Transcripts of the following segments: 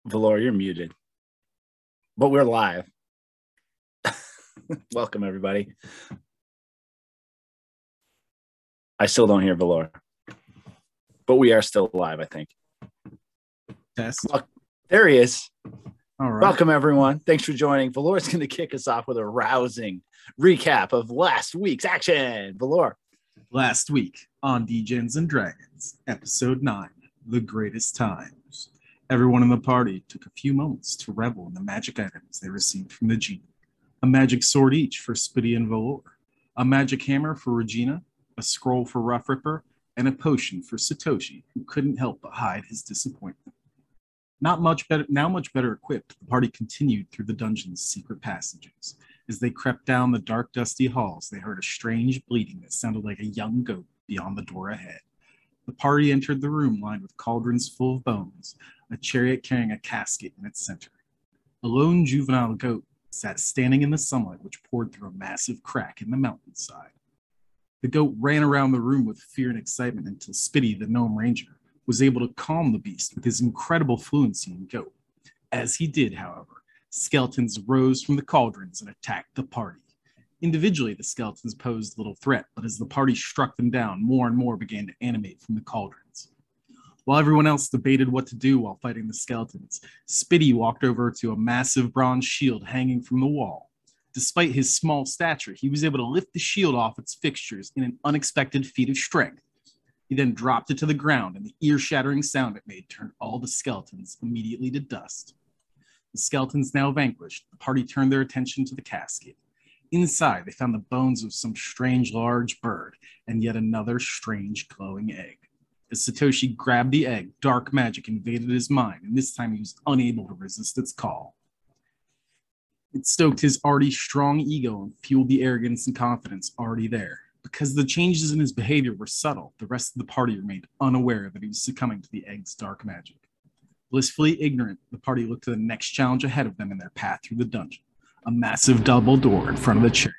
Velor, you're muted, but we're live. Welcome, everybody. I still don't hear Velor, but we are still live, I think. Test. Well, there he is. All right. Welcome, everyone. Thanks for joining. Velor's going to kick us off with a rousing recap of last week's action. Velor. Last week on Djiins and Dragons, episode 9, The Greatest Times. Everyone in the party took a few moments to revel in the magic items they received from the Djiin. A magic sword each for Spitty and Velor, a magic hammer for Regina, a scroll for Roughripper, and a potion for Satoshi, who couldn't help but hide his disappointment. Now much better equipped, the party continued through the dungeon's secret passages. As they crept down the dark, dusty halls, they heard a strange bleating that sounded like a young goat beyond the door ahead. The party entered the room lined with cauldrons full of bones, a chariot carrying a casket in its center. A lone juvenile goat sat standing in the sunlight, which poured through a massive crack in the mountainside. The goat ran around the room with fear and excitement until Spitty, the gnome ranger, was able to calm the beast with his incredible fluency in goat. As he did, however, skeletons rose from the cauldrons and attacked the party. Individually, the skeletons posed little threat, but as the party struck them down, more and more began to animate from the cauldrons. While everyone else debated what to do while fighting the skeletons, Spitty walked over to a massive bronze shield hanging from the wall. Despite his small stature, he was able to lift the shield off its fixtures in an unexpected feat of strength. He then dropped it to the ground, and the ear-shattering sound it made turned all the skeletons immediately to dust. The skeletons now vanquished, the party turned their attention to the casket. Inside, they found the bones of some strange large bird and yet another strange glowing egg. As Satoshi grabbed the egg, dark magic invaded his mind, and this time he was unable to resist its call. It stoked his already strong ego and fueled the arrogance and confidence already there. Because the changes in his behavior were subtle, the rest of the party remained unaware that he was succumbing to the egg's dark magic. Blissfully ignorant, the party looked to the next challenge ahead of them in their path through the dungeon. A massive double door in front of the chariot.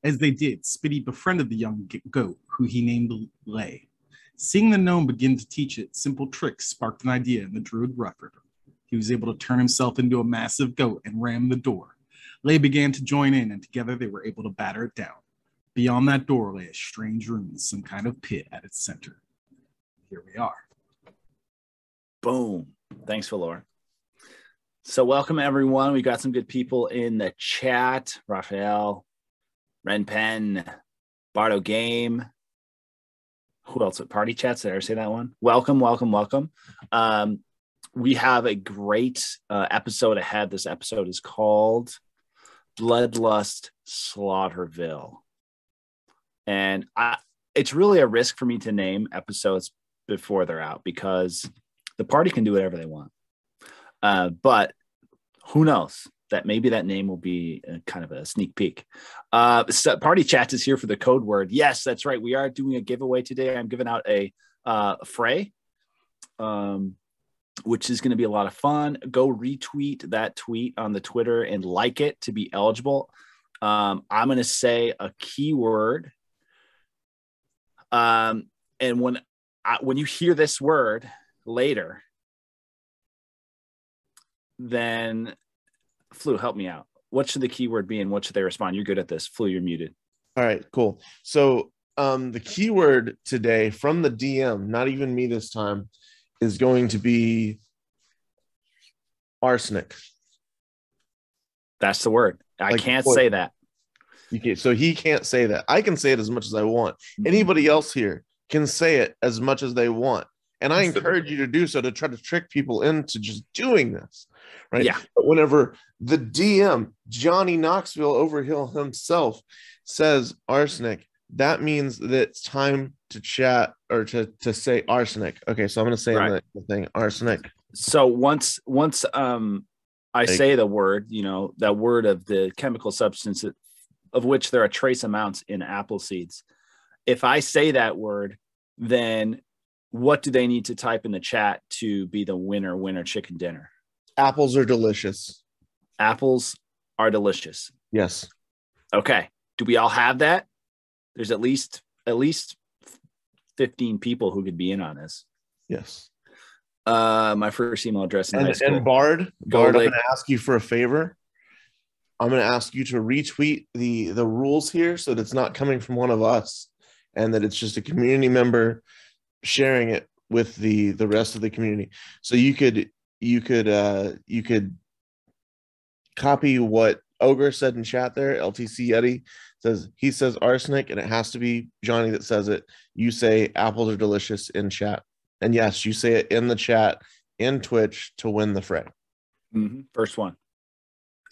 As they did, Spitty befriended the young goat, who he named Lay. Seeing the gnome begin to teach it simple tricks sparked an idea in the druid Roughripper. He was able to turn himself into a massive goat and ram the door. Lay began to join in, and together they were able to batter it down. Beyond that door lay a strange room with some kind of pit at its center. Here we are. Boom. Thanks, Velor. So welcome, everyone. We got some good people in the chat. Raphael, Renpen, Bardo Game. Who else? Party chats. Did I ever say that one? Welcome. We have a great episode ahead. This episode is called Bloodlust Slaughterville. And it's really a risk for me to name episodes before they're out because the party can do whatever they want. But who knows that maybe that name will be kind of a sneak peek. So Party Chats is here for the code word. Yes, that's right. We are doing a giveaway today. I'm giving out a fray, which is going to be a lot of fun. Go retweet that tweet on the Twitter and like it to be eligible. I'm going to say a keyword. And when you hear this word later, then Flu, help me out. What should the keyword be and what should they respond? You're good at this. Flu, you're muted. All right, cool. So the keyword today from the DM, not even me this time, is going to be arsenic. That's the word. I can't say that. So he can't say that. I can say it as much as I want. Anybody else here can say it as much as they want. And I encourage you to do so to try to trick people into just doing this, right? Yeah. But whenever the DM, Johnny Knoxville Overhill himself, says arsenic, that means that it's time to chat or to say arsenic. Okay, so I'm going to say the thing, arsenic. So once I say the word, that word of the chemical substance of which there are trace amounts in apple seeds. If I say that word, then what do they need to type in the chat to be the winner chicken dinner? Apples are delicious. Apples are delicious. Yes. Okay. Do we all have that? There's at least 15 people who could be in on this. Yes. My first email address in high school. And Bard, Go I'm Lake. going to ask you for a favor. I'm going to ask you to retweet the rules here so that it's not coming from one of us and that it's just a community member sharing it with the rest of the community. So you could copy what Ogre said in chat there. LTC Yeti says arsenic, and it has to be Johnny that says it. You say apples are delicious in chat, and yes, you say it in the chat in Twitch to win the fray. First one.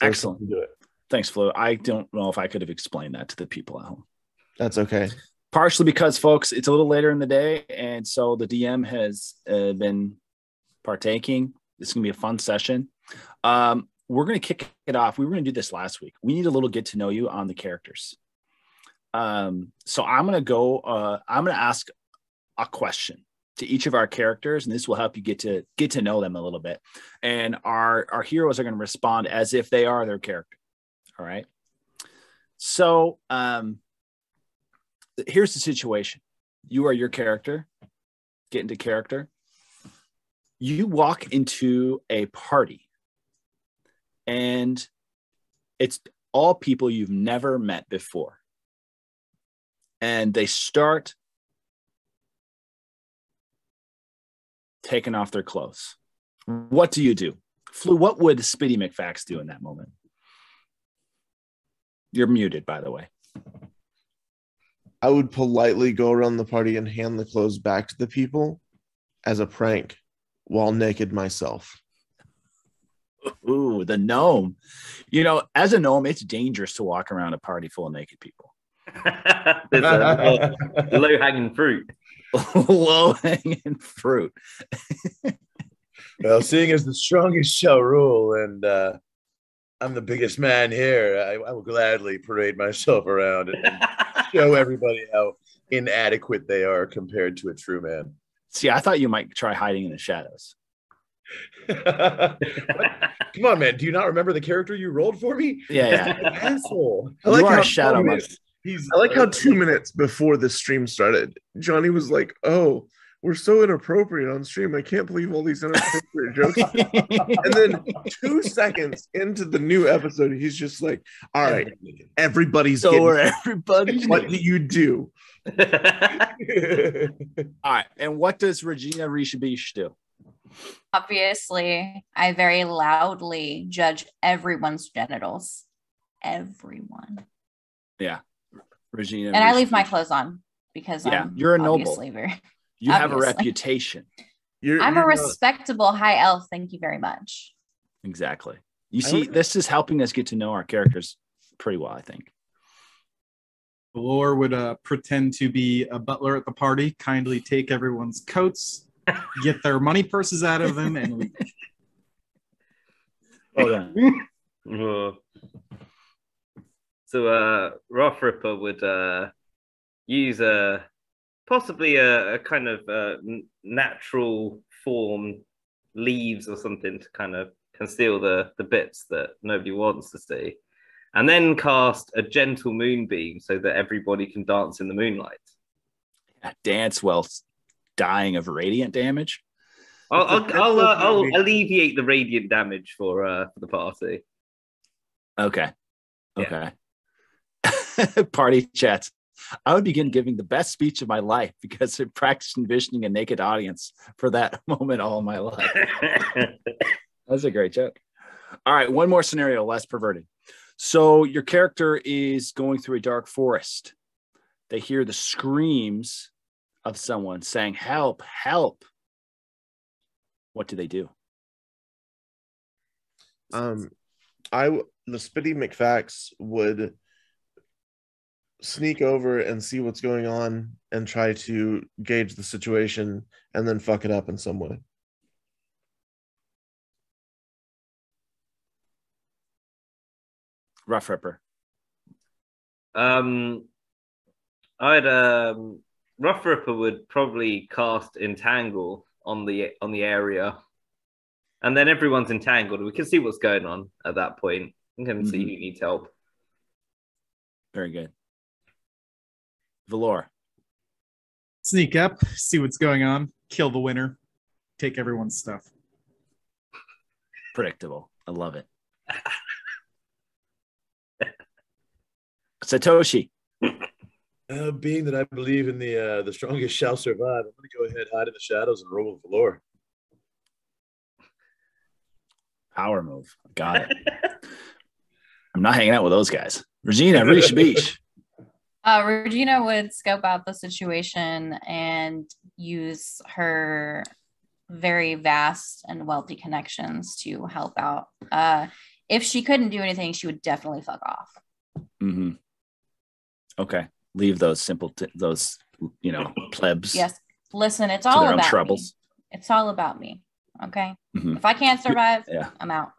Excellent. Do it. Thanks, Flo. I don't know if I could have explained that to the people at home. That's okay. Partially because, folks, it's a little later in the day, and so the DM has been partaking. This is going to be a fun session. We're going to kick it off. We were going to do this last week. We need a little get to know you on the characters. So I'm going to go. I'm going to ask a question to each of our characters, and this will help you get to know them a little bit. And our heroes are going to respond as if they are their character. All right. So here's the situation. You are your character. Get into character. You walk into a party, and it's all people you've never met before. And they start taking off their clothes. What do you do? Flu, what would Spitty McFax do in that moment? You're muted, by the way. I would politely go around the party and hand the clothes back to the people as a prank while naked myself. Ooh, the gnome. You know, as a gnome, it's dangerous to walk around a party full of naked people. There's a low-hanging fruit. Low-hanging fruit. Well, seeing as the strongest shall rule, and I'm the biggest man here, I will gladly parade myself around and show everybody how inadequate they are compared to a true man. See, I thought you might try hiding in the shadows. Come on, man. Do you not remember the character you rolled for me? Yeah. Asshole. I like you are how a shadow. I like how 2 minutes before the stream started, Johnny was like, "Oh, we're so inappropriate on stream. I can't believe all these inappropriate jokes." And then 2 seconds into the new episode, he's just like, "All right, everybody's so getting everybody's what do you do?" All right. And what does Regina Rishabish do? Obviously, I very loudly judge everyone's genitals. Everyone. Yeah. Regina. And I leave my clothes on because you're a noble. You have a obviously. reputation. I'm a respectable high elf. Thank you very much. Exactly. You see, this is helping us get to know our characters pretty well, I think. Velor would pretend to be a butler at the party, kindly take everyone's coats, get their money purses out of them, and leave. Hold on. So Roughripper would use possibly a kind of natural form leaves or something to kind of conceal the bits that nobody wants to see, and then cast a gentle moonbeam so that everybody can dance in the moonlight. Dance while dying of radiant damage. I'll alleviate the radiant damage for the party. Okay. Party chats. I would begin giving the best speech of my life because I practiced envisioning a naked audience for that moment all my life. That's a great joke. All right, one more scenario, less perverted. So your character is going through a dark forest. They hear the screams of someone saying, "Help, help." What do they do? The Spitty McFax would sneak over and see what's going on and try to gauge the situation and then fuck it up in some way. Roughripper. Roughripper would probably cast Entangle on the area, and then everyone's entangled. We can see what's going on at that point. We can see who needs help. Very good. Velor. Sneak up, see what's going on, kill the winner, take everyone's stuff. Predictable. I love it. Satoshi. Being that I believe in the strongest shall survive, I'm going to go ahead, hide in the shadows, and roll with Velor. Power move. Got it. I'm not hanging out with those guys. Regina, Rish Beach. Regina would scope out the situation and use her very vast and wealthy connections to help out. If she couldn't do anything, she would definitely fuck off. Mm-hmm. Okay. Leave those plebs. Yes. Listen, it's all about troubles. Me. It's all about me. Okay. Mm-hmm. If I can't survive, I'm out.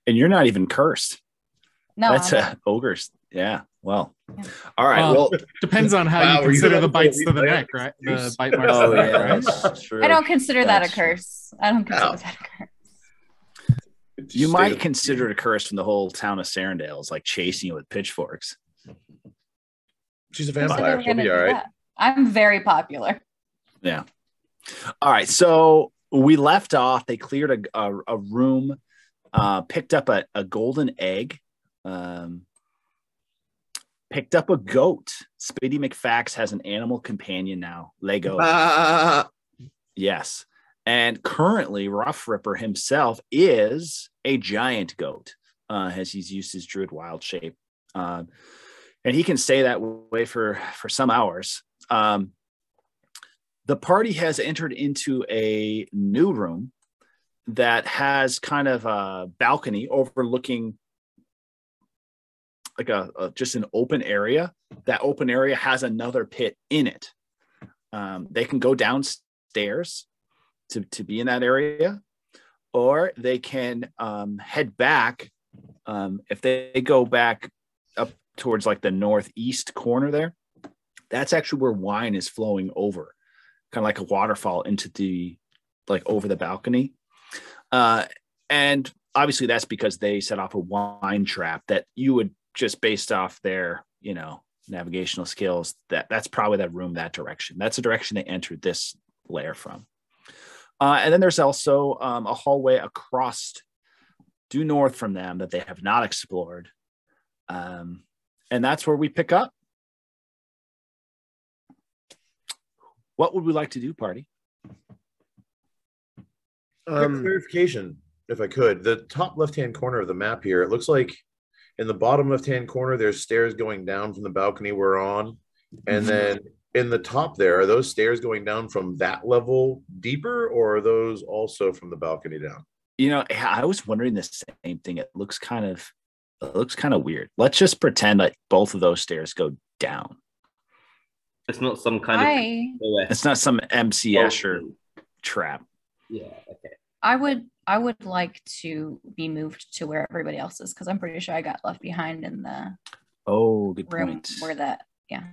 And you're not even cursed. No, that's ogres. Yeah. Well. Yeah. All right. Well, depends on how you consider the bites to the neck, right? The bite marks. Oh yeah, right? True. I don't consider that a curse. I don't consider that a curse. You might consider it a curse from the whole town of Sarandale. It's like chasing you with pitchforks. She's a vampire. She'll be all right. I'm very popular. Yeah. All right. So we left off. They cleared a room, picked up a golden egg, picked up a goat. Spitty McFax has an animal companion now. Lego. Yes. And currently, Roughripper himself is a giant goat, as he's used his druid wild shape. And he can stay that way for some hours. The party has entered into a new room that has kind of a balcony overlooking like just an open area. That open area has another pit in it. They can go downstairs to be in that area, or they can head back. If they go back up towards like the northeast corner there, that's actually where wine is flowing over, kind of like a waterfall into the over the balcony. And obviously that's because they set off a wine trap that you would just based off their navigational skills, that's probably that room, that direction. That's the direction they entered this lair from. And then there's also a hallway across due north from them that they have not explored. And that's where we pick up. What would we like to do, party? Quick clarification, if I could. The top left-hand corner of the map here, it looks like in the bottom left-hand corner, there's stairs going down from the balcony we're on. And then in the top there, are those stairs going down from that level deeper, or are those also from the balcony down? I was wondering the same thing. It looks kind of weird. Let's just pretend like both of those stairs go down. It's not some kind of. It's not some MC Escher trap. Yeah. Okay. I would like to be moved to where everybody else is, because I'm pretty sure I got left behind in the good room point. where that. Yeah.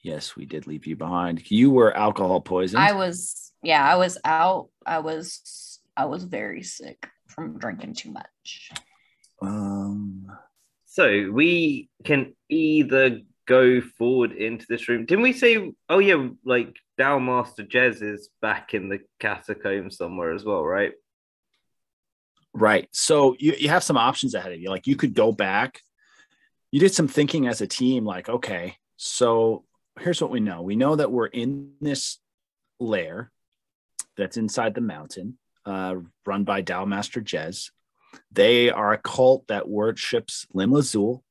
Yes, we did leave you behind. You were alcohol poisoned. I was out. I was very sick from drinking too much. So we can either go forward into this room. Didn't we say, oh yeah, like Master Jez is back in the catacombs somewhere as well, right? Right. So you have some options ahead of you. Like you could go back. You did some thinking as a team, like, okay, so here's what we know. We know that we're in this lair that's inside the mountain, run by Master Jez. They are a cult that worships Lim Lazul.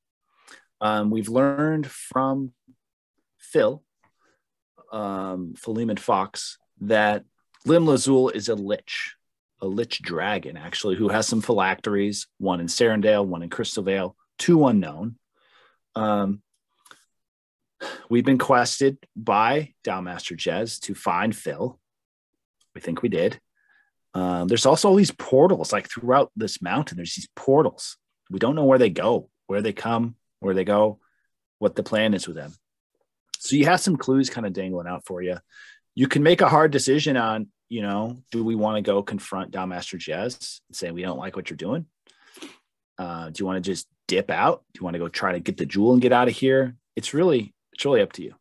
We've learned from Phil, Philemon Fox, that Lim Lazul is a lich dragon, actually, who has some phylacteries, one in Sarandale, one in Crystal Vale, 2 unknown. We've been quested by Master Jez to find Phil. We think we did. There's also all these portals, like throughout this mountain, there's these portals. We don't know where they go, where they come, where they go, what the plan is with them. So you have some clues kind of dangling out for you. You can make a hard decision on, do we want to go confront Master Jez and say, we don't like what you're doing? Do you want to just dip out? Do you want to go try to get the jewel and get out of here? It's really up to you.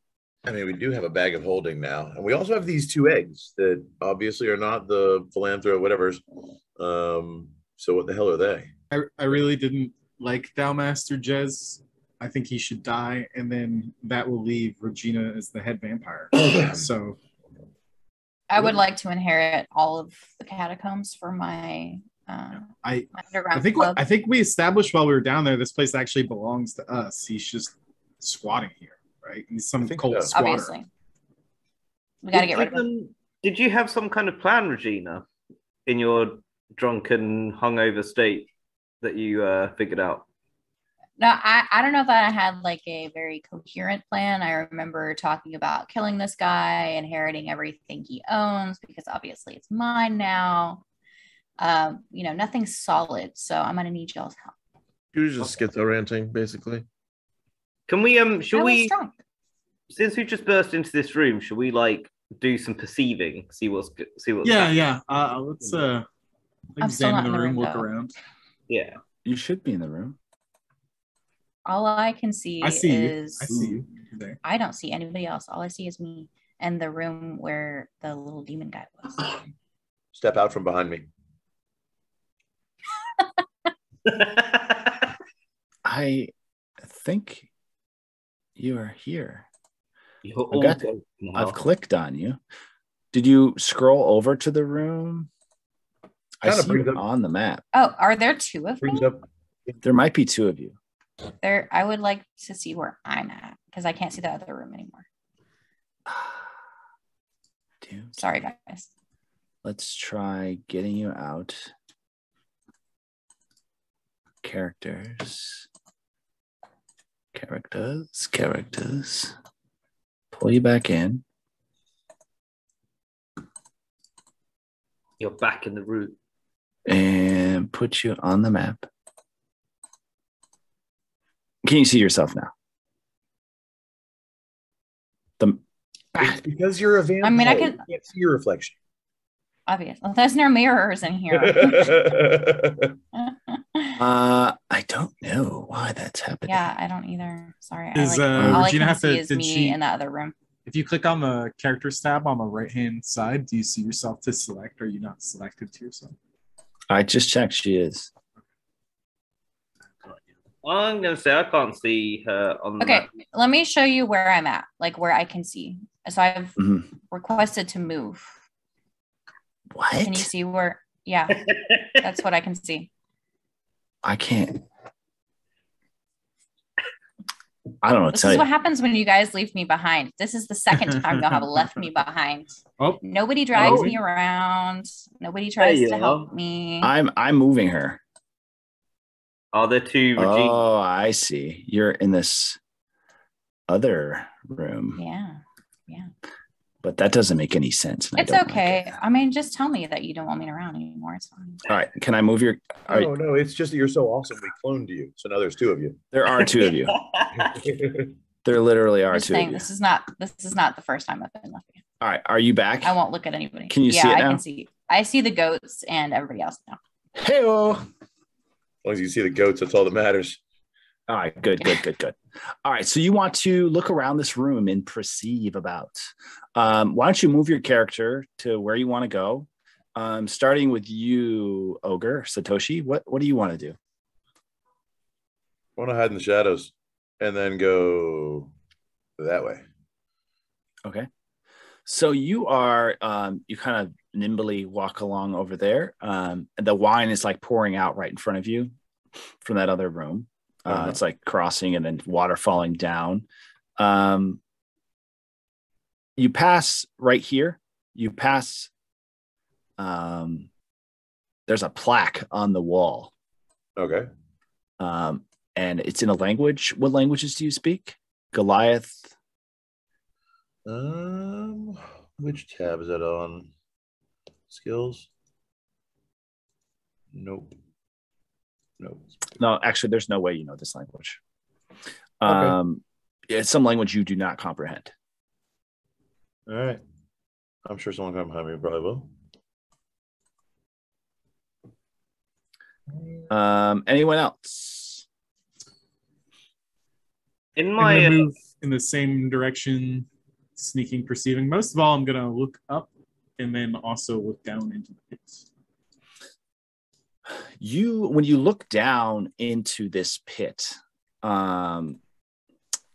I mean, we do have a bag of holding now, and we also have these 2 eggs that obviously are not the philanthro whatever's. So what the hell are they? I really didn't like Dowmaster Jez. I think he should die, and then that will leave Regina as the head vampire. So I would like to inherit all of the catacombs for my I underground think club. I think we established while we were down there, this place actually belongs to us. He's just squatting here, right? He's some cult so. squatter. Obviously, we got to get rid of him. Did you have some kind of plan, Regina, in your drunken, hungover state that you figured out? No, I don't know that I had like a very coherent plan. I remember talking about killing this guy, inheriting everything he owns because obviously it's mine now. Nothing's solid, so I'm gonna need y'all's help. He was just schizo ranting, basically. Can we should we Drunk. since we just burst into this room, should we like do some perceiving, see what's Yeah. Let's I'm still examine not in the the room, room, look though. around. Yeah. You should be in the room. All I can see I see is you. I see you there. I don't see anybody else. All I see is me and the room where the little demon guy was. Step out from behind me. I think you are here. You're all got- ghosts now. I've clicked on you. Did you scroll over to the room? I Kinda see you brings up- on the map. Oh, are there 2 of Brings me? up. There might be 2 of you. There, I would like to see where I'm at because I can't see the other room anymore. Dude, Sorry, guys. let's try getting you out. Characters. Pull you back in. You're back in the room. And put you on the map. Can you see yourself now? It's because you're a vampire. I mean, I You can- can't see your reflection. Obvious. Well, there's no mirrors in here. I don't know why that's happening. Yeah, I don't either. Sorry. Does, all I Regina can have to- see is did me she- in the other room. If you click on the characters tab on the right-hand side, do you see yourself to select? Or are you not selected to yourself? I just checked. She is. I'm gonna say I can't see her on the Okay, map. let me show you where I'm at, like where I can see. So I've Mhm. requested to move. What? Can you see where? Yeah, that's what I can see. I can't. I don't know what to This tell is you. what happens when you guys leave me behind. This is the second time y'all have left me behind. Oh, Nobody drives Oh. me around. Nobody tries you to are. help me. I'm moving her. Are there 2 Regina? Oh, I see. You're in this other room, Yeah. but that doesn't make any sense. and I It's don't like okay. it. I mean, just tell me that you don't want me around anymore. It's fine. All right. Can I move your? All right. No, it's just that you're so awesome. We cloned you. So now there's 2 of you. There are 2 of you. There literally I'm are just 2 saying of you. this is not the first time I've been left behind. All right. Are you back? I won't look at anybody. Can you see yeah, it I now? can see. I see the goats and everybody else now. Hey-o. As long as you see the goats, that's all that matters. All right, good. All right, so you want to look around this room and perceive about. Why don't you move your character to where you want to go? Starting with you, Ogre, Satoshi, what do you want to do? I want to hide in the shadows and then go that way. Okay. So you are, you kind of nimbly walk along over there. And the wine is like pouring out right in front of you from that other room. It's like crossing and then water falling down. You pass right here. You pass. There's a plaque on the wall. Okay. And it's in a language. What languages do you speak? Goliath. Which tab is that on? Skills? Nope. No, actually, there's no way you know this language. Okay. It's some language you do not comprehend. All right. I'm sure someone coming behind me probably will. Anyone else? In I'm my gonna move in the same direction sneaking, perceiving. Most of all, I'm gonna look up and then also look down into the pit. When you look down into this pit,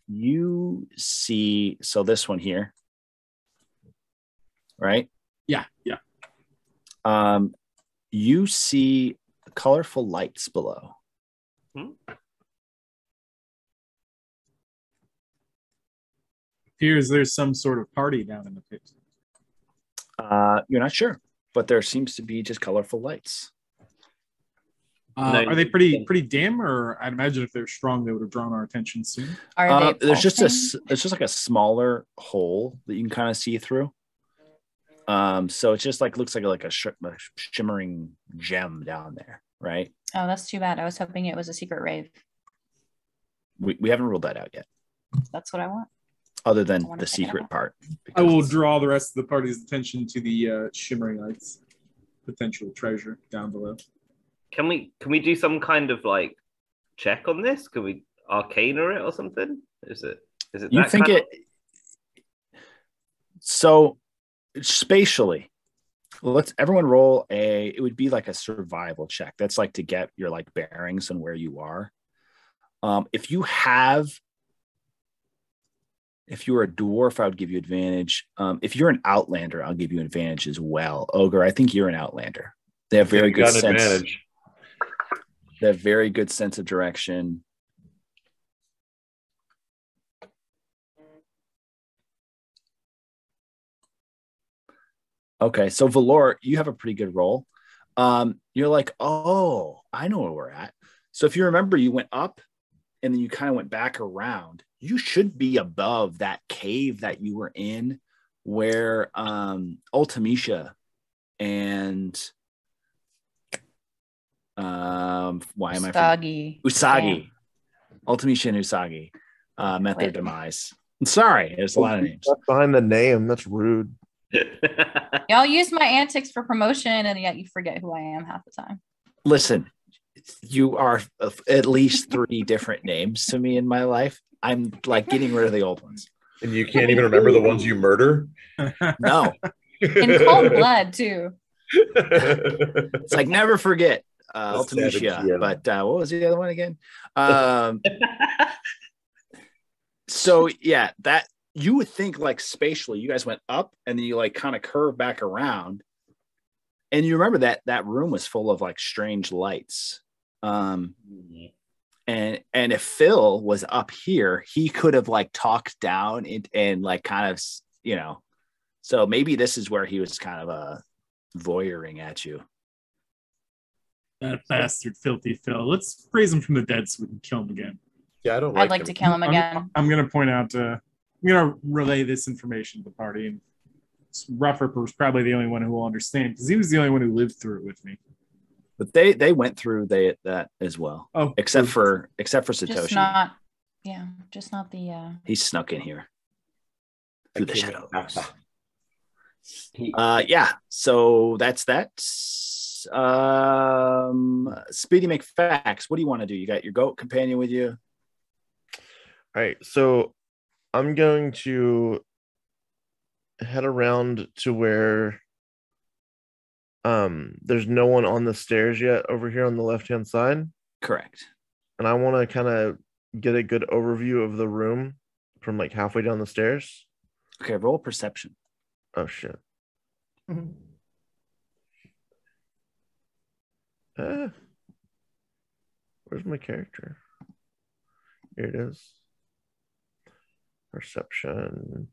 you see, so this one here, right? Yeah. You see colorful lights below. Appears there's some sort of party down in the pit. You're not sure, but there seems to be just colorful lights. Are they pretty dim, or I'd imagine if they're strong, they would have drawn our attention soon. Are they there's just pulsing? it's just like a smaller hole that you can kind of see through. So it's just like looks like a shimmering gem down there, right? Oh, that's too bad. I was hoping it was a secret rave. We haven't ruled that out yet, That's what I want. other I than wanna the check it secret out. part. I will because draw the rest of the party's attention to the shimmering lights, potential treasure down below. Can we do some kind of like check on this? Can we arcana it or something? Is it you that think kind it. So spatially, let's everyone roll it would be like a survival check. That's like to get your like bearings and where you are. If you're a dwarf, I would give you advantage. If you're an outlander, I'll give you advantage as well. Ogre, I think you're an outlander. They have very good sense. Advantage. They have very good sense of direction. Okay, so Velor, you have a pretty good roll. You're like, oh, I know where we're at. So if you remember, you went up and then you kind of went back around. You should be above that cave that you were in where Ultimisha and why am I Usagi. Ultimisha and Usagi met their demise. I'm sorry, there's a lot of names. That's behind the name. That's rude. Y'all use my antics for promotion, and yet you forget who I am half the time. Listen, you are at least 3 different names to me in my life. I'm like getting rid of the old ones. And you can't even remember the ones you murder? No. In cold blood, too. It's like never forget That's Ultimisha. savage, yeah. But what was the other one again? So yeah, that you would think like spatially, you guys went up and then you like kind of curve back around. And you remember that room was full of like strange lights. And if Phil was up here, he could have like talked down and like kind of, so maybe this is where he was kind of voyeuring at you. That bastard, filthy Phil. Let's raise him from the dead so we can kill him again. Yeah, I don't I'd like like him. to kill him again. I'm going to point out, I'm going to relay this information to the party. And Roughripper was probably the only one who will understand because he was the only one who lived through it with me. But they went through that as well. Oh, except for Satoshi. Just not the. He snuck in here through the shadows. He- Yeah. So that's that. Speedy McFax, what do you want to do? You got your goat companion with you? All right, so I'm going to head around to where there's no one on the stairs yet over here on the left-hand side. Correct. And I want to kind of get a good overview of the room from like halfway down the stairs. Okay, roll perception. Oh shit. Where's my character? Here it is. Perception.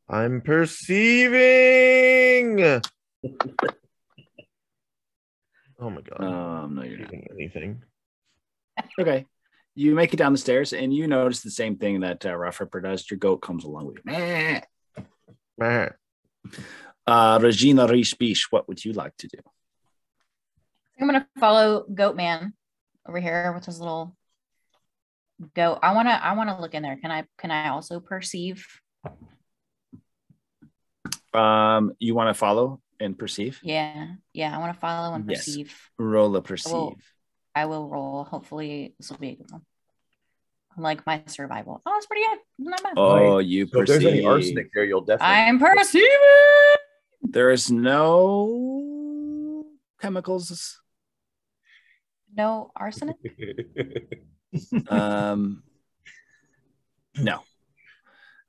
I'm perceiving. Oh my god. No, you're not. Anything. Okay. You make it down the stairs and you notice the same thing that Roughripper does. Your goat comes along with you. Meh. Regina Rispish, what would you like to do? I'm gonna follow Goat Man over here with his little goat. I wanna look in there. Can I also perceive? You want to follow and perceive? Yeah, I want to follow and Yes. perceive. Roll a perceive. I will roll. Hopefully, this will be a good one. like my survival. Oh, it's pretty good. Not bad. Oh, you So if there's any perceive. arsenic there, you'll definitely. I'm perceiving. There is no chemicals. No arsenic. No.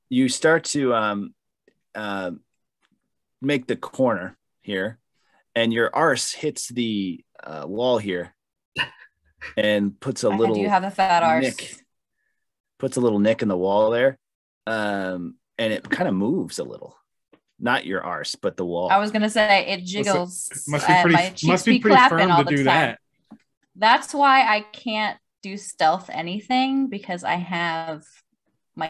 You start to make the corner here, and your arse hits the wall here, and puts a little. Do you have a fat arse? Nick. Puts a little nick in the wall there, and it kind of moves a little. Not your arse, but the wall. I was gonna say it jiggles. Must be pretty firm to do that. That's why I can't do stealth anything, because I have my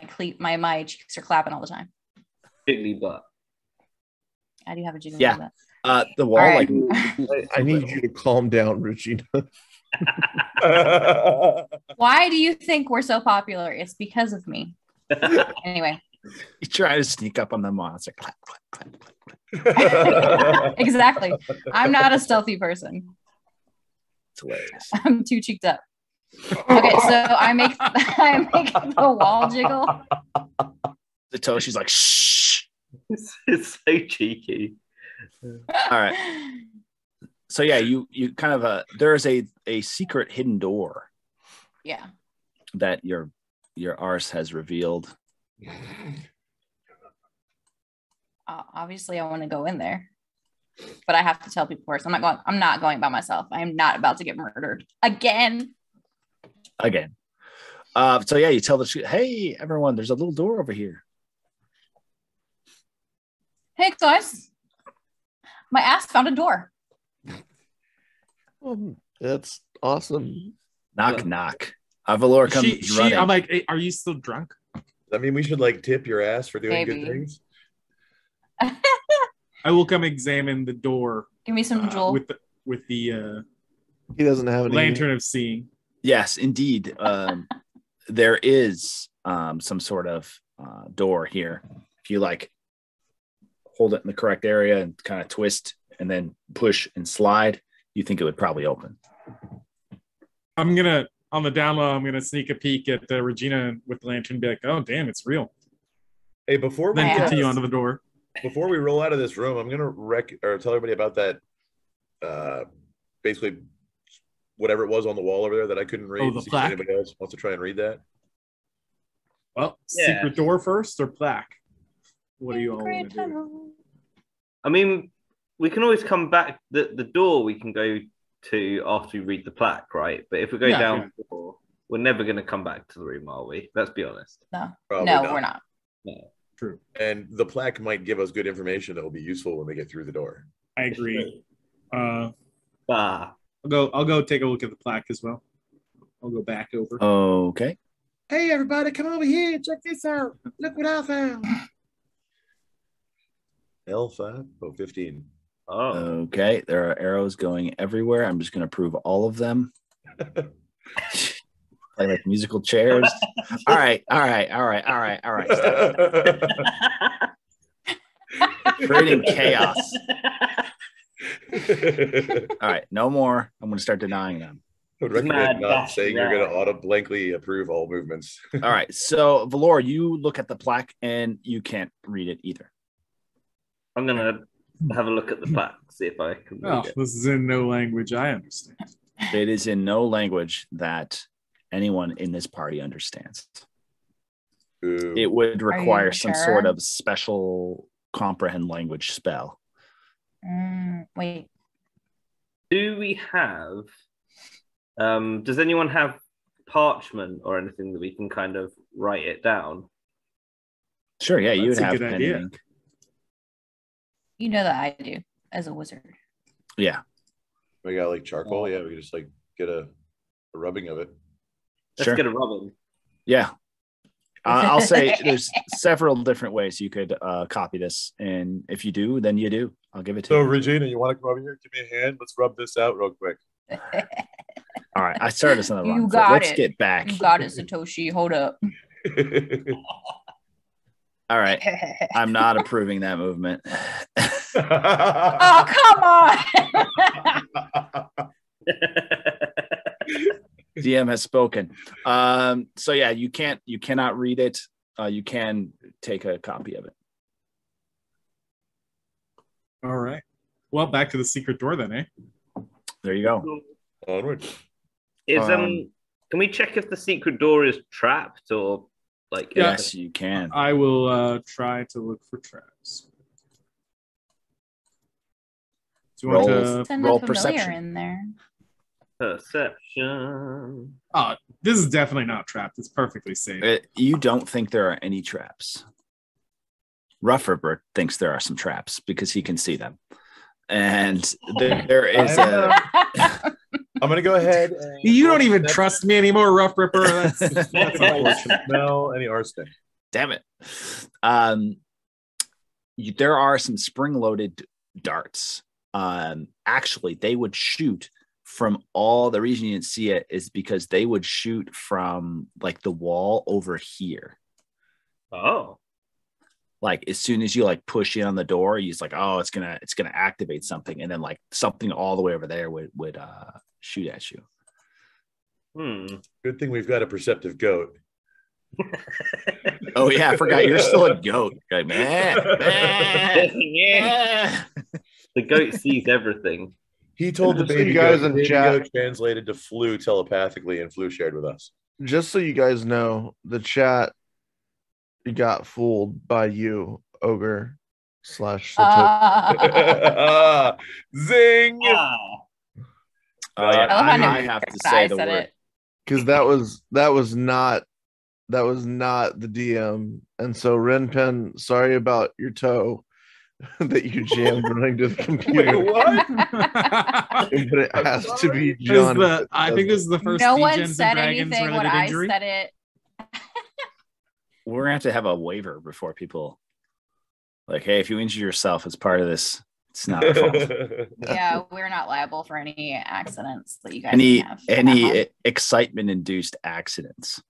cheeks are clapping all the time. Jiggly butt. I do have a jiggly Yeah. butt. The wall, Right. like I need you to calm down, Regina. Why do you think we're so popular? It's because of me. Anyway. you try to sneak up on the monster. Clap, clap, clap, clap, clap. Exactly. I'm not a stealthy person. It's hilarious. I'm too cheeked up. Okay, so I make the wall jiggle. Satoshi's like, shh. It's so cheeky. All right. So yeah, you kind of there is a secret hidden door. Yeah. That your arse has revealed. Obviously, I want to go in there, but I have to tell people first. I'm not going by myself. I am not about to get murdered again. So yeah, you tell hey everyone, there's a little door over here. Hey guys, my ass found a door. That's awesome. Knock, knock. Velor comes running. I'm like, hey, are you still drunk? I mean, we should like tip your ass for doing Maybe. good things. I will come examine the door. Give me some jewel. with the He doesn't have any lantern of seeing. Yes, indeed. There is some sort of door here. If you like hold it in the correct area and kind of twist and then push and slide, you think it would probably open. I'm gonna on the down low. I'm gonna sneak a peek at Regina with the lantern and be like, "Oh, damn, it's real." Hey, before we Then continue onto the door. Before we roll out of this room, I'm gonna tell everybody about that. Basically, whatever it was on the wall over there that I couldn't read. Oh, the See if plaque? anybody else wants to try and read that? Well, Yeah. secret door first or plaque? What do you all want to do? I mean, we can always come back. The door we can go to after we read the plaque, right? But if we go down the door, we're never going to come back to the room, are we? Let's be honest. No, Probably no, not. we're not. No. True. And the plaque might give us good information that will be useful when we get through the door. I agree. I'll Ah, go take a look at the plaque as well. I'll go back over. Okay. Hey, everybody, come over here. Check this out. Look what I found. L5? Oh, 15. oh, Okay. There are arrows going everywhere. I'm just going to prove all of them. Play like musical chairs. All right. Stop. Creating chaos. All right. No more. I'm going to start denying them. I would recommend Mad not dash saying you're going to around. auto blankly approve all movements. All right. So, Velor, you look at the plaque and you can't read it either. I'm going to have a look at the plaque, see if I can read Oh, it. this is in no language I understand. It is in no language that anyone in this party understands. Ooh. It would require some sure? sort of special comprehend language spell. Wait. Do we have, does anyone have parchment or anything that we can kind of write it down? Sure, yeah, you would That's a have good pen idea. and ink. You know that I do as a wizard. Yeah. We got like charcoal. Yeah, we could just like get a rubbing of it. Let's Sure. get a rubbing. Yeah. I'll say there's several different ways you could copy this. And if you do, then you do. I'll give it to So, you. Regina, you want to come over here? Give me a hand. Let's rub this out real quick. All right. I started this on the You wrong foot. got Let's it. get back. You got it, Satoshi. Hold up. All right. I'm not approving that movement. Oh, come on. DM has spoken. So yeah, you cannot read it. You can take a copy of it. All right. Well, back to the secret door then, eh? There you go. Onward. Can we check if the secret door is trapped or like? Yes, you can. I will try to look for traps. Do you want to Send roll a familiar perception. in there. Perception. Oh, this is definitely not trapped. It's perfectly safe. You don't think there are any traps. Roughripper thinks there are some traps because he can see them. And there is a... I'm going to go ahead. And You don't even trust me anymore, Roughripper. That's unfortunate. Smell any arsenic. Damn it. There are some spring-loaded darts. Actually, they would shoot from the reason you didn't see it is because they would shoot from like the wall over here. Oh. Like as soon as you like push in on the door, he's like, oh, it's gonna activate something, and then like something all the way over there would shoot at you. Good thing we've got a perceptive goat. Oh yeah, I forgot you're still a goat. You're like, man. The goat sees everything. He told the Just so baby you guys goat, in baby chat- goat translated to flu telepathically, and flu shared with us. Just so you guys know, the chat got fooled by you, ogre / Satoshi. Zing! I have to say the word. Because that was not the DM. And so Renpen, sorry about your toe that you jammed running to the computer. Wait, what? But it has to be This is John. I think this is the first No one Djiins and said Dragons anything when related I injury. said it. We're gonna have a waiver before people like, hey, if you injure yourself as part of this, it's not our fault. Yeah, we're not liable for any accidents that you guys may have. any excitement induced accidents.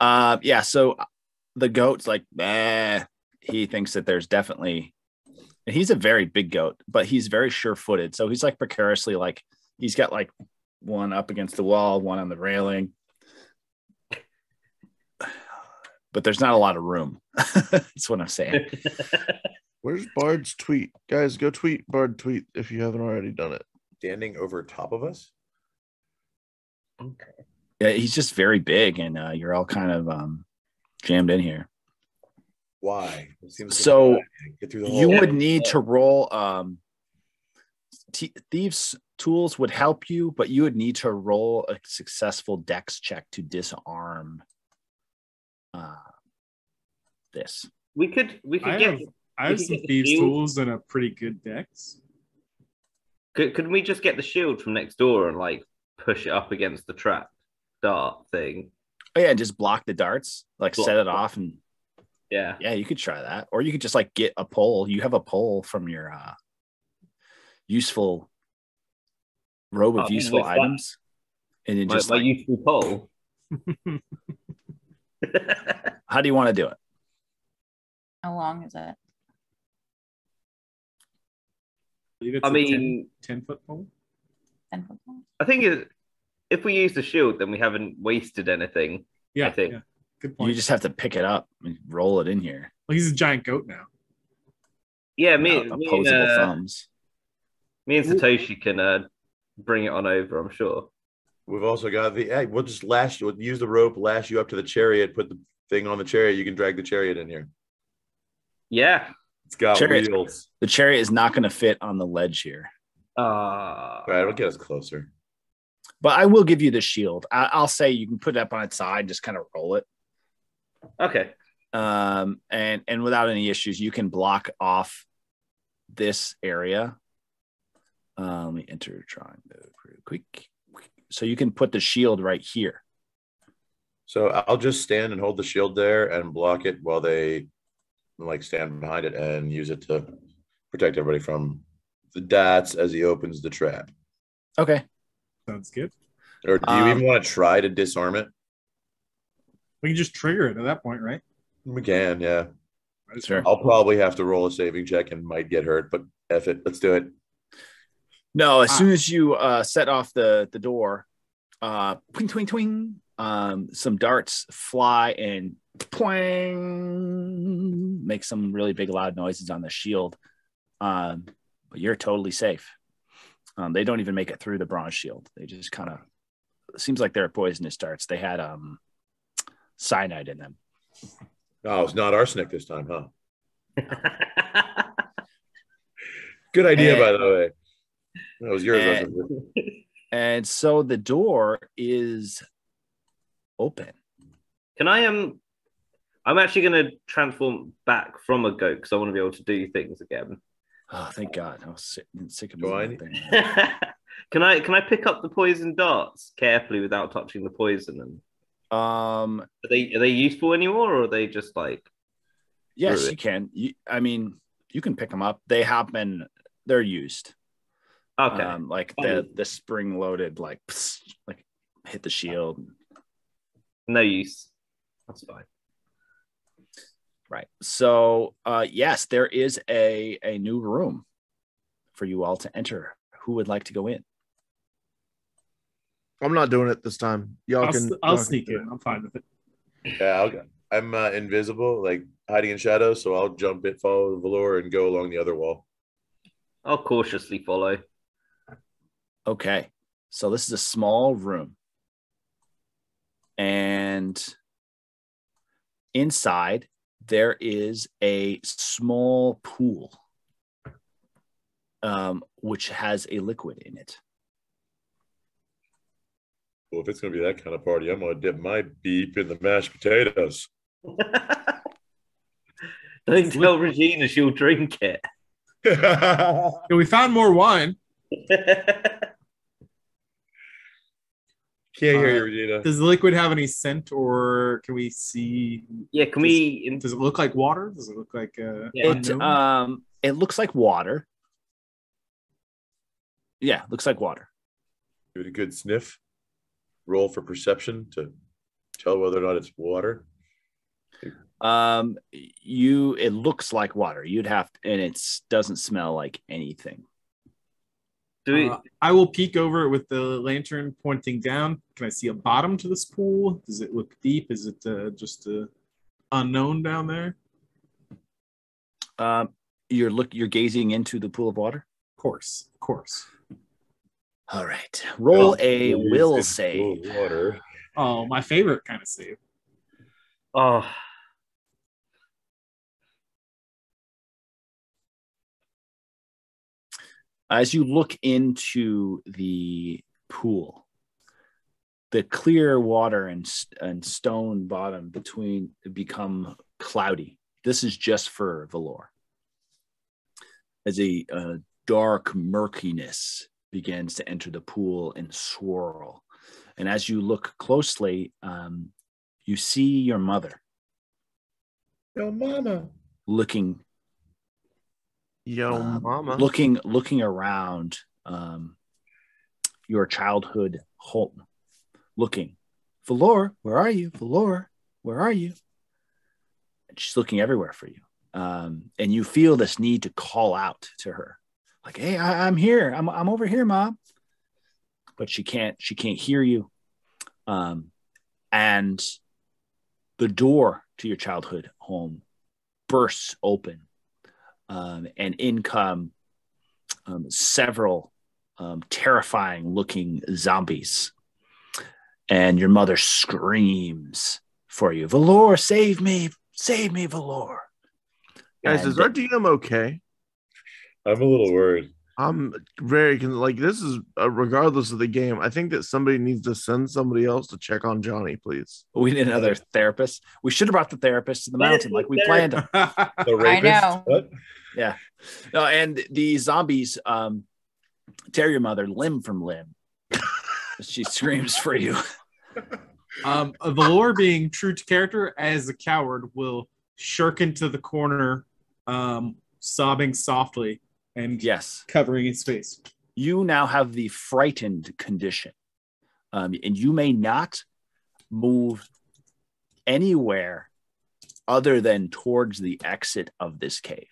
Yeah, so the goat's like, he thinks that there's definitely, and he's a very big goat, but he's very sure-footed. So he's like precariously, like he's got like one up against the wall, one on the railing, but there's not a lot of room. That's what I'm saying. Where's Bard's tweet? Guys, go tweet Bard tweet if you haven't already done it. Standing over top of us? Okay. Yeah, he's just very big, and you're all kind of jammed in here. Why? It seems So get through the you hole. would need to roll. Thieves' tools would help you, but you would need to roll a successful dex check to disarm this. We could I have some get the thieves' shield. tools and a pretty good dex. Could we just get the shield from next door and like push it up against the trap dart thing? Oh yeah, and just block the darts, like set it off, and Yeah. you could try that, or you could just like get a pole. You have a pole from your useful robe of useful what's that? items, and then just my like, useful pole. how do you want to do it? How long is it? I mean, 10-foot pole. 10 foot long? I think if we use the shield, then we haven't wasted anything. Yeah, I think. yeah. Good point. You just have to pick it up and roll it in here. Well, he's a giant goat now. Yeah, Opposable thumbs. me and Satoshi can bring it on over, I'm sure. We've also got we'll just we'll use the rope, lash you up to the chariot, put the thing on the chariot. You can drag the chariot in here. Yeah. It's got Chariot. wheels. The chariot is not going to fit on the ledge here, All right, it'll get us closer. but I will give you the shield. I'll say you can put it up on its side, just kind of roll it. Okay. And without any issues, you can block off this area. Let me enter drawing mode real quick. So you can put the shield right here. So I'll just stand and hold the shield there and block it while they like stand behind it and use it to protect everybody from the dots as he opens the trap. Okay. Sounds good. Or do you even want to try to disarm it? We can just trigger it at that point, right? We can, yeah. Sure. I'll probably have to roll a saving check and might get hurt, but F it, let's do it. No, as soon as you set off the door, twing, twing, twing. Some darts fly and twang, make some really big loud noises on the shield. But you're totally safe. They don't even make it through the bronze shield. They just kind of, it seems like they're poisonous darts. They had cyanide in them. Oh, it's not arsenic this time, huh? Good idea, by the way. That was yours. And so the door is open. Can I I'm actually going to transform back from a goat because I want to be able to do things again. Oh, thank God! I was sick of Join. thing. Can I pick up the poison darts carefully without touching the poison? And are they useful anymore, or are they just like? Yes, you can. I mean, you can pick them up. They're used. Okay. Like the spring loaded, like hit the shield. No use. That's fine. Right. So, yes, there is a new room for you all to enter. Who would like to go in? I'm not doing it this time. I'll sneak in. I'm fine with it. Yeah, I'm invisible, like hiding in shadows, so I'll jump it, follow Velor, and go along the other wall. I'll cautiously follow. Okay. So this is a small room. And inside, there is a small pool, which has a liquid in it. Well, if it's going to be that kind of party, I'm going to dip my beep in the mashed potatoes. Don't tell Regina she'll drink it. Yeah, we found more wine. Can't hear you, Regina. Does the liquid have any scent, or can we see? Yeah, can we? Does it look like water? Does it look like it looks like water. Yeah, looks like water. Give it a good sniff. Roll for perception to tell whether or not it's water. It looks like water. And it doesn't smell like anything. I will peek over it with the lantern pointing down. Can I see a bottom to this pool? Does it look deep? Is it just unknown down there? You're gazing into the pool of water? Of course. All right. Roll a will save. Water. Oh, my favorite kind of save. Oh. As you look into the pool, the clear water and stone bottom between become cloudy. This is just for Velor. As a dark murkiness begins to enter the pool and swirl. And as you look closely, you see your mother. Yo, mama. Looking around your childhood home, looking, Velor, where are you? Velor, where are you? And she's looking everywhere for you. And you feel this need to call out to her, like, hey, I'm here. I'm over here, Mom. But she can't hear you. And the door to your childhood home bursts open. And in come several terrifying looking zombies. And your mother screams for you, Velor, save me, Velor. Guys, is our DM okay? I'm a little worried. I'm very this is regardless of the game. I think that somebody needs to send somebody else to check on Johnny, please. We need another therapist. We should have brought the therapist to the mountain like we planned. The rapist? I know. What? Yeah. And the zombies tear your mother limb from limb. She screams for you. Velor, being true to character as a coward, will shirk into the corner, sobbing softly and covering his face. You now have the frightened condition, and you may not move anywhere other than towards the exit of this cave.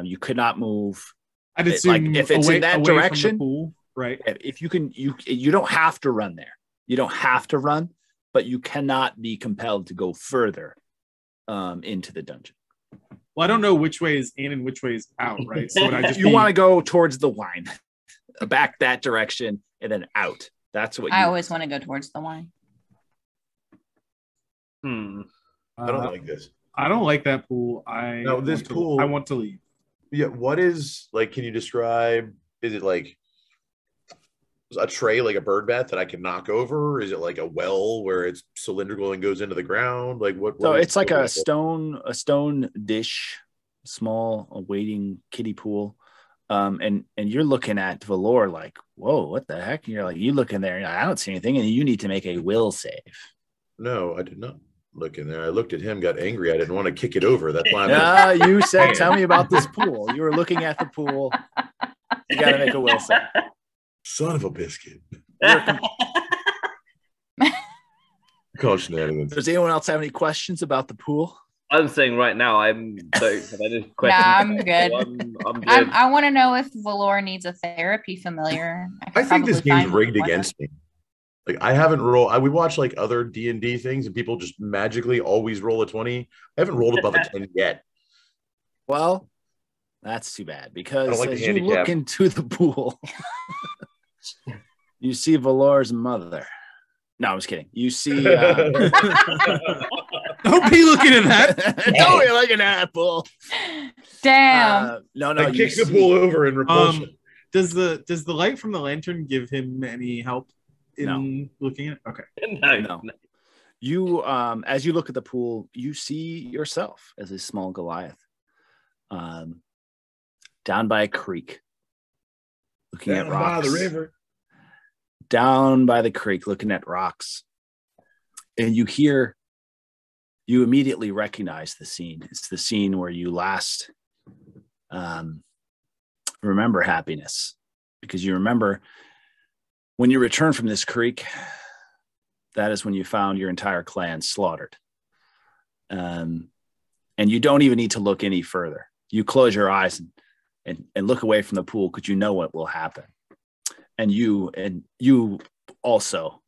You could not move. I'd assume if it's in that direction, from the pool, right? If you can, you don't have to run there. You don't have to run, but you cannot be compelled to go further into the dungeon. Well, I don't know which way is in and which way is out, right? So would I just You want to go towards the wine, back that direction, and then out. That's what I always want to go towards the wine. I don't like this. I don't like that pool. I want to leave. Yeah, what is like? Can you describe? Is it like a tray, like a bird bath that I can knock over? Is it like a well where it's cylindrical and goes into the ground? Like what? So it's like a stone dish, small waiting kiddie pool, and you're looking at Velor like, whoa, what the heck? And you're like, you look in there, and I don't see anything, and you need to make a will save. No, I did not look in there. I looked at him, got angry. I didn't want to kick it over. That's why you said, tell me about this pool. You were looking at the pool. You got to make a will save. Son of a biscuit. Call shenanigans. Does anyone else have any questions about the pool? I'm saying right now, I'm don't have any questions. Nah, I'm good. I'm good. I want to know if Velor needs a therapy familiar. I think this game's rigged against me. Like I haven't rolled. We watch like other D&D things, and people just magically always roll a 20. I haven't rolled above a 10 yet. Well, that's too bad because like as you look into the pool, you see Velor's mother. No, I was kidding. You see. Don't be looking at that. Don't be looking at that pool. Damn. No. I kick the pool over in repulsion. Does the light from the lantern give him any help in looking at it? Okay. No. You, as you look at the pool, you see yourself as a small Goliath, down by a creek, looking at rocks. By the river. Down by the creek, looking at rocks, and you immediately recognize the scene. It's the scene where you last remember happiness, because you remember when you return from this creek, that is when you found your entire clan slaughtered. And you don't even need to look any further. You close your eyes and look away from the pool because you know what will happen. And you also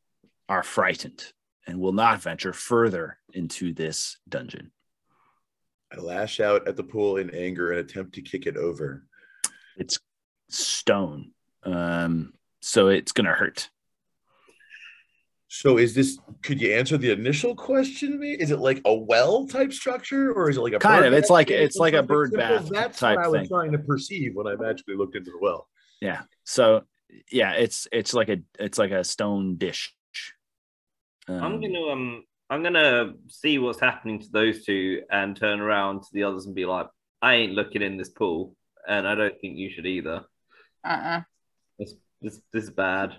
are frightened and will not venture further into this dungeon. I lash out at the pool in anger and attempt to kick it over. It's stone, so it's going to hurt. So could you answer the initial question? Is it like a well type structure, or is it like a kind bird of? It's like a bird simple? bath That's type what I was thing. trying to perceive when I magically looked into the well. Yeah. So yeah, it's like a stone dish. I'm gonna see what's happening to those two and turn around to the others and be like, I ain't looking in this pool, and I don't think you should either. This is bad.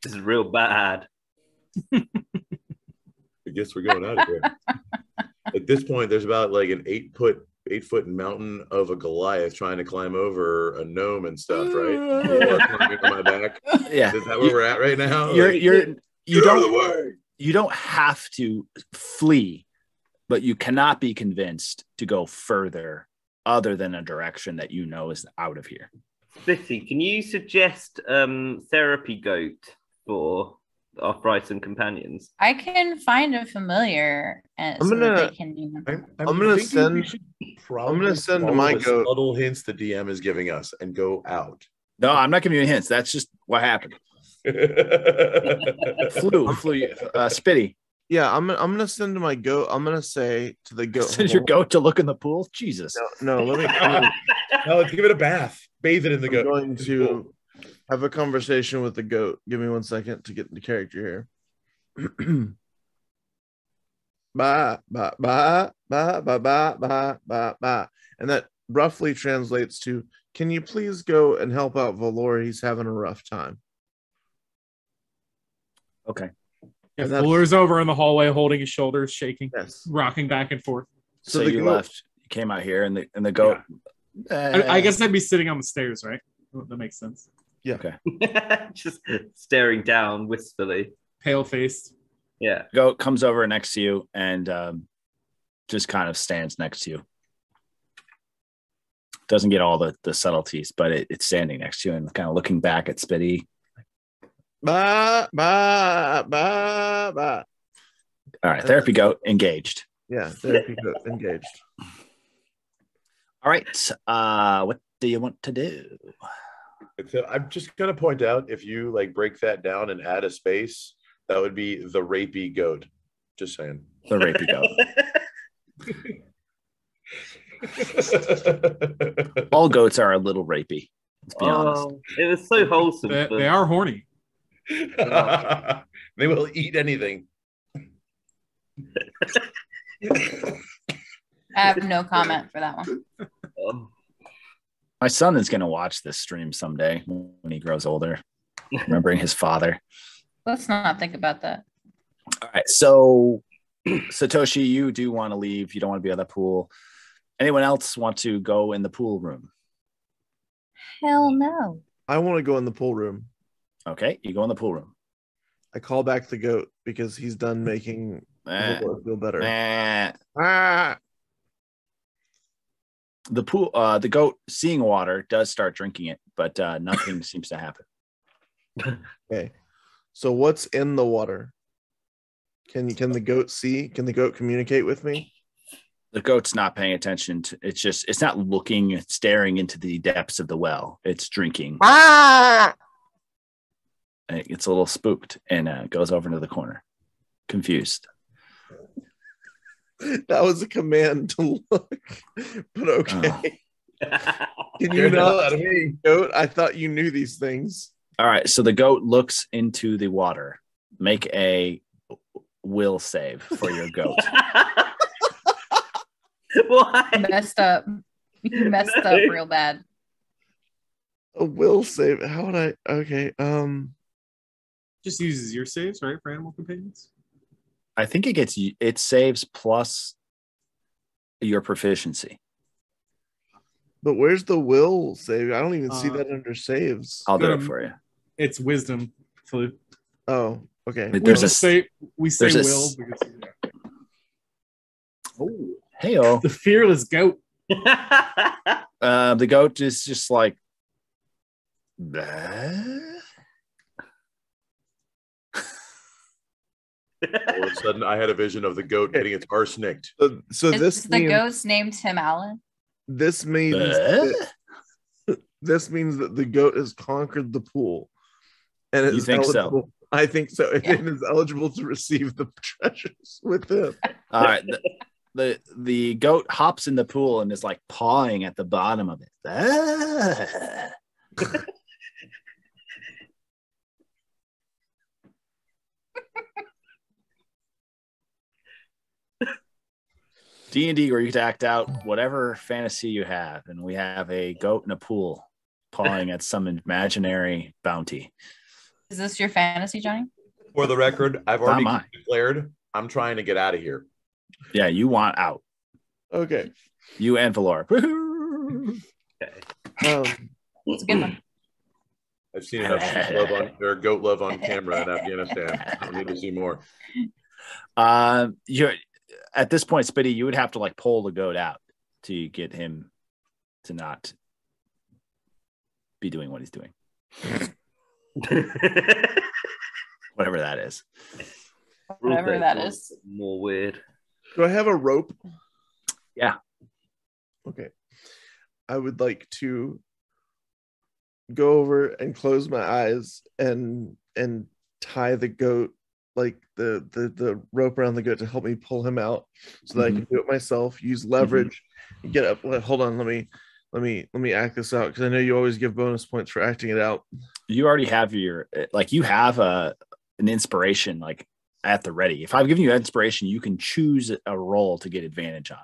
This is real bad. I guess we're going out of here. At this point, there's about like an 8-foot mountain of a Goliath trying to climb over a gnome and stuff, right? Climbing on my back. Yeah. Is that where we're at right now? You don't have to flee, but you cannot be convinced to go further other than a direction that you know is out of here. Spitty, can you suggest therapy goat for our Brighton companions? I can find a familiar, and I'm gonna send my goat. Subtle hints the DM is giving us and go out. No, I'm not giving you hints. That's just what happened. Flew, Spitty. Yeah, I'm gonna send my goat. I'm gonna say to the goat. Send your goat to look in the pool. Jesus. No. Let me. No, let's give it a bath. Bathe it in the goat. I'm going to have a conversation with the goat. Give me 1 second to get into character here. Ba ba ba ba ba ba ba ba ba, and that roughly translates to, "Can you please go and help out Velor? He's having a rough time." Okay. Yeah, Velor's over in the hallway, holding his shoulders, shaking, Yes. rocking back and forth. So you left. You came out here, and the goat. Yeah. I guess I'd be sitting on the stairs, right? That makes sense. Yeah. Okay. Just staring down wistfully. Pale faced. Yeah. Goat comes over next to you and just kind of stands next to you. Doesn't get all the subtleties, but it's standing next to you and kind of looking back at Spitty. Ba, ba, ba, ba. All right, therapy goat engaged. Yeah, therapy goat engaged. All right, what do you want to do? Except I'm just gonna point out, if you like break that down and add a space, that would be the rapey goat. Just saying. The rapey goat. All goats are a little rapey. Let's be honest. It was so wholesome. They are horny. They will eat anything. I have no comment for that one. My son is going to watch this stream someday when he grows older, remembering his father. Let's not think about that. All right, so Satoshi, you do want to leave. You don't want to be at the pool. Anyone else want to go in the pool room? Hell no. I want to go in the pool room. Okay, you go in the pool room. I call back the goat because he's done making Velor feel better. Ah! The pool, the goat, seeing water, does start drinking it, but nothing seems to happen. Okay, so what's in the water? Can the goat see? Can the goat communicate with me? The goat's not paying attention to it's not looking, it's staring into the depths of the well. It's drinking. Ah! It gets a little spooked and goes over into the corner, confused. That was a command to look, but okay. Can you Get the hell not out of me. goat? I thought you knew these things. All right, so the goat looks into the water. Make a will save for your goat. Why? Messed up. You messed up real bad. A will save. How would I? Okay. Just uses your saves, right, for animal companions? I think it saves plus your proficiency. But where's the will save? I don't even see that under saves. I'll do it for you. It's wisdom. So Oh, okay. There's we a- just say there's a- will because Oh, hey-o. the fearless goat. The goat is just like, "Bleh?" All of a sudden, I had a vision of the goat getting its arse nicked. So Is this the means, ghost named Tim Allen? this means Bleh? this means that the goat has conquered the pool, and You is think so? eligible. I think so. Yeah. It is eligible to receive the treasures with him. All right. The goat hops in the pool and is like pawing at the bottom of it. Ah. D&D, where you get to act out whatever fantasy you have, and we have a goat in a pool pawing at some imaginary bounty. Is this your fantasy, Johnny? For the record, I've Not already mine. declared I'm trying to get out of here. Yeah, you want out. Okay. You and Velor. It's a good one. I've seen enough sheep love goat love on camera in Afghanistan. I don't need to see more. You're at this point, Spitty, you would have to like pull the goat out to get him to not be doing what he's doing. Whatever that is. Whatever that is. More weird. Do I have a rope? Yeah. Okay. I would like to go over and close my eyes and tie the goat, like the rope around the goat to help me pull him out so that I can do it myself, use leverage, get up. Hold on, let me act this out because I know you always give bonus points for acting it out. You already have you have an inspiration like at the ready. If I've given you inspiration, you can choose a roll to get advantage on,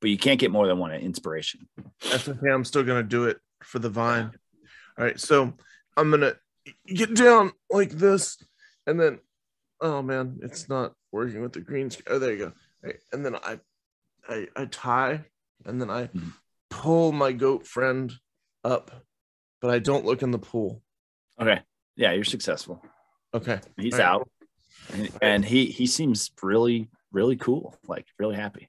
but you can't get more than one inspiration. That's okay. I'm still gonna do it for the vine. All right, so I'm gonna get down like this, and then oh man, it's not working with the green screen. Oh, there you go. All right, and then I tie, and then I pull my goat friend up, but I don't look in the pool. Okay. Yeah, you're successful. Okay. He's All right. out. And he seems really, really cool, like really happy.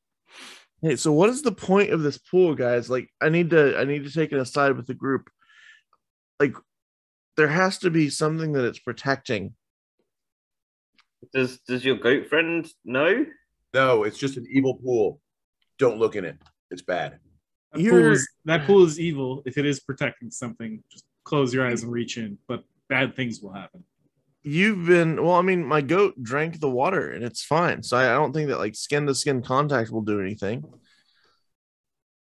Hey, so what is the point of this pool, guys? Like, I need to take it aside with the group. Like, there has to be something that it's protecting. Does your goat friend know? No, it's just an evil pool. Don't look in it. It's bad. That pool is evil. If it is protecting something, just close your eyes and reach in. But bad things will happen. My goat drank the water and it's fine. So I don't think that like skin to skin contact will do anything.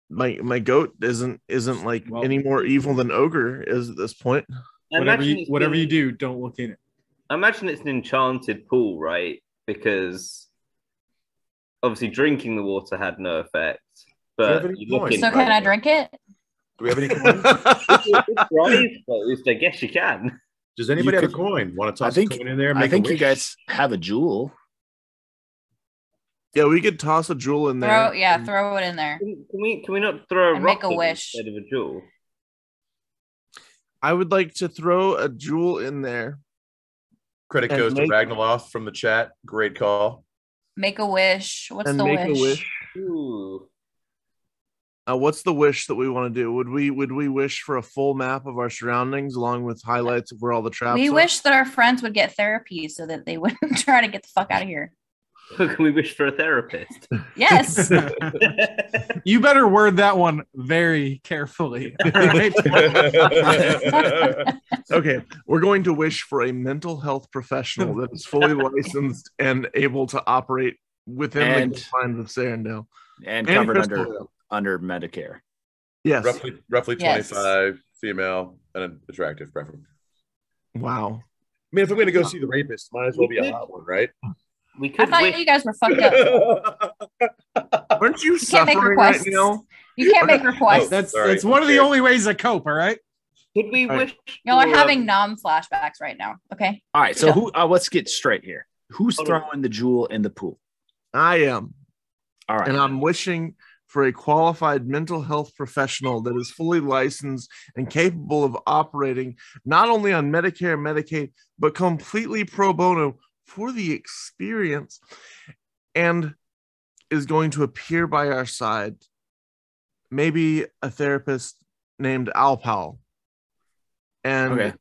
My goat isn't like any more evil than ogre is at this point. Whatever you do, don't look in it. I imagine it's an enchanted pool, right? Because obviously drinking the water had no effect. But so can I drink it? Do we have any coins? Well, at least I guess you can. Does anybody have a coin? Want to toss a coin in there? I think you guys have a jewel. Yeah, we could toss a jewel in there. Throw it in there. Can we not throw a rock make a wish instead of a jewel? I would like to throw a jewel in there. Credit goes to Ragnaloth from the chat. Great call. Make a wish. What's the wish? Ooh. What's the wish that we want to do? Would we wish for a full map of our surroundings along with highlights of where all the traps We are? wish that our friends would get therapy so that they wouldn't try to get the fuck out of here. Can we wish for a therapist? Yes. You better word that one very carefully. Okay, we're going to wish for a mental health professional that is fully licensed and able to operate within the confines of Sarandale and covered under Medicare. Yes, roughly 25, female, and an attractive preference. Wow. I mean, if I'm going to go see the rapist, might as well be a hot one, right? I thought you guys were fucked up. Aren't you suffering right now? You can't make requests. That's one of the only ways to cope. All right. Could we wish? Y'all are having nom flashbacks right now. Okay. All right. So who? Let's get straight here. Who's throwing the jewel in the pool? I am. All right. And I'm wishing for a qualified mental health professional that is fully licensed and capable of operating not only on Medicare and Medicaid, but completely pro bono for the experience, and is going to appear by our side. Maybe a therapist named Alpal. And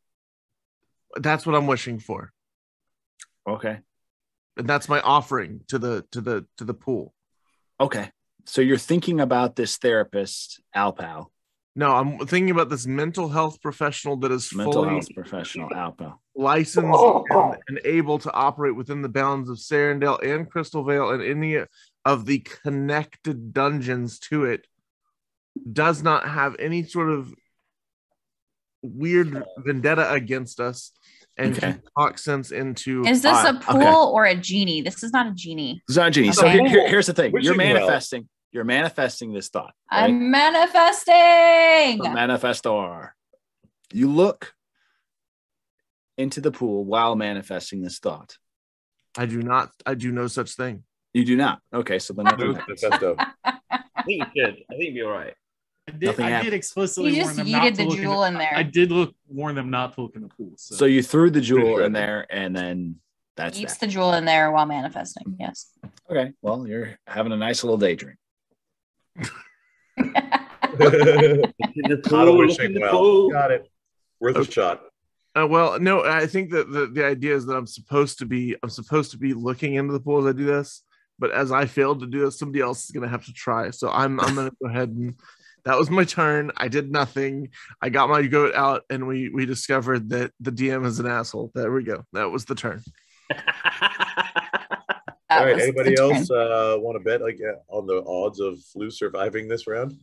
that's what I'm wishing for. Okay. And that's my offering to the pool. Okay. So you're thinking about this therapist, Alpal. No, I'm thinking about this mental health professional that is fully licensed and able to operate within the bounds of Sarandale and Crystal Vale and any of the connected dungeons to it. Does not have any sort of weird vendetta against us and can talk sense into. Is this a pool or a genie? This is not a genie. It's not a genie. So here's the thing. You're manifesting. You're manifesting this thought. Right? I'm manifesting. A manifestor. You look into the pool while manifesting this thought. I do not. I do no such thing. You do not. Okay, so then nothing manifesto. I think you should. I think you'd be all right. I did explicitly warn them not to look in there. I did warn them not to look in the pool. So you threw the jewel in there, and then that's keeps the jewel in there while manifesting. Yes. Okay. Well, you're having a nice little daydream. Got it. Worth a shot. Well, no, I think that the idea is that I'm supposed to be looking into the pool as I do this, but as I failed to do this, somebody else is going to have to try. So I'm going to go ahead and that was my turn. I did nothing. I got my goat out, and we discovered that the DM is an asshole. There we go. That was the turn. All right. Anybody else want to bet on the odds of Flu surviving this round?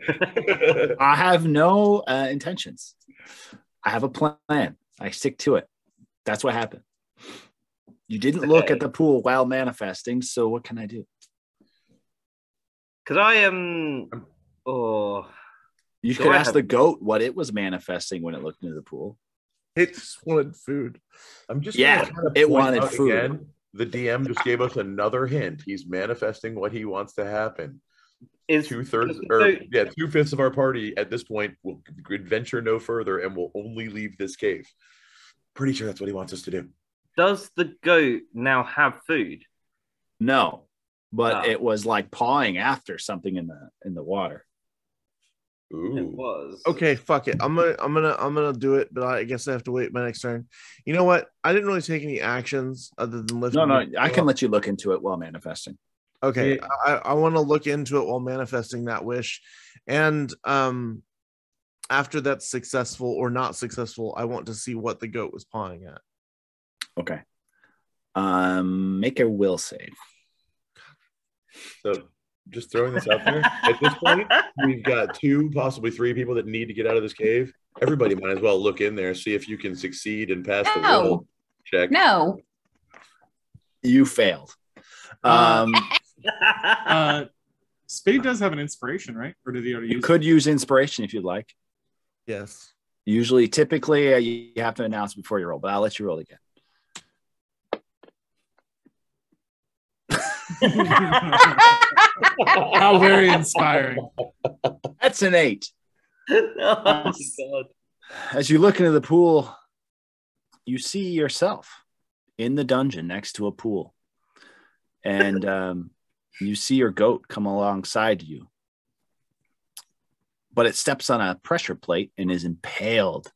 I have no intentions. I have a plan. I stick to it. That's what happened. You didn't look at the pool while manifesting, so what can I do? Because I am. You could ask the goat what it was manifesting when it looked into the pool. It just wanted food. I'm just it wanted food. Again, the DM just gave us another hint. He's manifesting what he wants to happen. Is 2/5 of our party at this point will venture no further and will only leave this cave. Pretty sure that's what he wants us to do. Does the goat now have food? No. but it was like pawing after something in the water. Ooh. It was. Okay, fuck it. I'm gonna do it, but I guess I have to wait my next turn. You know what? I didn't really take any actions other than lifting. No, I can let you look into it while manifesting. Okay, I want to look into it while manifesting that wish, and after that's successful or not successful, I want to see what the goat was pawing at. Okay. Make a will save. So just throwing this out there. At this point, we've got 2, possibly 3 people that need to get out of this cave. Everybody might as well look in there, see if you can succeed and pass the will check. No. You failed. Spitty does have an inspiration, right? Or did he already use You could use inspiration if you'd like. Yes. Typically, you have to announce before you roll, but I'll let you roll again. How very inspiring. That's an 8. Oh my God. As you look into the pool, you see yourself in the dungeon next to a pool. And you see your goat come alongside you. But it steps on a pressure plate and is impaled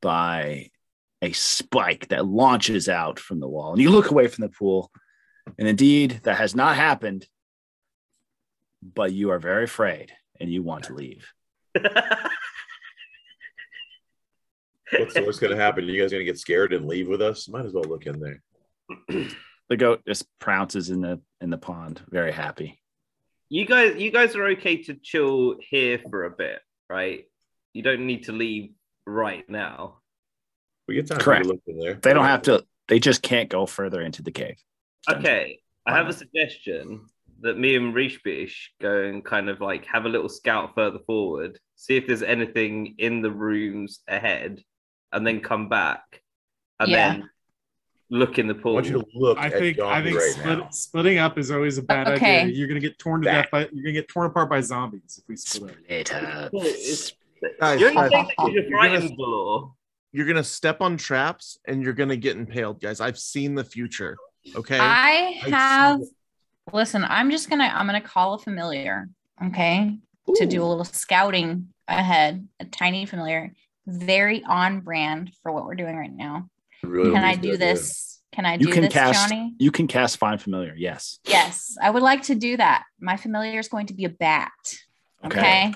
by a spike that launches out from the wall. And you look away from the pool, and indeed, that has not happened, but you are very afraid and you want to leave. What's going to happen? You guys going to get scared and leave with us? Might as well look in there. The goat just prounces in the pond, very happy. You guys are okay to chill here for a bit, right? You don't need to leave right now. We get time Correct. to look in there. They don't have to. They just can't go further into the cave. Okay, I have a suggestion that me and Rishbish go and kind of like have a little scout further forward, see if there's anything in the rooms ahead, and then come back and then look in the I pool. want you to look I at think Johnny right now. splitting up is always a bad Okay. idea. You're gonna get torn to death. You're gonna get torn apart by zombies if we split up. Guys, You're guys, saying that you're you're frightened, gonna- Velor. You're gonna step on traps and you're gonna get impaled, guys. I've seen the future. Okay. Listen, I'm gonna call a familiar, okay, to do a little scouting ahead, a tiny familiar, very on brand for what we're doing right now. Really Can I do this? Can I do this, Johnny? You can cast Find Familiar, yes. Yes, I would like to do that. My familiar is going to be a bat. Okay.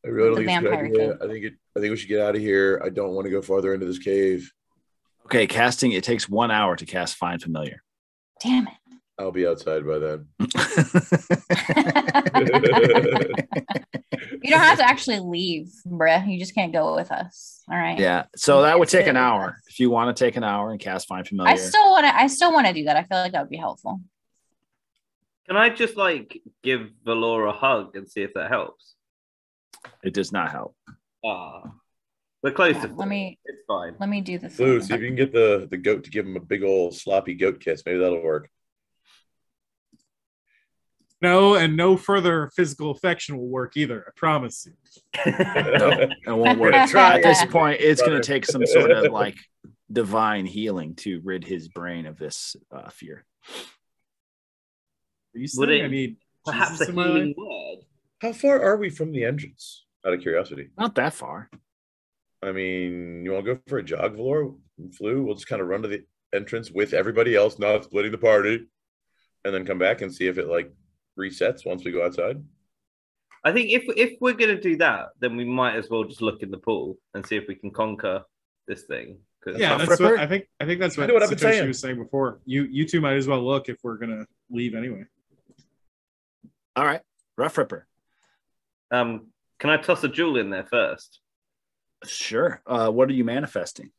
I really The don't think it's a good vampire idea. I think we should get out of here. I don't want to go farther into this cave. Okay, casting, it takes 1 hour to cast Find Familiar. Damn it. I'll be outside by then. You don't have to actually leave, bruh. You just can't go with us. All right. Yeah. So that would take an Yes. hour. If you want to take an hour and cast Find Familiar. I still want to do that. I feel like that would be helpful. Can I just like give Velor a hug and see if that helps? It does not help. We're close to Let me it's fine. do the Blue, thing. see if you can get the goat to give him a big old sloppy goat kiss. Maybe that'll work. No, and no further physical affection will work either. I promise you. It won't work. Try At this it. point, it's going to take some sort of like divine healing to rid his brain of this fear. Are you Would saying it I need perhaps Jesus a in my healing life? word? How far are we from the entrance? Out of curiosity. Not that far. I mean, you want to go for a jog, Valor? Flu? We'll just kind of run to the entrance with everybody else, not splitting the party, and then come back and see if it like resets once we go outside. I think if we're gonna do that, then we might as well just look in the pool and see if we can conquer this thing. Yeah, that's what I think. I think that's what I know what I've been Satoshi saying. was saying before. You two might as well look if we're gonna leave anyway. All right. Roughripper. Can I toss a jewel in there first? Sure. What are you manifesting?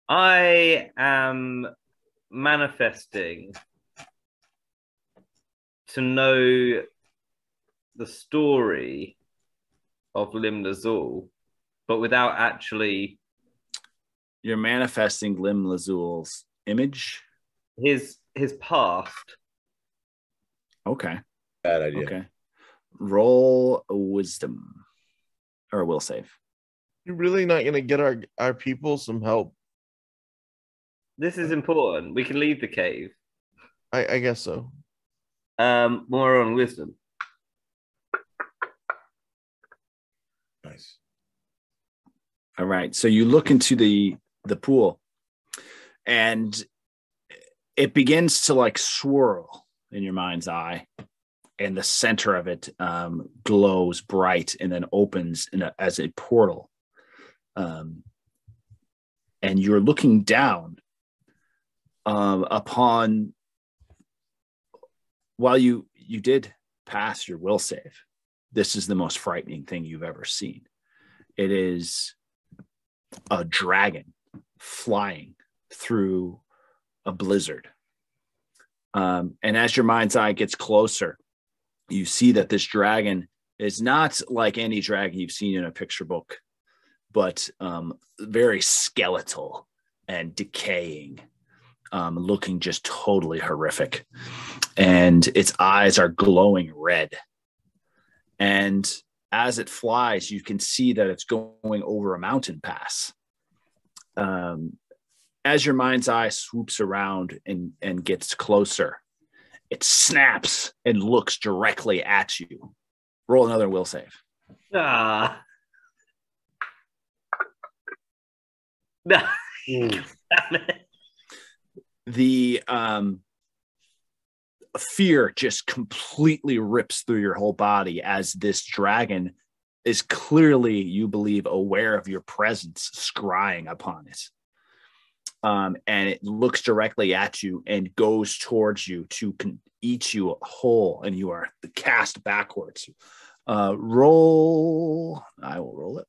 I am manifesting to know the story of Lim Lazul, but without actually You're manifesting Lim Lazul's image. his past. Okay. Bad idea. Okay. Roll a wisdom or a will save. You're really not gonna get our people some help. This is important. We can leave the cave. I guess so. More on wisdom. Nice. All right. So you look into the pool, and it begins to like swirl in your mind's eye, and the center of it glows bright and then opens as a portal. And you're looking down upon, while you did pass your will save, this is the most frightening thing you've ever seen. It is a dragon flying through a blizzard. And as your mind's eye gets closer, you see that this dragon is not like any dragon you've seen in a picture book, but very skeletal and decaying, looking just totally horrific. And its eyes are glowing red. And as it flies, you can see that it's going over a mountain pass. As your mind's eye swoops around and gets closer, it snaps and looks directly at you. Roll another will save. Ah. No. The fear just completely rips through your whole body as this dragon is clearly, you believe, aware of your presence, scrying upon it. And it looks directly at you and goes towards you to eat you whole, and you are cast backwards. Roll. I will roll it.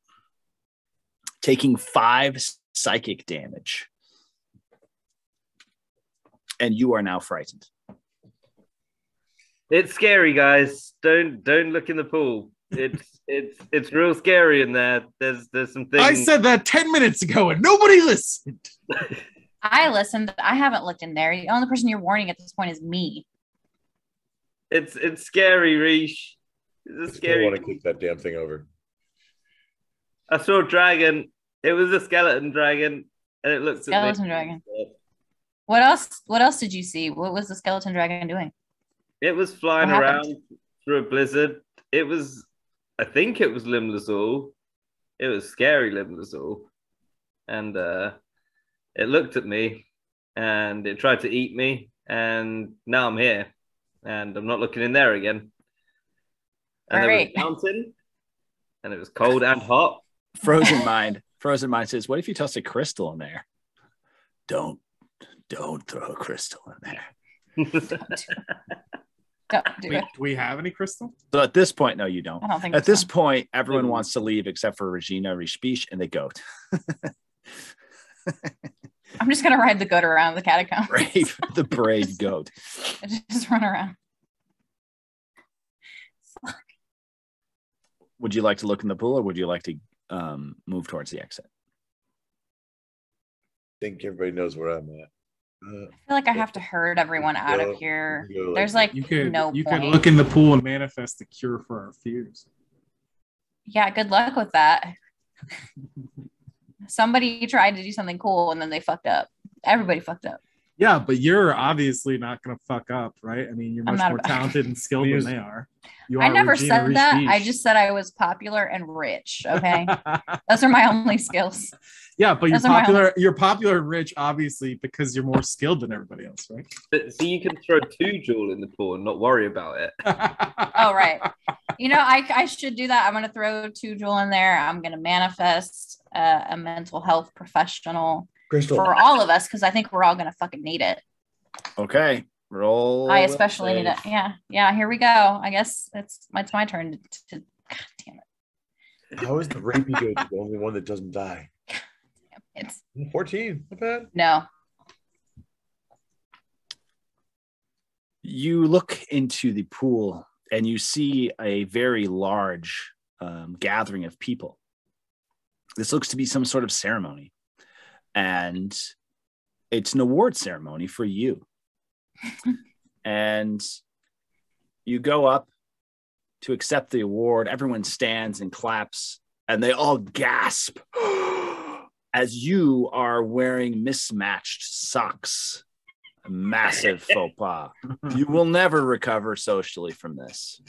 Taking 5 psychic damage. And you are now frightened. It's scary, guys. Don't look in the pool. It's real scary in there. There's some things. I said that 10 minutes ago and nobody listened. I listened. I haven't looked in there. The only person you're warning at this point is me. It's scary, Reesh. It's scary. I want to kick that damn thing over. I saw a dragon. It was a skeleton dragon, and it looked skeleton dragon. What else did you see? What was the skeleton dragon doing? It was flying around through a blizzard. I think it was Limlazool. It was scary Limlazool. And it looked at me and it tried to eat me. And now I'm here and I'm not looking in there again. And there was a mountain and it was cold and hot. Frozen Mind says, what if you toss a crystal in there? Don't throw a crystal in there. Don't do it. Do we have any crystal? So at this point, no, you don't. I don't think at so. this point, everyone wants to leave except for Regina, Rishpish, and the goat. I'm just gonna ride the goat around the catacomb. The brave goat. Just run around. Would you like to look in the pool, or would you like to move towards the exit? I think everybody knows where I'm at. I feel like I have to herd everyone out of here. There's like you could point. look in the pool and manifest the cure for our fears. Yeah, good luck with that. Somebody tried to do something cool and then they fucked up. Everybody fucked up. Yeah, but you're obviously not going to fuck up, right? I mean, you're much more talented and skilled than they are. I never said that. I just said I was popular and rich. Okay, those are my only skills. Yeah, but you're popular and rich, obviously, because you're more skilled than everybody else, right? So you can throw 2 jewel in the pool and not worry about it. Oh, right. You know, I should do that. I'm going to throw 2 jewel in there. I'm going to manifest a mental health professional crystal for all of us, because I think we're all going to fucking need it. Okay. Roll. I especially need it. Yeah. Here we go. I guess it's my turn to God damn it. How is the rapey goat the only one that doesn't die? It's 14. Not bad. No. You look into the pool and you see a very large gathering of people. This looks to be some sort of ceremony, and it's an award ceremony for you. And you go up to accept the award. Everyone stands and claps, and they all gasp as you are wearing mismatched socks massive faux pas. You will never recover socially from this.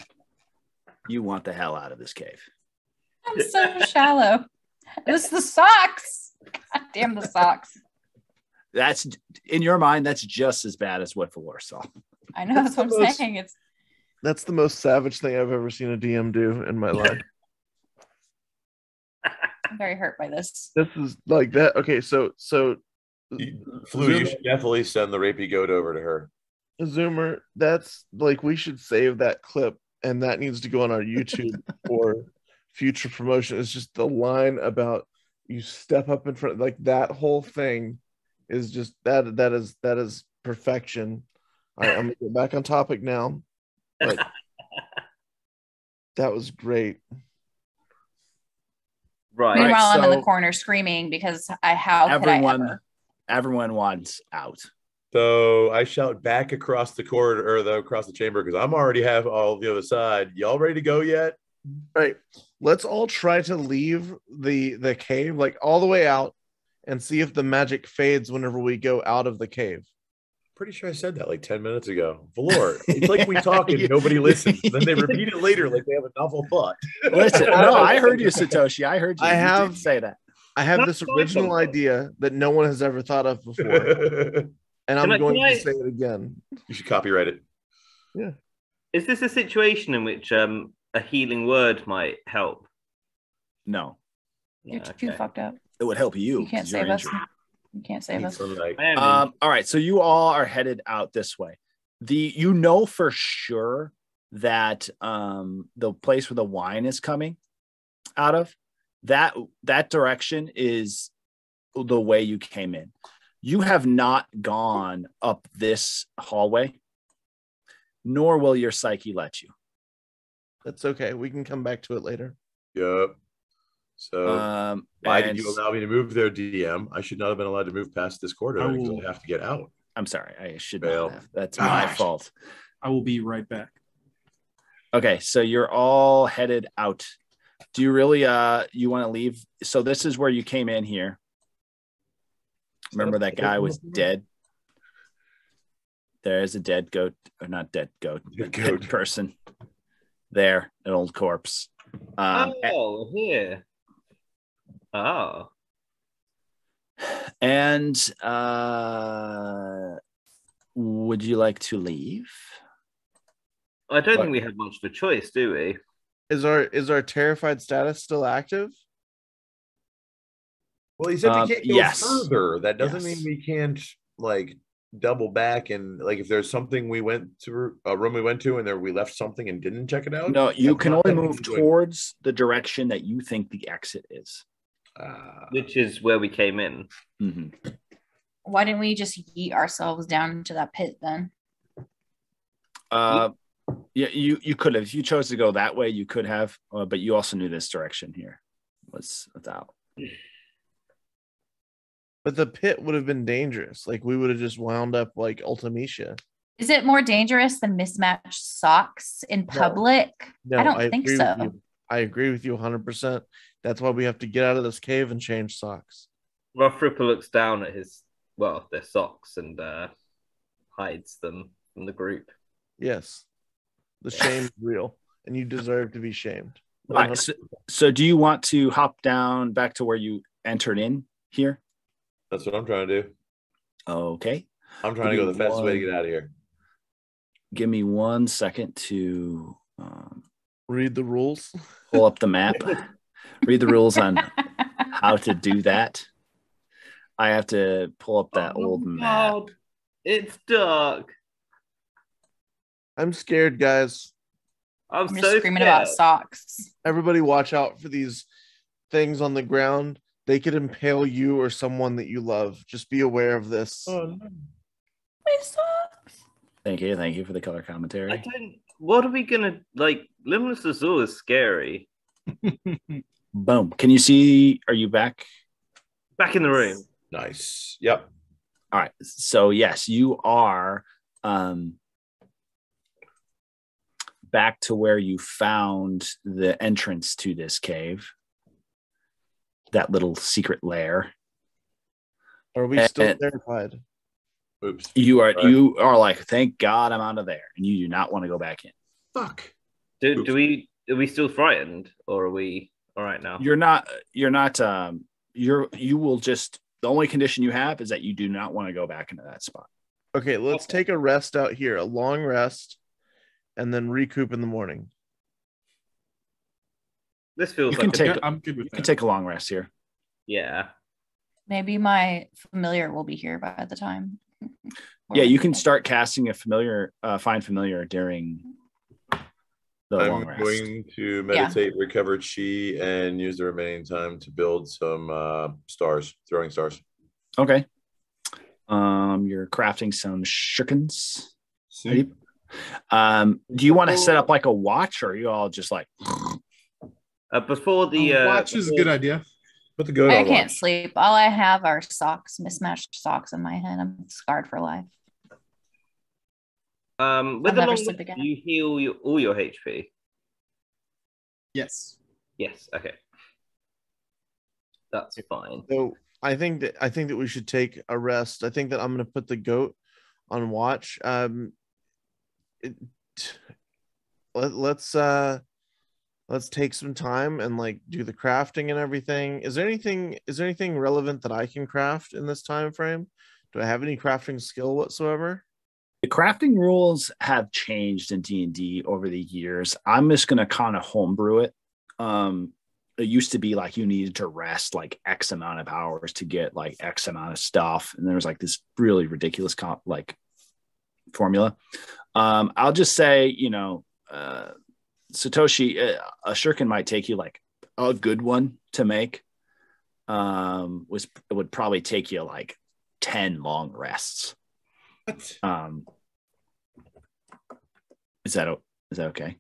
You want the hell out of this cave. I'm so shallow. It's the socks. God damn the socks. That's in your mind. That's just as bad as what Velor saw. I know that's what I'm saying. That's the most savage thing I've ever seen a DM do in my life. I'm very hurt by this. This is like that. Okay, so Flu, you should definitely send the rapey goat over to her. Zoomer, that's like we should save that clip, and that needs to go on our YouTube for future promotion. It's just the line about you step up in front, like that whole thing is just that is perfection. All right, I'm gonna get back on topic now, but that was great. Right. Meanwhile, I'm in so the corner screaming because everyone wants out. So I shout back across the corridor, or across the chamber, because I'm already have all the other side. Y'all ready to go yet? All right, let's all try to leave the cave, like all the way out, and see if the magic fades whenever we go out of the cave. Pretty sure I said that like 10 minutes ago. Velor, it's like we talk and nobody listens. Then they repeat it later like they have a novel thought. Listen, no, I heard you, Satoshi. I heard you. You did say that. I have this original idea that no one has ever thought of before, and I'm going to say it again. You should copyright it. Yeah. Is this a situation in which a healing word might help? No. You're too fucked up. It would help you. You can't save us. You can't save us. All right, so you all are headed out this way. You know for sure that the place where the wine is coming out of, that direction is the way you came in. You have not gone up this hallway, nor will your psyche let you. That's okay. We can come back to it later. Yep. So why did you allow me to move there, DM? I should not have been allowed to move past this corridor because I have to get out. I'm sorry. I should not have. That's my fault. I will be right back. Okay, so you're all headed out. Do you really you want to leave? So this is where you came in here. Remember that guy was dead? There's a dead goat, or not dead goat, dead person. There, an old corpse. Here. Oh. And would you like to leave? I don't think we have much of a choice, do we? Is our terrified status still active? Well, he said we can't go further. That doesn't mean we can't like double back and like if there's something we went to a room we went to and there we left something and didn't check it out. No, you can only move towards the direction that you think the exit is, which is where we came in. Mm-hmm. Why didn't we just yeet ourselves down into that pit then? Yeah, you could have. If you chose to go that way, you could have, but you also knew this direction here was without. But the pit would have been dangerous. Like we would have just wound up like Ultimecia. Is it more dangerous than mismatched socks in public? No, I don't think so. I agree with you 100%. That's why we have to get out of this cave and change socks. Roughripper looks down at their socks and hides them from the group. Yes. The shame's real, and you deserve to be shamed. All right, so do you want to hop down back to where you entered in here? That's what I'm trying to do. Okay. I'm trying to go the fastest way to get out of here. Give me 1 second to read the rules. Pull up the map. Read the rules on how to do that. I have to pull up that old map. God. It's dark. I'm scared, guys. I'm just so screaming scared. about socks. Everybody watch out for these things on the ground. They could impale you or someone that you love. Just be aware of this. Oh, no. My socks. Thank you for the color commentary. What are we gonna like? Limitless Azul is scary. Boom. Can you see? Are you back? Back in the room. Nice. Yep. All right. So yes, you are back to where you found the entrance to this cave. That little secret lair. Are we still terrified? Oops. You are Right. you are like, thank God I'm out of there, and you do not want to go back in. Fuck. Do we are we still frightened, or are we all right now? You will just, the only condition you have is that you do not want to go back into that spot. Okay, let's take a rest out here, a long rest, and then recoup in the morning. This feels You can like take I'm good with You that. can take a long rest here. yeah. Maybe my familiar will be here by the time. Yeah, you can start casting a familiar, find familiar during the long I'm rest. going to meditate, recover chi, and use the remaining time to build some throwing stars. Okay. You're crafting some shurikens. See? Do you want to set up like a watch, or are you all just like? Before the Watch is a good idea. Put the goat I on can't watch. sleep. All I have are socks, mismatched socks in my head. I'm scarred for life. with I'll the never long sleep rest, again. do you heal all your HP? Yes. Yes. Okay. That's fine. So I think that we should take a rest. I think that I'm going to put the goat on watch. Let's take some time and like do the crafting and everything. Is there anything relevant that I can craft in this time frame? Do I have any crafting skill whatsoever? The crafting rules have changed in D&D over the years. I'm just going to kind of homebrew it. It used to be like you needed to rest like X amount of hours to get like X amount of stuff. And there was like this really ridiculous formula. I'll just say, Satoshi, a shuriken might take you like a good one to make. It would probably take you like 10 long rests. What? Is that okay?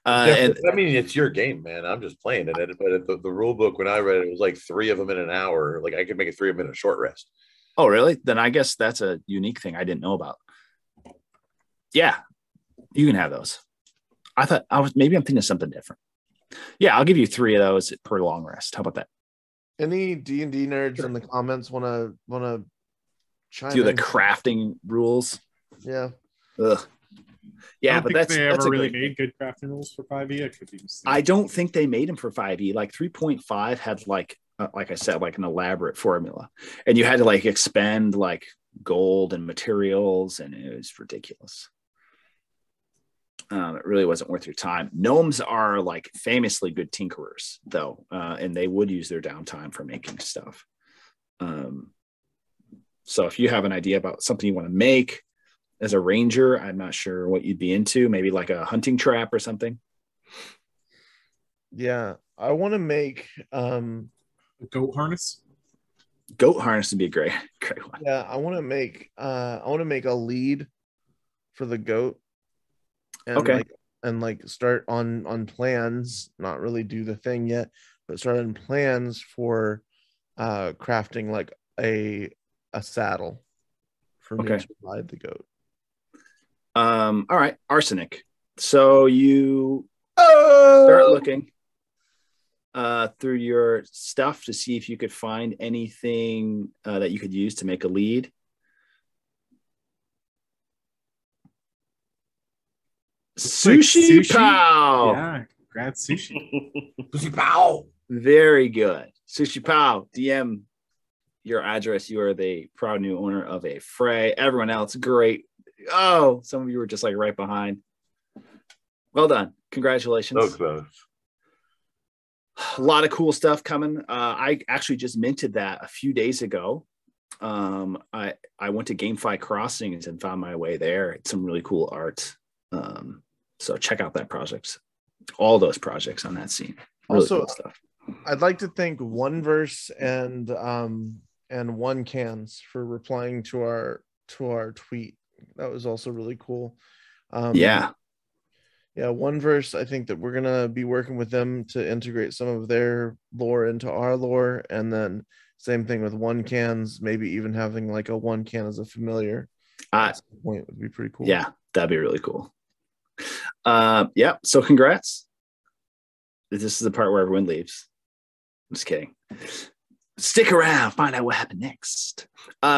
I mean, it's your game, man. I'm just playing it. But the rule book, when I read it, it was like 3 of them in an hour. Like I could make it 3 of them in a short rest. Oh, really? Then I guess that's a unique thing I didn't know about. Yeah, you can have those. Maybe I'm thinking of something different. Yeah, I'll give you 3 of those per long rest. How about that? Any D&D nerds in the comments want to chime Do the in? crafting rules. Yeah. Ugh. Yeah, I don't but think that's they ever a really great made good crafting rules for 5e. I could be mistaken. I don't think they made them for 5e. Like 3.5 had like I said, like an elaborate formula, and you had to like expend like gold and materials, and it was ridiculous. It really wasn't worth your time. Gnomes are like famously good tinkerers, though, and they would use their downtime for making stuff. So if you have an idea about something you want to make as a ranger, I'm not sure what you'd be into. Maybe like a hunting trap or something. Yeah, I want to make A goat harness. Goat harness would be a great one. Yeah, I want to make a lead for the goat. And Okay. Start on plans, not really do the thing yet, but start on plans for crafting like a saddle for me to ride the goat. All right, arsenic. So you start looking through your stuff to see if you could find anything that you could use to make a lead. Sushi, sushi? Pow. Yeah, grab sushi. Sushi pow. Very good. Sushi Pow, DM your address. You are the proud new owner of a fray. Everyone else, great. Oh, some of you were just like right behind. Well done. Congratulations. So close. A lot of cool stuff coming. I actually just minted that a few days ago. I went to GameFi Crossings and found my way there. It's some really cool art. So check out that project. All those projects on that scene. Really Also, cool stuff. I'd like to thank One Verse and One Cans for replying to our tweet. That was also really cool. Yeah. One Verse. I think that we're gonna be working with them to integrate some of their lore into our lore, and then same thing with One Cans. Maybe even having like a One Can as a familiar at some point would be pretty cool. Yeah, that'd be really cool. Yeah. So congrats. This is the part where everyone leaves. I'm just kidding. stick around, find out what happened next.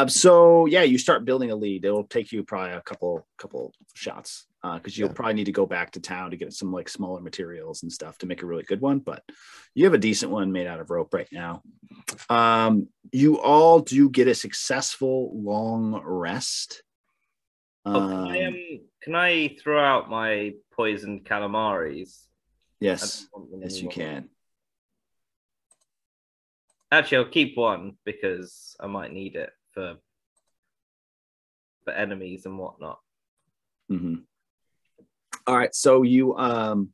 So yeah, you start building a lead. It'll take you probably a couple shots because you'll probably need to go back to town to get some like smaller materials and stuff to make a really good one. But you have a decent one made out of rope right now. You all do get a successful long rest. Can I throw out my poisoned calamaris? Yes, yes, you can. Actually, I'll keep one because I might need it for enemies and whatnot. Mm-hmm. All right, so you all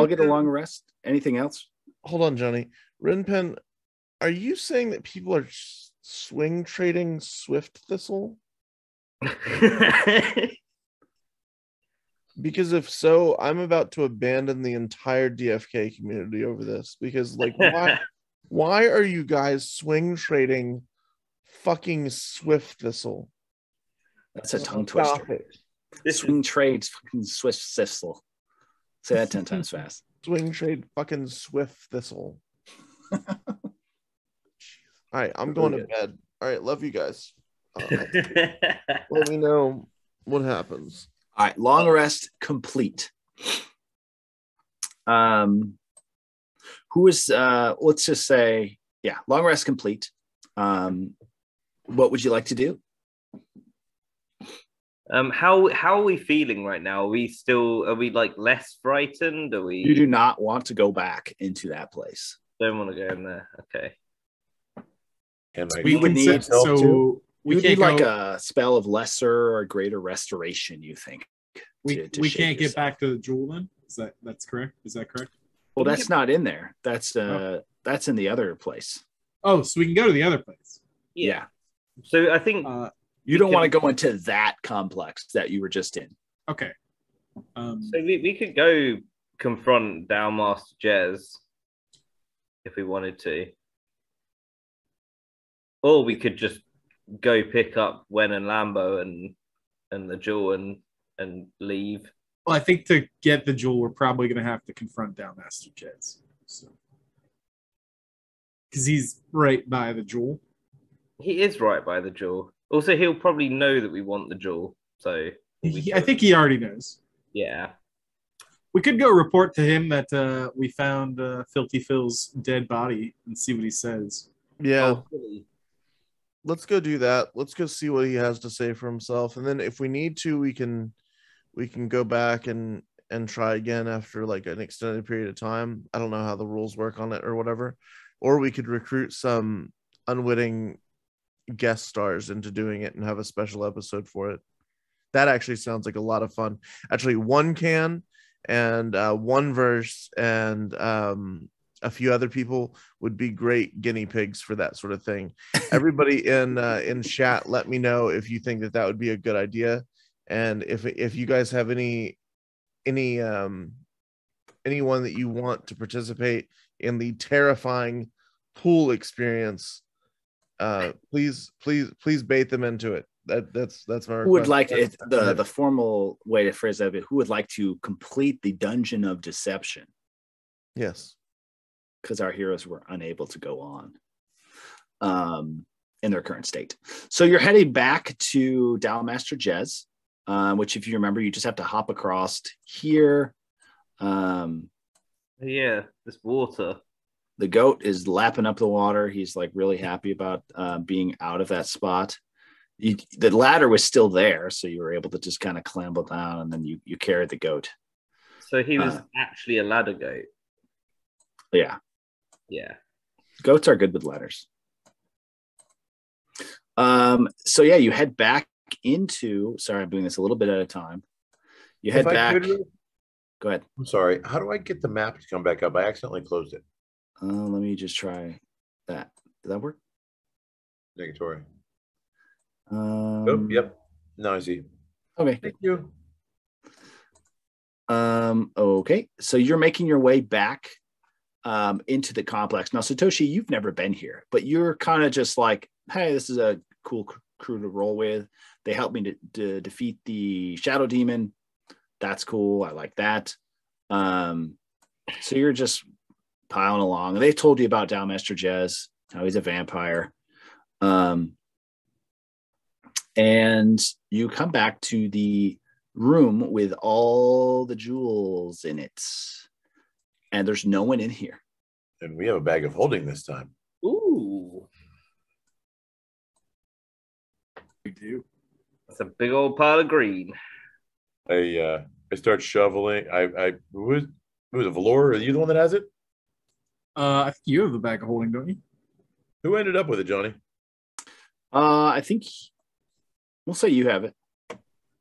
get a long rest. Anything else? Hold on, Johnny. Renpen, are you saying that people are swing trading swift thistle? Because if so, I'm about to abandon the entire DFK community over this. Because like, why are you guys swing trading fucking swift thistle? That's a tongue twister. Swing trades fucking swift thistle. Say that 10 times fast. Swing trade fucking swift thistle. All right, I'm going to bed. All right, love you guys. Let me know what happens. All right, long rest complete. Who is let's just say, yeah, long rest complete. What would you like to do? How are we feeling right now? Are we like less frightened? You do not want to go back into that place. Don't want to go in there. Okay. We would need like a spell of lesser or greater restoration, you think? We can't get back to the jewel then? That's correct? Is that correct? Well, that's not in there. That's in the other place. Oh, so we can go to the other place. Yeah. So I think you don't want to go into that complex that you were just in. Okay. So we could go confront Master Jez if we wanted to. Or we could just go pick up Wen and Lambo and the jewel and leave. Well, I think to get the jewel, we're probably going to have to confront Master Jez. Because he's right by the jewel. He is right by the jewel. Also, he'll probably know that we want the jewel. So I think he already knows. Yeah. We could go report to him that we found Filthy Phil's dead body and see what he says. Yeah. Let's go do that. Let's go see what he has to say for himself. And then if we need to, we can go back and try again after like an extended period of time. I don't know how the rules work on it or whatever. Or we could recruit some unwitting guest stars into doing it and have a special episode for it. That actually sounds like a lot of fun. Actually, one can and one verse and a few other people would be great guinea pigs for that sort of thing. Everybody in chat, let me know if you think that would be a good idea, and if you guys have anyone that you want to participate in the terrifying pool experience, please bait them into it. That's my request. Who would like it? The formal way to phrase that? Who would like to complete the Dungeon of Deception? Yes, because our heroes were unable to go on in their current state. So you're heading back to Master Jez, which, if you remember, you just have to hop across here. Yeah, this water. The goat is lapping up the water. He's like really happy about being out of that spot. The ladder was still there, so you were able to just kind of clamber down, and then you carried the goat. So he was actually a ladder goat. Yeah. Yeah. Goats are good with ladders. So yeah, you head back into. Sorry, I'm doing this a little bit at a time. You head back. Go ahead. I'm sorry. How do I get the map to come back up? I accidentally closed it. Let me just try that. Did that work? Negatory. Oh, yep. Now I see. Okay. Thank you. Okay. So you're making your way back into the complex. Now, Satoshi, you've never been here, but you're kind of just like, hey, this is a cool crew to roll with. They helped me to defeat the shadow demon. That's cool. I like that. So you're just piling along. They told you about Dalmaster Jez, how he's a vampire. And you come back to the room with all the jewels in it. And there's no one in here. And we have a bag of holding this time. Ooh. We do. That's a big old pile of green. I start shoveling. Who is it? Velor? Are you the one that has it? I think you have the bag of holding, don't you? Who ended up with it, Johnny? I think we'll say you have it.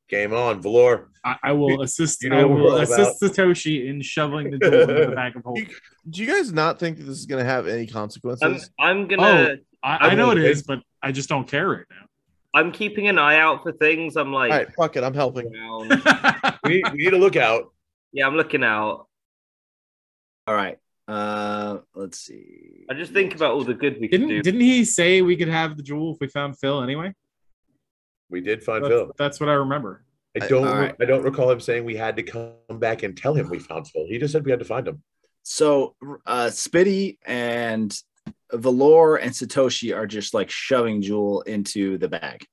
Game on, Velor. I will assist. You know I what we're will all assist Satoshi in shoveling the jewel into the bag of holding. Do you guys not think that this is going to have any consequences? I'm gonna. I know it is, but I just don't care right now. I'm keeping an eye out for things. I'm like, All right, fuck it. I'm helping. around. We need to look out. Yeah, I'm looking out. All right. Let's see. I just think about all the good we could do. Didn't he say we could have the jewel if we found Phil anyway? We did find Phil. That's what I remember. I right. don't recall him saying we had to come back and tell him we found Phil. He just said we had to find him. So Spitty and Velor and Satoshi are just like shoving Jewel into the bag.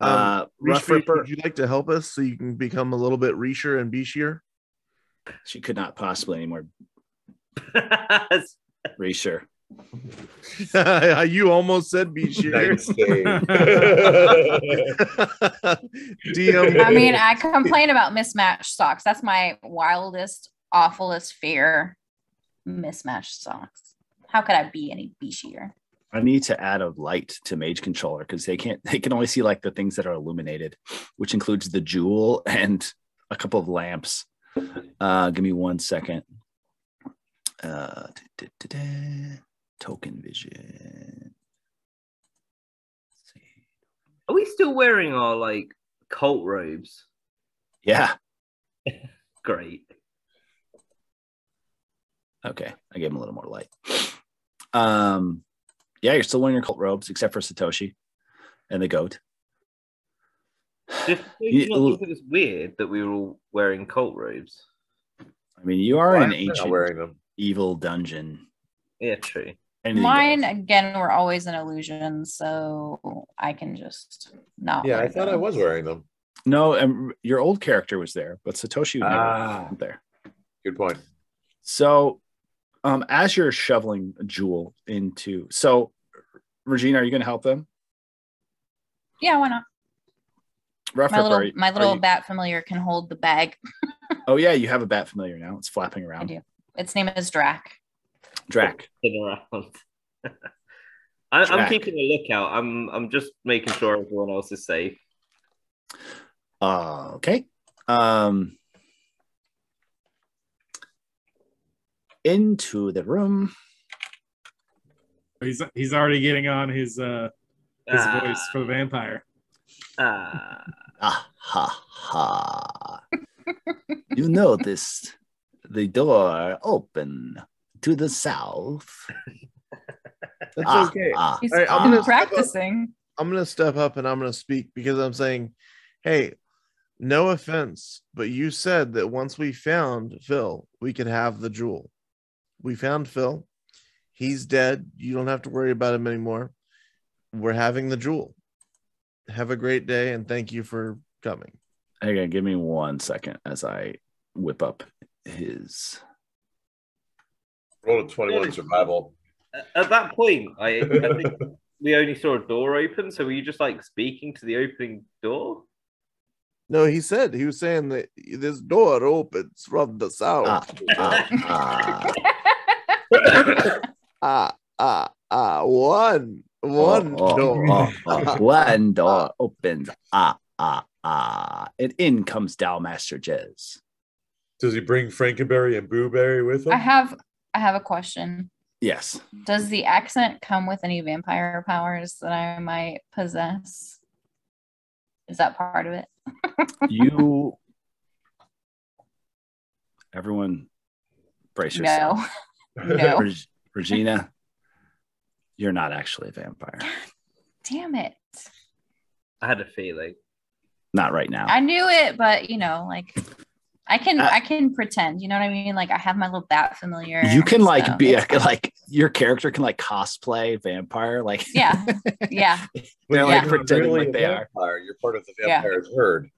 Roughripper, would you like to help us so you can become a little bit Reacher and Beashier? she could not possibly anymore. Reacher. You almost said Beashier. Nice save. DM. I mean, I complain about mismatched socks. That's my wildest, awfulest fear. Mismatched socks. How could I be any beashier? I need to add a light to Mage Controller because they can only see like the things that are illuminated, which includes the jewel and a couple of lamps. Give me 1 second. Token vision. Let's see. Are we still wearing our like cult robes? Yeah. Great. Okay. I gave him a little more light. Yeah, you're still wearing your cult robes, except for Satoshi and the goat. Did you not think it was weird that we were all wearing cult robes? I mean, you are in an Why am I not ancient wearing them? evil dungeon. Yeah, true. Anything Mine, goes. again, were always an illusion, so I can just not Yeah, wear I thought I them. was wearing them. No, your old character was there, but Satoshi was Ah. never there. Good point. So, as you're shoveling a jewel into, so Regina, are you going to help them? Yeah, why not? Roughripper, My little bat familiar can hold the bag. Oh yeah, you have a bat familiar now. It's flapping I around. do. Its name is Drac. Drac. Sitting around. I'm Drac. keeping a lookout. I'm just making sure everyone else is safe. Okay. Into the room. He's already getting on his voice for the vampire. Ah ha ha. You noticed the door open to the south. That's okay. He's All right, I'm gonna practicing. I'm going to step up and I'm going to speak because I'm saying, hey, no offense, but you said that once we found Phil, we could have the jewel. We found Phil. He's dead. You don't have to worry about him anymore. We're having the jewel. Have a great day and thank you for coming. Okay, give me 1 second as I whip up his. Roll a 21 survival. At that point, I think we only saw a door open. So were you just like speaking to the opening door? No, he was saying that this door opens from the south. One door. One door opens. And in comes Dalmaster Jez. Does he bring Frankenberry and Booberry with him? I have a question. Yes. Does the accent come with any vampire powers that I might possess? Is that part of it? Everyone brace yourself. No. Regina, you're not actually a vampire. Damn it. I had a feeling. Not right now. I knew it, but I can pretend, you know what I mean? Like I have my little bat familiar. You can like so be it's fine. like your character can like cosplay vampire, like Yeah. Yeah. they're When like you're pretending really like a they are. vampire, you're part of the Yeah. vampire's herd.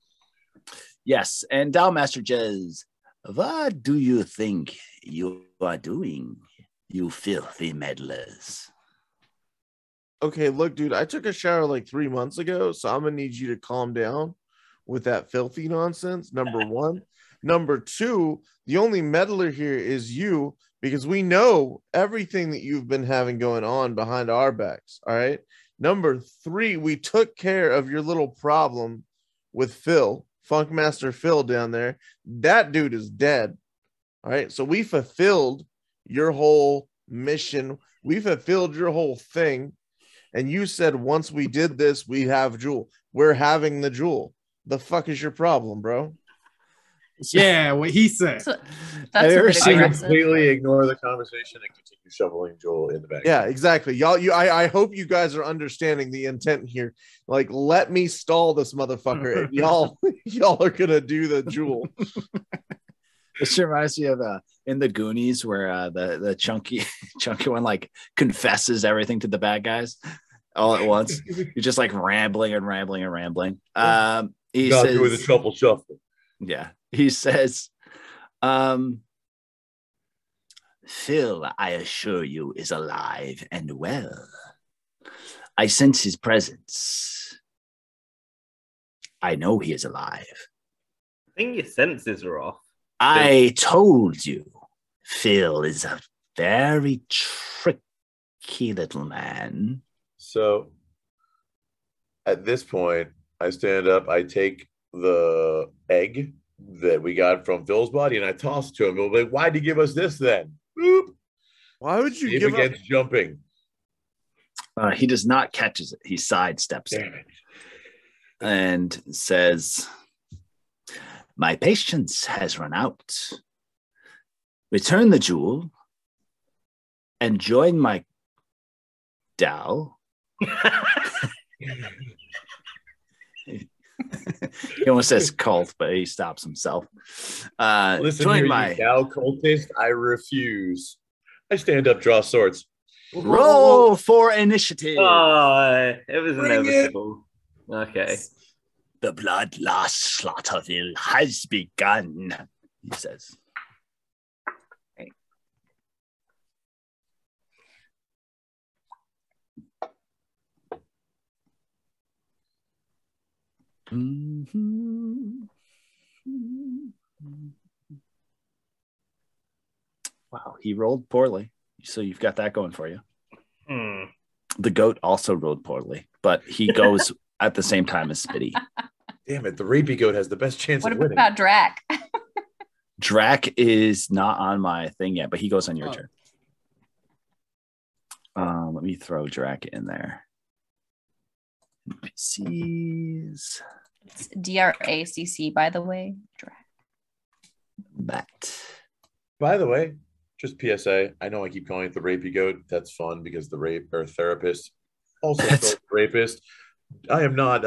Yes, and Dalmaster Jez, what do you think you are doing, you filthy meddlers? Okay, look, dude, I took a shower like 3 months ago, so I'm gonna need you to calm down with that filthy nonsense. Number one. Number two, the only meddler here is you, because we know everything that you've been having going on behind our backs. All right. Number three, we took care of your little problem with Phil, Funkmaster Phil down there. That dude is dead. All right. So we fulfilled your whole mission. We fulfilled your whole thing. And you said once we did this, we have Jewel. We're having the Jewel. The fuck is your problem, bro? Yeah, what he said. So, Have that's you a ever bit seen I aggressive. completely ignore the conversation and continue shoveling Joel in the back. Yeah, exactly. Y'all, I hope you guys are understanding the intent here. Like, let me stall this motherfucker. And y'all are gonna do the Jewel. This reminds me of in the Goonies where the chunky one like confesses everything to the bad guys all at once. You're just like rambling. He Not says, doing the shuffle shuffle. yeah, he says, Phil, I assure you, is alive and well. I sense his presence. I know he is alive. I think your senses are off. I told you, Phil is a very tricky little man. So at this point, I stand up, I take the egg that we got from Phil's body and I toss it to him. He'll be like, why'd you give us this then? Boop. Why would you Save give up? against jumping. He does not catch it. He sidesteps it Damn it. and says, my patience has run out. Return the jewel and join my Dao. He almost says cult, but he stops himself. Listen Join here, my you Dow cultist. I refuse. I stand up, draw swords. roll for initiative. Oh, it was Bring inevitable. Okay. The Bloodlust Slaughterville has begun, he says. Wow, he rolled poorly. So you've got that going for you. The goat also rolled poorly, but he goes at the same time as Spitty. Damn it, the rapey goat has the best chance What of winning. about Drac? Drac is not on my thing yet, but he goes on your turn. Let me throw Drac in there. NPCs. It's DRACC, by the way. Drac. Bat. By the way, just PSA, I know I keep calling it the rapey goat. That's fun because the rape or therapist also the rapist. I am not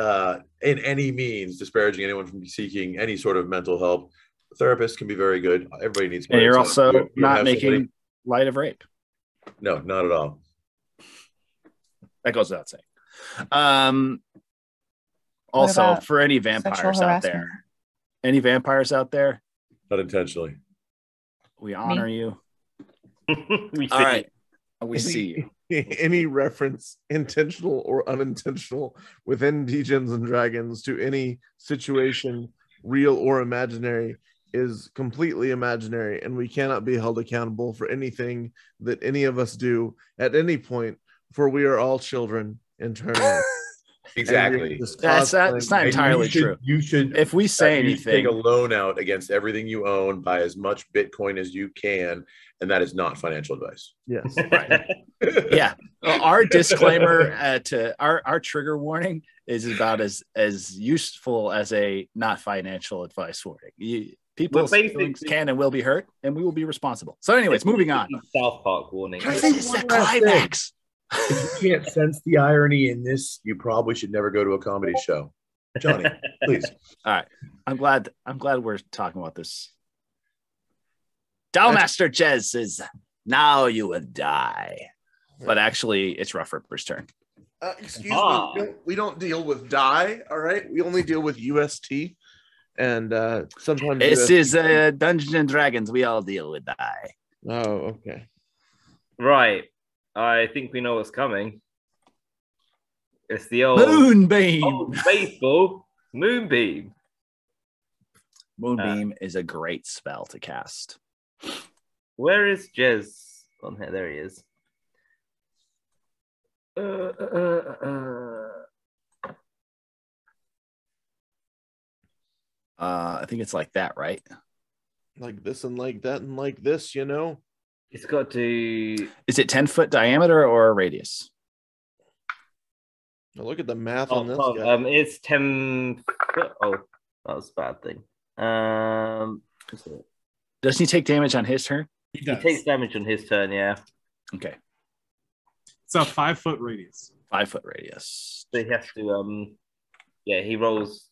in any means disparaging anyone from seeking any sort of mental help. Therapists can be very good. Everybody needs. And you're also You not have making somebody- light of rape. No, not at all. That goes without saying. Also, about for any sexual vampires out harassment? there, Not intentionally. we honor you. We All see. right. We see you. Any reference, intentional or unintentional, within Djiins and Dragons to any situation, real or imaginary, is completely imaginary, and we cannot be held accountable for anything that any of us do at any point, for we are all children internally. Exactly. That's not And entirely you should, true. You should, If we say you should take anything, a loan out against everything you own, buy as much Bitcoin as you can, and that is not financial advice. Yes. right. Yeah. Our disclaimer to our trigger warning is about as useful as a not financial advice warning. People's feelings can and will be hurt, and we will be responsible. So, anyways, moving on. South Park warning. This is the climax. If you can't sense the irony in this, you probably should never go to a comedy show. Johnny, please. All I'm glad we're talking about this. Downmaster Jez says, now you will die. But actually, it's Roughripper's turn. Excuse me, we don't deal with die, all right? We only deal with UST. And sometimes this is Dungeons and Dragons. We all deal with die. Oh, okay. Right. I think we know what's coming. It's the old Moonbeam. Faithful Moonbeam. Moonbeam is a great spell to cast. Where is Jez on here? There he is. I think it's like that, right? Like this and like that and like this, you know? It's got to... Is it 10-foot diameter or a radius? Now look at the math on this guy. It's 10 foot. Oh, that was a bad thing. Doesn't he take damage on his turn? He does. He takes damage on his turn, yeah. Okay. It's a 5-foot radius. 5-foot radius. So he has to, he rolls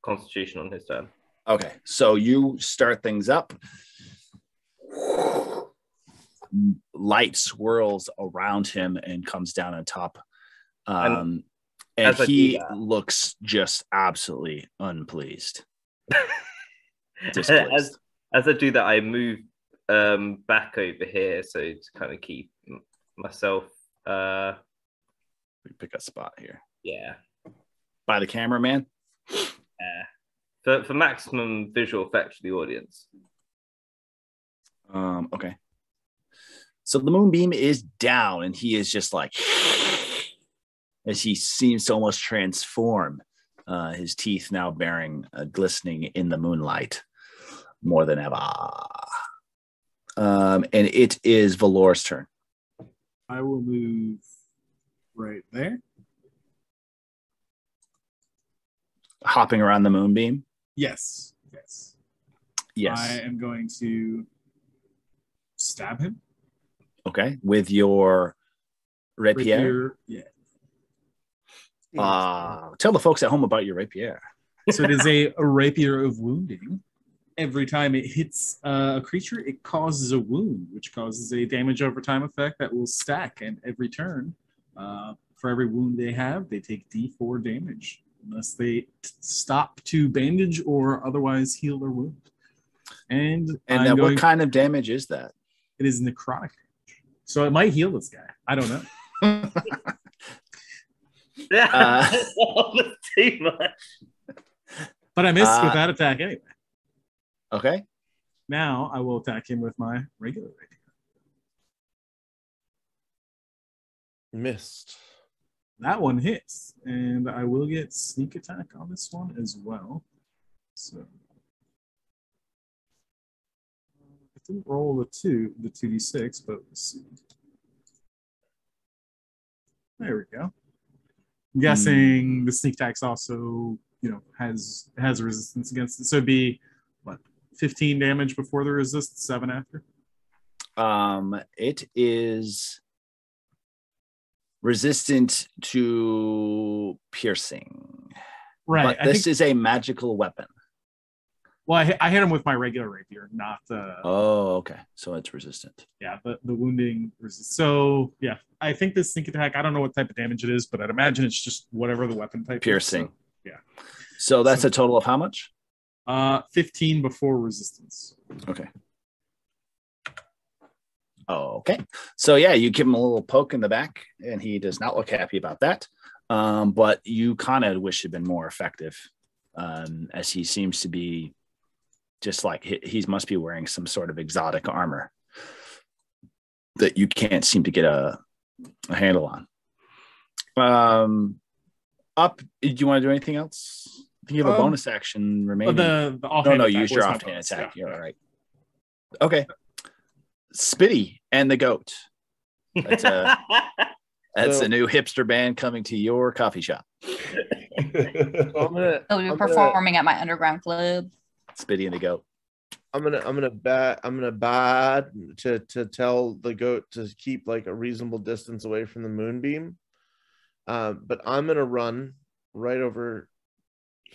Constitution on his turn. Okay, so you start things up. Light swirls around him and comes down on top. And he looks just absolutely unpleased. As I do that, I move back over here, so to kind of keep myself. We pick a spot here. Yeah. By the cameraman. Yeah. For maximum visual effect for the audience. Okay. So the moonbeam is down, and he is just like, as he seems to almost transform. His teeth now bearing glistening in the moonlight more than ever. And it is Velor's turn. I will move right there. Hopping around the moonbeam? Yes. Yes. I am going to stab him. Okay. With your rapier? Yeah. Tell the folks at home about your rapier. So it is a rapier of wounding. Every time it hits a creature, it causes a wound, which causes a damage over time effect that will stack. And every turn, for every wound they have, they take D4 damage, unless they stop to bandage or otherwise heal their wound. And then what kind of damage is that? It is necrotic damage. So it might heal this guy. I don't know. That's too much. But I missed with that attack anyway. Okay. Now I will attack him with my regular rapier. Missed. That one hits, and I will get sneak attack on this one as well. So I didn't roll the 2d6, but let's see. There we go. I'm guessing the sneak attack's also, has a resistance against it. So it'd be what, 15 damage before the resist, 7 after? It is resistant to piercing. Right. But this is a magical weapon. Well, I hit him with my regular rapier, not the... Oh, okay. So it's resistant. Yeah, but the wounding resist. So, yeah, I think this sneak attack, I don't know what type of damage it is, but I'd imagine it's just whatever the weapon type piercing. Is. So, yeah. So that's a total of how much? 15 before resistance. Okay. Oh, okay. So, yeah, you give him a little poke in the back, and he does not look happy about that. But you kind of wish it had been more effective, as he seems to be just like he must be wearing some sort of exotic armor that you can't seem to get a handle on. Up. Do you want to do anything else? I think you have a bonus action remaining. The offhand attack use your was my offhand bonus. attack. Yeah, You're all right. Okay. Spitty and the Goat. That's a new hipster band coming to your coffee shop. They'll be performing at my underground club. Spitty and the Goat. I'm gonna bad to tell the goat to keep like a reasonable distance away from the moonbeam. But I'm gonna run right over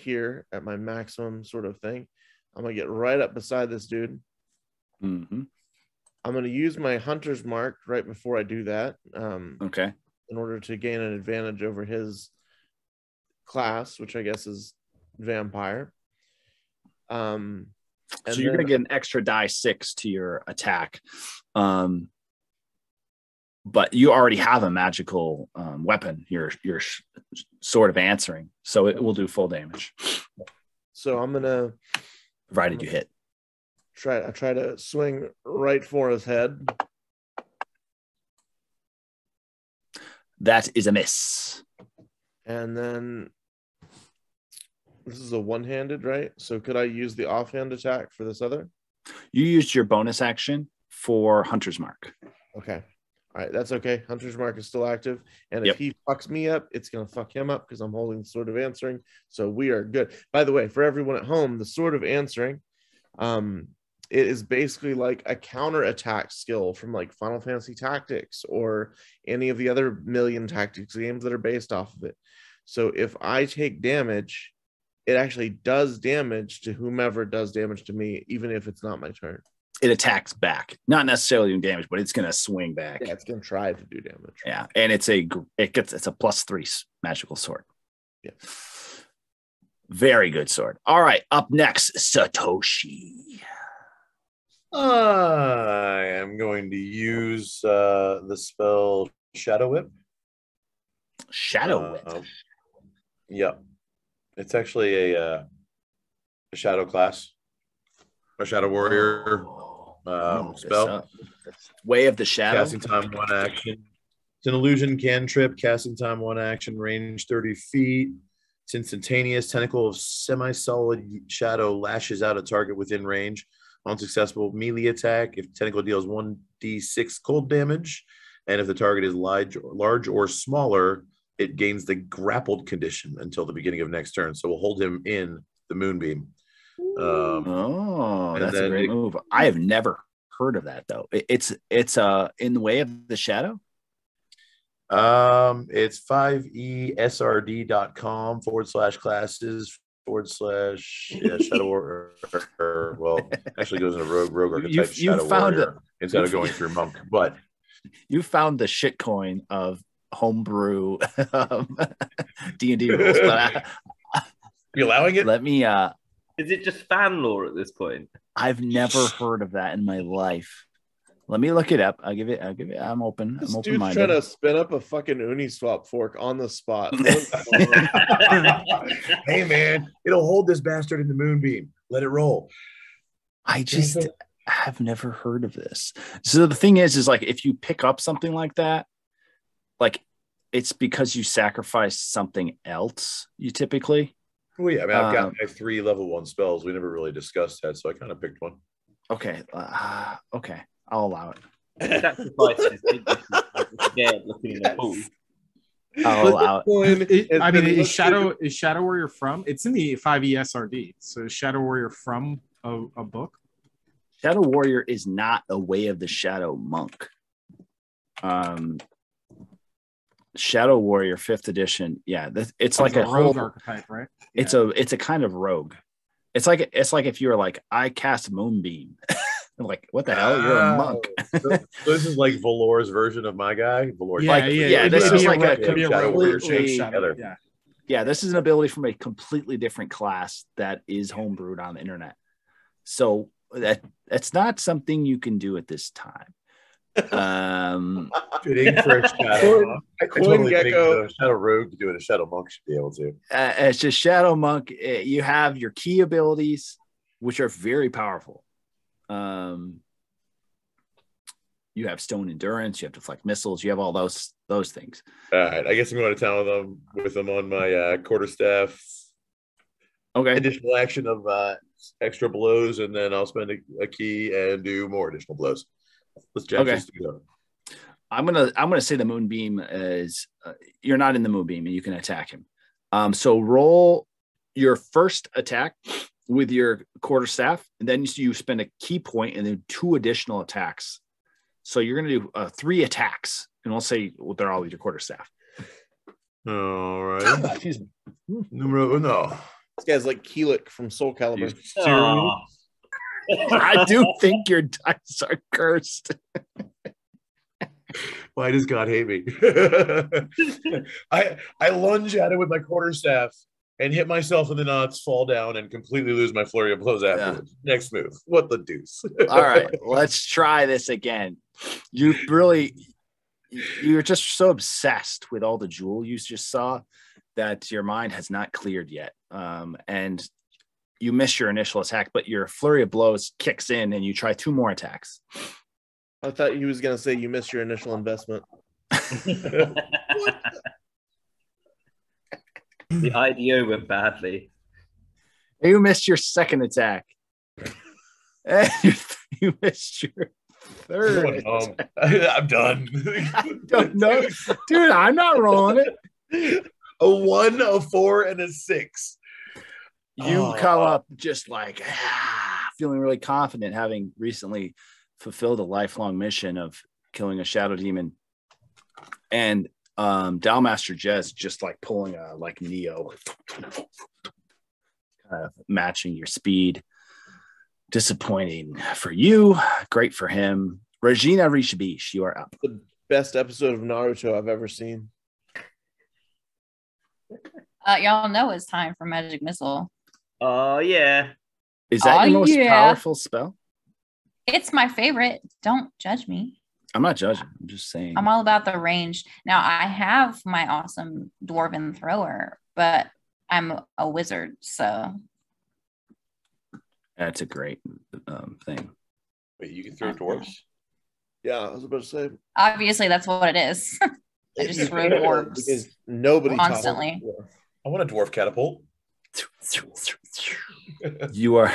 here at my maximum sort of thing. I'm gonna get right up beside this dude. Mm-hmm. I'm gonna use my hunter's mark right before I do that. Okay. In order to gain an advantage over his class, which I guess is vampire. So you're going to get an extra die 6 to your attack. But you already have a magical weapon, your sword of answering. So it will do full damage. So I'm going to... Provided you hit. I try to swing right for his head. That is a miss. And then... This is a one-handed, right? So could I use the offhand attack for this other? You used your bonus action for Hunter's Mark. Okay. All right, that's okay. Hunter's Mark is still active. And Yep. if he fucks me up, it's going to fuck him up because I'm holding the Sword of Answering. So we are good. By the way, for everyone at home, the Sword of Answering, it is basically like a counter-attack skill from like Final Fantasy Tactics or any of the other million tactics games that are based off of it. So if I take damage... it actually does damage to whomever does damage to me, even if it's not my turn. It attacks back, not necessarily doing damage, but it's going to swing back. Yeah, it's going to try to do damage. Yeah, and it's a +3 magical sword. Yeah, very good sword. All right, up next, Satoshi. I am going to use the spell Shadow Whip. Shadow Whip. Yeah. It's actually a shadow class, a shadow warrior spell. Way of the Shadow. Casting time 1 action. It's an illusion cantrip. Casting time 1 action. Range 30 feet. It's instantaneous. Tentacle of semi-solid shadow lashes out a target within range. On successful melee attack, if the tentacle deals 1d6 cold damage, and if the target is large or smaller, it gains the grappled condition until the beginning of next turn. So we'll hold him in the moonbeam. That's a great move. I have never heard of that though. It's in the way of the shadow. It's 5esrd.com/classes/shadow warrior. Well, actually goes in a rogue archetype shadow warrior instead of going through monk. But you found the shit coin of homebrew D&D rules, but you allowing it? Let me is it just fan lore at this point? I've never heard of that in my life. Let me look it up. I'm open. This I'm open dude's minded. trying to spin up a fucking Uniswap fork on the spot. Hey man, it'll hold this bastard in the moonbeam. Let it roll. I just have never heard of this. So the thing is like if you pick up something like that, like it's because you sacrifice something else. You typically. Well, yeah, I mean, I've got my 3 level 1 spells. We never really discussed that, so I kind of picked one. Okay, okay, I'll allow it. Sacrifices. Scared looking in the pool. I'll allow it. I mean, is Shadow Warrior from? It's in the 5esrd. So is Shadow Warrior from a book? Shadow Warrior is not a Way of the Shadow monk. Shadow Warrior 5th edition. Yeah, it's like a rogue whole archetype, right? It's a kind of rogue. It's like if you were like, I cast Moonbeam. Like, what the hell? You're a monk. So this is like Velor's version of my guy. Velor. Yeah. This is like a Shadow Warrior completely. Yeah, this is an ability from a completely different class that is homebrewed on the internet. So that's not something you can do at this time. Fitting for a shadow. I totally think a shadow rogue to do it. A shadow monk should be able to. It's just shadow monk. You have your key abilities, which are very powerful. You have stone endurance. You have deflect missiles. You have all those things. All right, I guess I'm going to town with them on my quarterstaff. Okay. Additional action of extra blows, and then I'll spend a key and do more additional blows. Let's jam this to go. I'm gonna say the moonbeam is you're not in the moonbeam and you can attack him. So roll your first attack with your quarterstaff, and then you spend a key point and then 2 additional attacks. So you're gonna do 3 attacks, and we'll say they're all with your quarterstaff. All right. Numero uno. This guy's like Keelik from Soul Calibur. Aw. I do think your dice are cursed. Why does God hate me? I lunge at it with my quarterstaff and hit myself in the nuts, fall down, and completely lose my flurry of blows afterwards. Next move. What the deuce? All right, let's try this again. You're just so obsessed with all the jewel you just saw that your mind has not cleared yet. And you miss your initial attack, but your flurry of blows kicks in and you try 2 more attacks. I thought he was going to say you missed your initial investment. The IDO went badly. You missed your second attack. And you missed your third attack. I'm done. I don't know. Dude, I'm not rolling it. A 1, a 4, and a 6. You come up just like feeling really confident, having recently fulfilled a lifelong mission of killing a shadow demon. And Dowmaster Jez just like pulling a like Neo, kind of matching your speed. Disappointing for you, great for him. Regina Rishibish, you are up. The best episode of Naruto I've ever seen. Y'all know it's time for Magic Missile. Oh, yeah. Is that your most powerful spell? It's my favorite. Don't judge me. I'm not judging. I'm just saying. I'm all about the range. Now, I have my awesome dwarven thrower, but I'm a wizard, so. That's a great thing. Wait, you can throw dwarfs? Yeah, I was about to say. Obviously, that's what it is. I just throw dwarves because nobody constantly. I want a dwarf catapult. You are.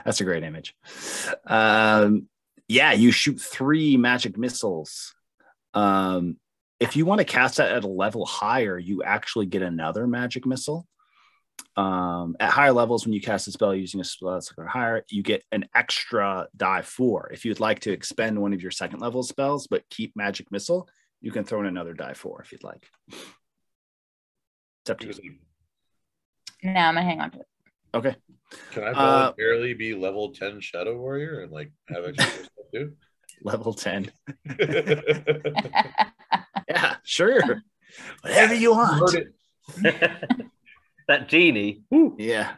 That's a great image. Yeah, you shoot 3 magic missiles. If you want to cast that at a level higher, you actually get another magic missile. At higher levels, when you cast a spell using a spell that's higher, you get an extra die 4. If you'd like to expend one of your second level spells but keep magic missile, you can throw in another die 4 if you'd like. It's up to you. No, I'm gonna hang on to it. Okay. Can I voluntarily be level 10 Shadow Warrior and like have extra stuff too? Level 10. Yeah, sure. Whatever you want. That genie. Yeah.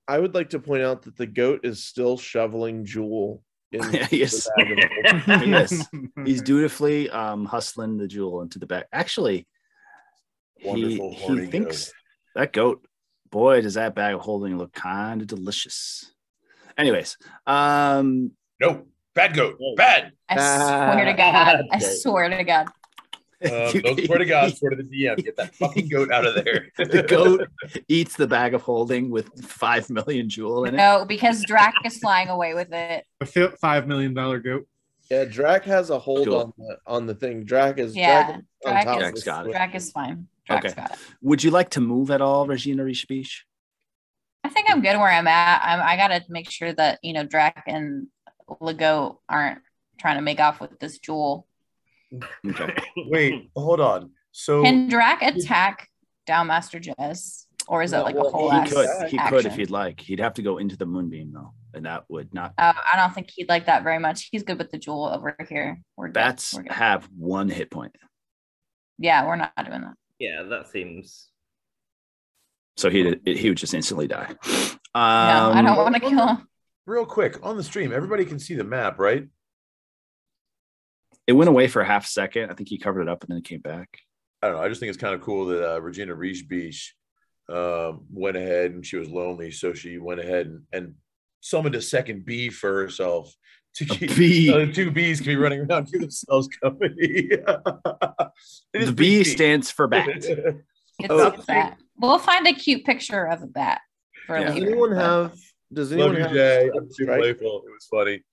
I would like to point out that the goat is still shoveling jewel in yes. the bag of Yes. He's dutifully hustling the jewel into the bag. Actually, he thinks that goat, boy, does that bag of holding look kind of delicious. Anyways, no, bad goat, bad. I swear to God. I swear to God. Don't swear to God, swear to the DM. Get that fucking goat out of there. The goat eats the bag of holding with 5 million jewel in it. No, because Drac is flying away with it. A $5 million goat. Yeah, Drac has a hold Cool. on the thing. Drac is Yeah, Drac on top Drac's got it. Drac is fine. Drac's got it. Would you like to move at all, Regina Rishibish? I think I'm good where I'm at. I got to make sure that, Drac and Legault aren't trying to make off with this jewel. Okay. Wait, hold on. So Can Drac attack Downmaster Jez? Or is it like a whole He ass could. He could if action? he'd like. He'd have to go into the moonbeam though, and that would not. I don't think he'd like that very much. He's good with the jewel over here. We're good. Bats We're good. have 1 hit point, Yeah, we're not doing that. Yeah, that seems. so he would just instantly die. No, I don't want to kill him. real quick on the stream, everybody can see the map, right? It went away for a half second. I think he covered it up and then it came back. I don't know. I just think it's kind of cool that Regina Rishibish went ahead and she was lonely, so she went ahead and summoned a second bee for herself to keep bee. 2 bees can be running around to themselves company. The B stands for bat. It's a bat. We'll find a cute picture of a bat for Yeah. later. Does Love anyone you, have Jay. stunning I'm too strike? playful. It was funny.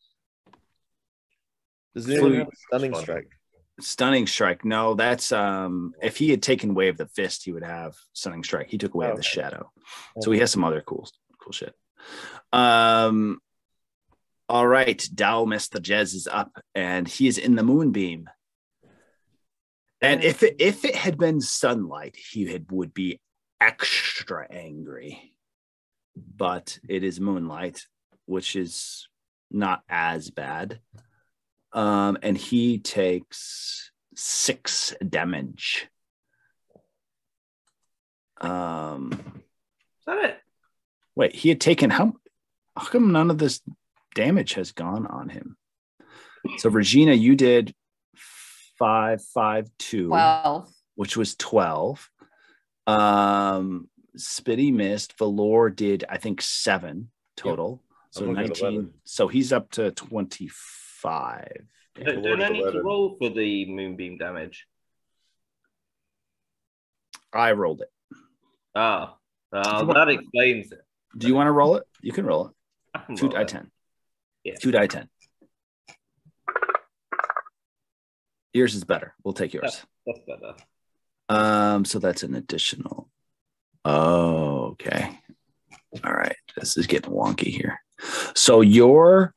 Does anyone have stunning Fun. strike? Stunning strike. No, that's if he had taken away of the fist, he would have stunning strike. He took away of the shadow. So he has some other cool shit. All right, Dao Mr. Jez is up and he is in the moonbeam. And if it had been sunlight, would be extra angry. But it is moonlight, which is not as bad. And he takes 6 damage. Is that it? Wait, he had taken how come none of this damage has gone on him? So Regina, you did 5, 5, 2, 12. which was 12. Spitty missed. Velor did, I think, 7 total. So I'm looking at 19. 11. So he's up to 25. Don't I need to roll for the moonbeam damage? I rolled it. Oh, that explains it. Do you want to roll it? You can roll it. I can 2 roll die it. 10. Yeah. 2 die 10. Yours is better. We'll take yours. That's better. So that's an additional. Oh, okay. All right. This is getting wonky here. So your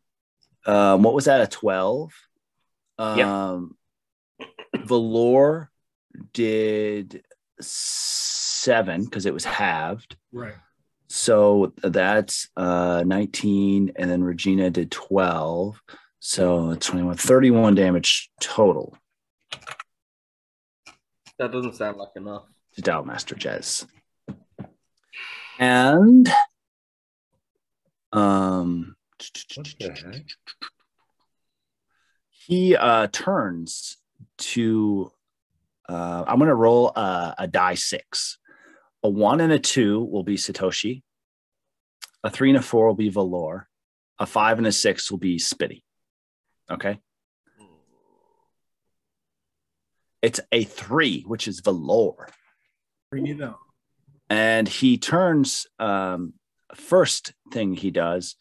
what was that? A 12? Velor did 7 because it was halved. Right. So that's 19, and then Regina did 12. So 21, 31 damage total. That doesn't sound like enough. To Dow Master Jez. And What the heck? he turns to I'm going to roll a die 6. A 1 and a 2 will be Satoshi. A 3 and a 4 will be Velor. A 5 and a 6 will be Spitty. Okay. It's a 3, which is Velor. Bring it on. And he turns, first thing he does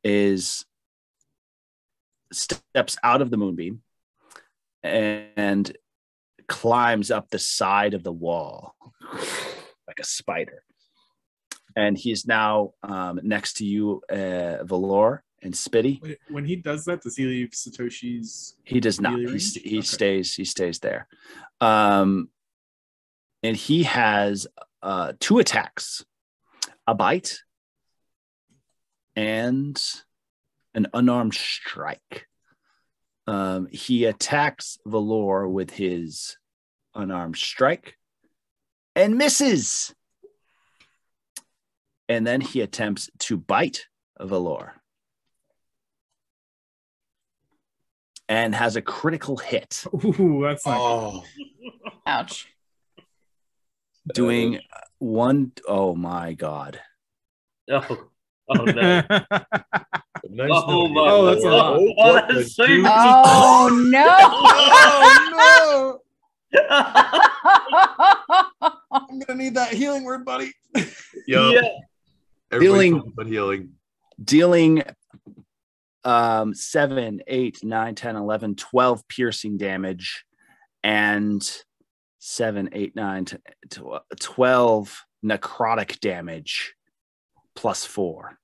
is steps out of the moonbeam and climbs up the side of the wall like a spider. And he's now next to you, Velor and Spitty. Wait, when he does that, does he leave Satoshi's? He does not. melee He range? stays. He stays there. And he has 2 attacks: a bite and an unarmed strike. He attacks Velor with his unarmed strike and misses. And then he attempts to bite Velor and has a critical hit, Ooh, that's not Oh, Ouch. doing 1. Oh my God. Oh no. nice Oh, note. my Oh, that's a lot. Oh, Oh, what that's the so deuce? Oh no. Oh no! I'm gonna need that healing word, buddy. Yup. Yeah. Everybody Healing. talks about healing. Dealing 7, 8, 9, 10, 11, 12 piercing damage and 7, 8, 9, 12 necrotic damage plus 4.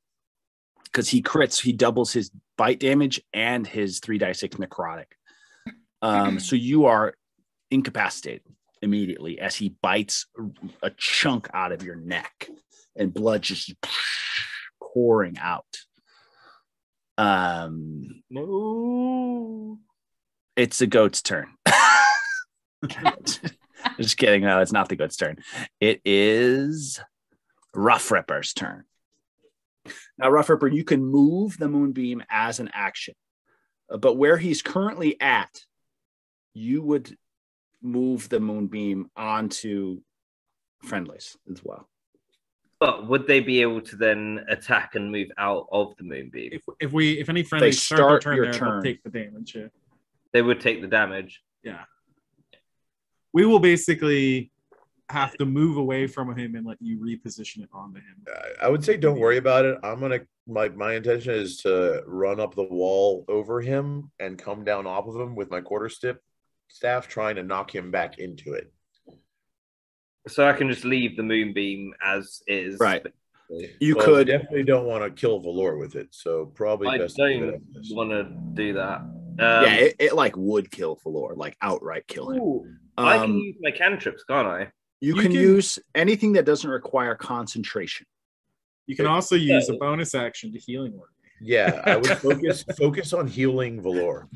Because he crits, he doubles his bite damage and his 3d6 necrotic. So you are incapacitated immediately as he bites a chunk out of your neck and blood just pouring out. No. It's the goat's turn. Just kidding. No, it's not the goat's turn. It is Roughripper's turn. Now, Roughripper, you can move the moonbeam as an action, but where he's currently at, you would move the moonbeam onto friendlies as well. But would they be able to then attack and move out of the moonbeam? If any friendlies start start their turn your there, turn. they'll take the damage. Yeah. They would take the damage. Yeah. We will basically have to move away from him and let you reposition it onto him. I would say don't worry about it. I'm gonna my intention is to run up the wall over him and come down off of him with my staff, trying to knock him back into it. So I can just leave the moonbeam as is. Right. You Well, could. definitely don't want to kill Velor with it, so probably I best to leave it don't as this. want to do that. Yeah, it like would kill Velor, like outright kill him. I can use my cantrips, can't I? You can use anything that doesn't require concentration. You can also use a bonus action to healing word. Yeah, I would focus on healing Velor.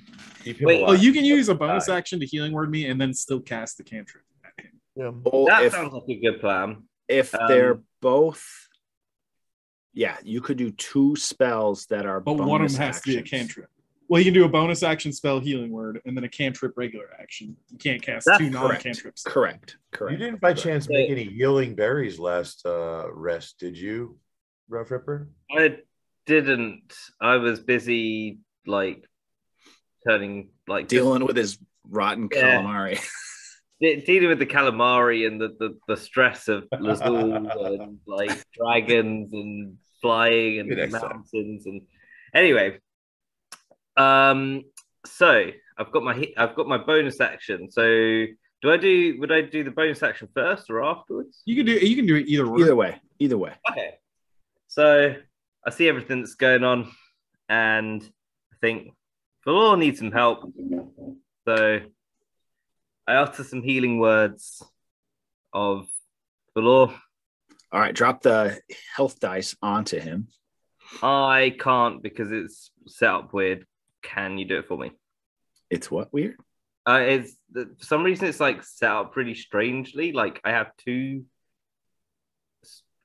Keep him Wait, alive. Oh, you can use a bonus action to healing word me and then still cast the cantrip at him. Yeah. Well, That sounds like a good plan. If they're both, yeah, you could do 2 spells that are. But one of them has to be a cantrip. Well, you can do a bonus action spell healing word and then a cantrip regular action. You can't cast 2 non-cantrips. Correct. You didn't by chance make any healing berries last rest, did you, Roughripper? I didn't. I was busy turning dealing with his rotten calamari. Dealing with the calamari and the stress of Lazul and dragons and flying and mountains and anyway. So I've got my bonus action. So would I do the bonus action first or afterwards? You can do it either way. Either way. Okay. So I see everything that's going on, and I think Velor needs some help. So I utter some healing words of Velor. All right, drop the health dice onto him. I can't because it's set up weird. Can you do it for me? It's what weird? For some reason it's set up pretty strangely. I have 2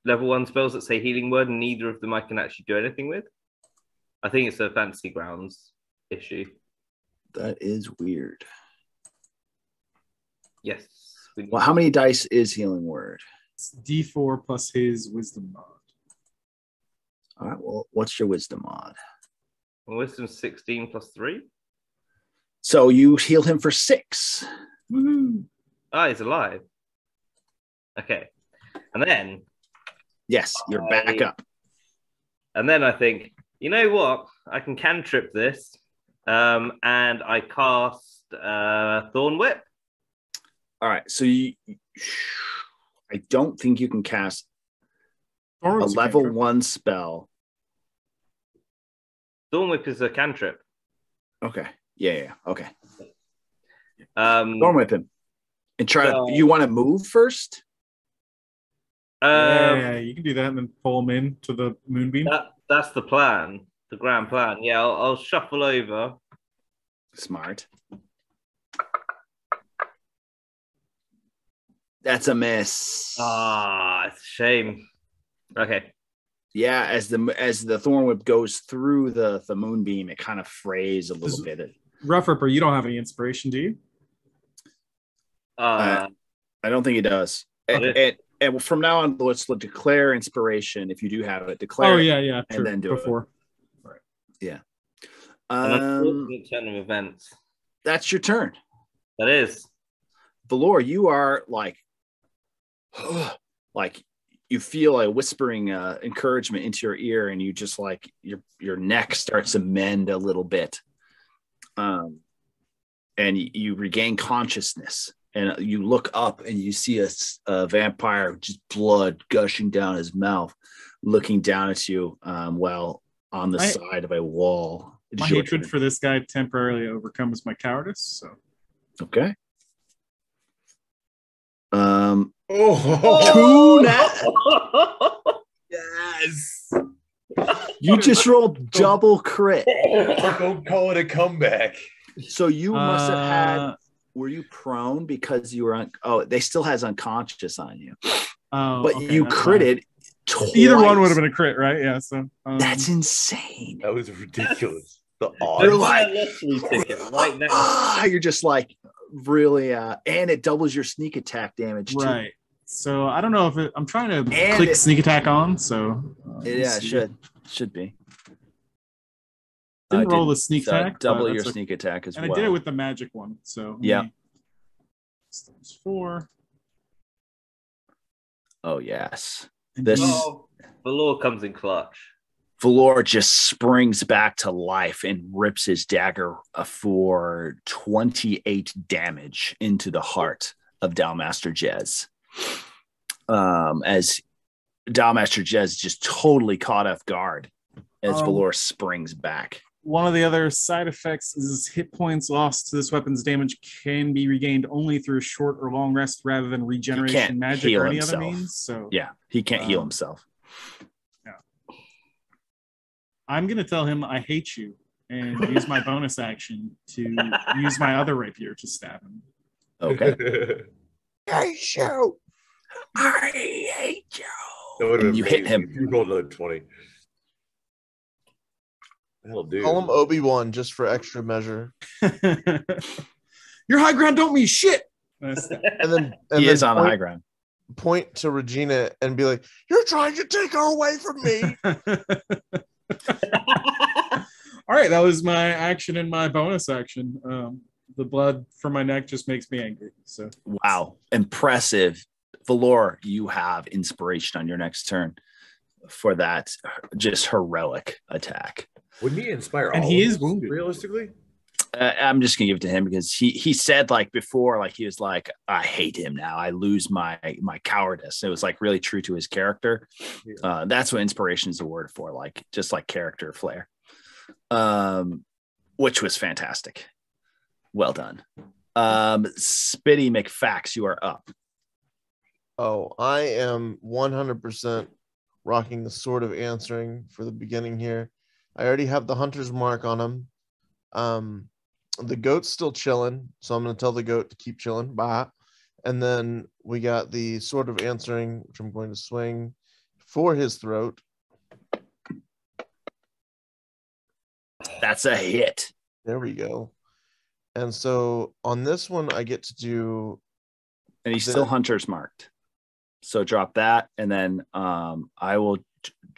level 1 spells that say healing word, and neither of them I can actually do anything with. I think it's a fantasy grounds issue. That is weird. Yes. Well, how many dice is healing word? It's D4 plus his wisdom mod. All right. Well, what's your wisdom mod? Wisdom 16 plus 3. So you heal him for 6. Woohoo! He's alive. Okay. And then yes, you're back up. And then I think, you know what? I can cantrip this. And I cast Thorn Whip. All right. So I don't think you can cast a level 1 spell. Thorn Whip is a cantrip. Okay. Yeah. Okay. Thorn Whip him. And try to. You want to move first? Yeah, you can do that and then pull him into the moonbeam. That's the plan. The grand plan. Yeah, I'll shuffle over. Smart. That's a miss. It's a shame. Okay. Yeah, as the thorn whip goes through the moonbeam, it kind of frays a little bit. Roughripper, you don't have any inspiration, do you? I don't think he does. And from now on, let's declare inspiration. If you do have it, declare. Oh yeah, and then do before. It. Right. Yeah. Turn of events. That's your turn. That is. Velor, you are you feel a whispering encouragement into your ear, and you just your neck starts to mend a little bit. And you regain consciousness, and you look up and you see a vampire, just blood gushing down his mouth, looking down at you while on the side of a wall. My hatred for this guy temporarily overcomes my cowardice. So okay. Yes. You just rolled double crit. Don't call it a comeback. So you must have had. Were you prone because you were they still has unconscious on you? But okay, you critted twice. Either one would have been a crit, right? Yeah. So that's insane. That was ridiculous. The You're odds. right now. You're just really, and it doubles your sneak attack damage too. Right. So I don't know if I'm trying to click sneak attack on. So it should be. Didn't roll the sneak attack. Double your sneak attack as well. And I did it with the magic one. So yeah. Times 4. Oh yes. Velor comes in clutch. Velor just springs back to life and rips his dagger for 28 damage into the heart of Dalmaster Jez. As Dalmaster Jez just totally caught off guard as Velor springs back. one of the other side effects is hit points lost to this weapon's damage can be regained only through a short or long rest rather than regeneration magic or any other means. So yeah, he can't heal himself. Yeah. I'm gonna tell him I hate you and use my bonus action to use my other rapier to stab him. Okay. I hate you. I hate you. That would have been You hit amazing him. if you rolled another 20. That'll do. Call him Obi-Wan just for extra measure. Your high ground don't mean shit. And then He is on the high ground. Point to Regina and be like, "You're trying to take her away from me." All right, that was my action and my bonus action. The blood from my neck just makes me angry. So wow, impressive. Velor, you have inspiration on your next turn for that just heroic attack. Wouldn't he inspire and all he of is us, wounded. realistically? I'm just gonna give it to him because he said like before, like he was like, I hate him now. I lose my cowardice. It was like really true to his character. Yeah. That's what inspiration is the word for, like just like character flair. Which was fantastic. Well done. Spitty McFax, you are up. Oh, I am 100% rocking the Sword of Answering for the beginning here. I already have the Hunter's Mark on him. The goat's still chilling, so I'm going to tell the goat to keep chilling. Bye. And then we got the Sword of Answering, which I'm going to swing for his throat. That's a hit. There we go. And so on this one, I get to do... And he's still Hunter's marked. So drop that, and then I will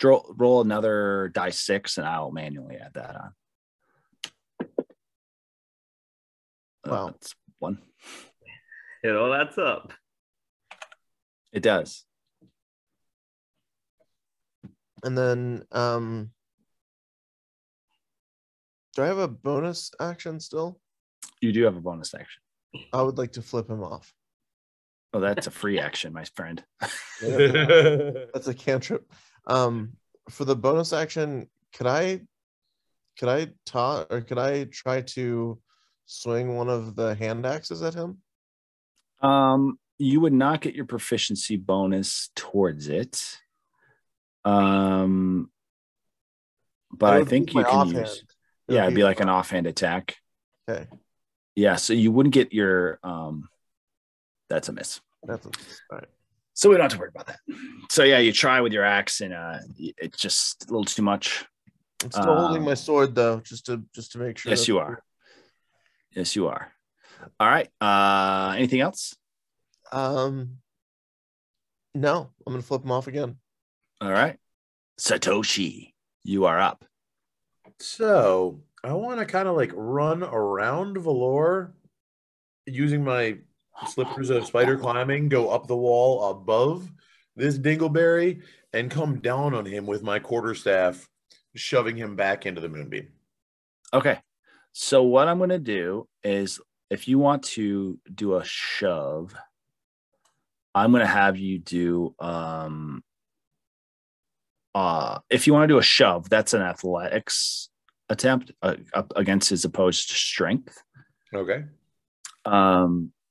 roll another die 6, and I'll manually add that on. Wow. That's 1. It all adds up. It does. And then do I have a bonus action still? You do have a bonus action. I would like to flip him off. Oh, that's a free action, my friend. That's a cantrip. For the bonus action, could I try to swing one of the hand axes at him? You would not get your proficiency bonus towards it. But I think you can use. Yeah, it'd be like an offhand attack. Okay. Yeah, so you wouldn't get your. That's a miss. That's a miss. All right. So we don't have to worry about that. So yeah, you try with your axe, and it's just a little too much. I'm still holding my sword though, just to make sure. Yes, you are. Yes, you are. All right. Anything else? No, I'm gonna flip him off again. All right. Satoshi, you are up. So I want to kind of like run around Velor using my slippers of spider climbing, go up the wall above this dingleberry and come down on him with my quarterstaff, shoving him back into the moonbeam. Okay. So what I'm going to do is if you want to do a shove, I'm going to have you do if you want to do a shove, that's an athletics attempt up against his opposed strength. Okay.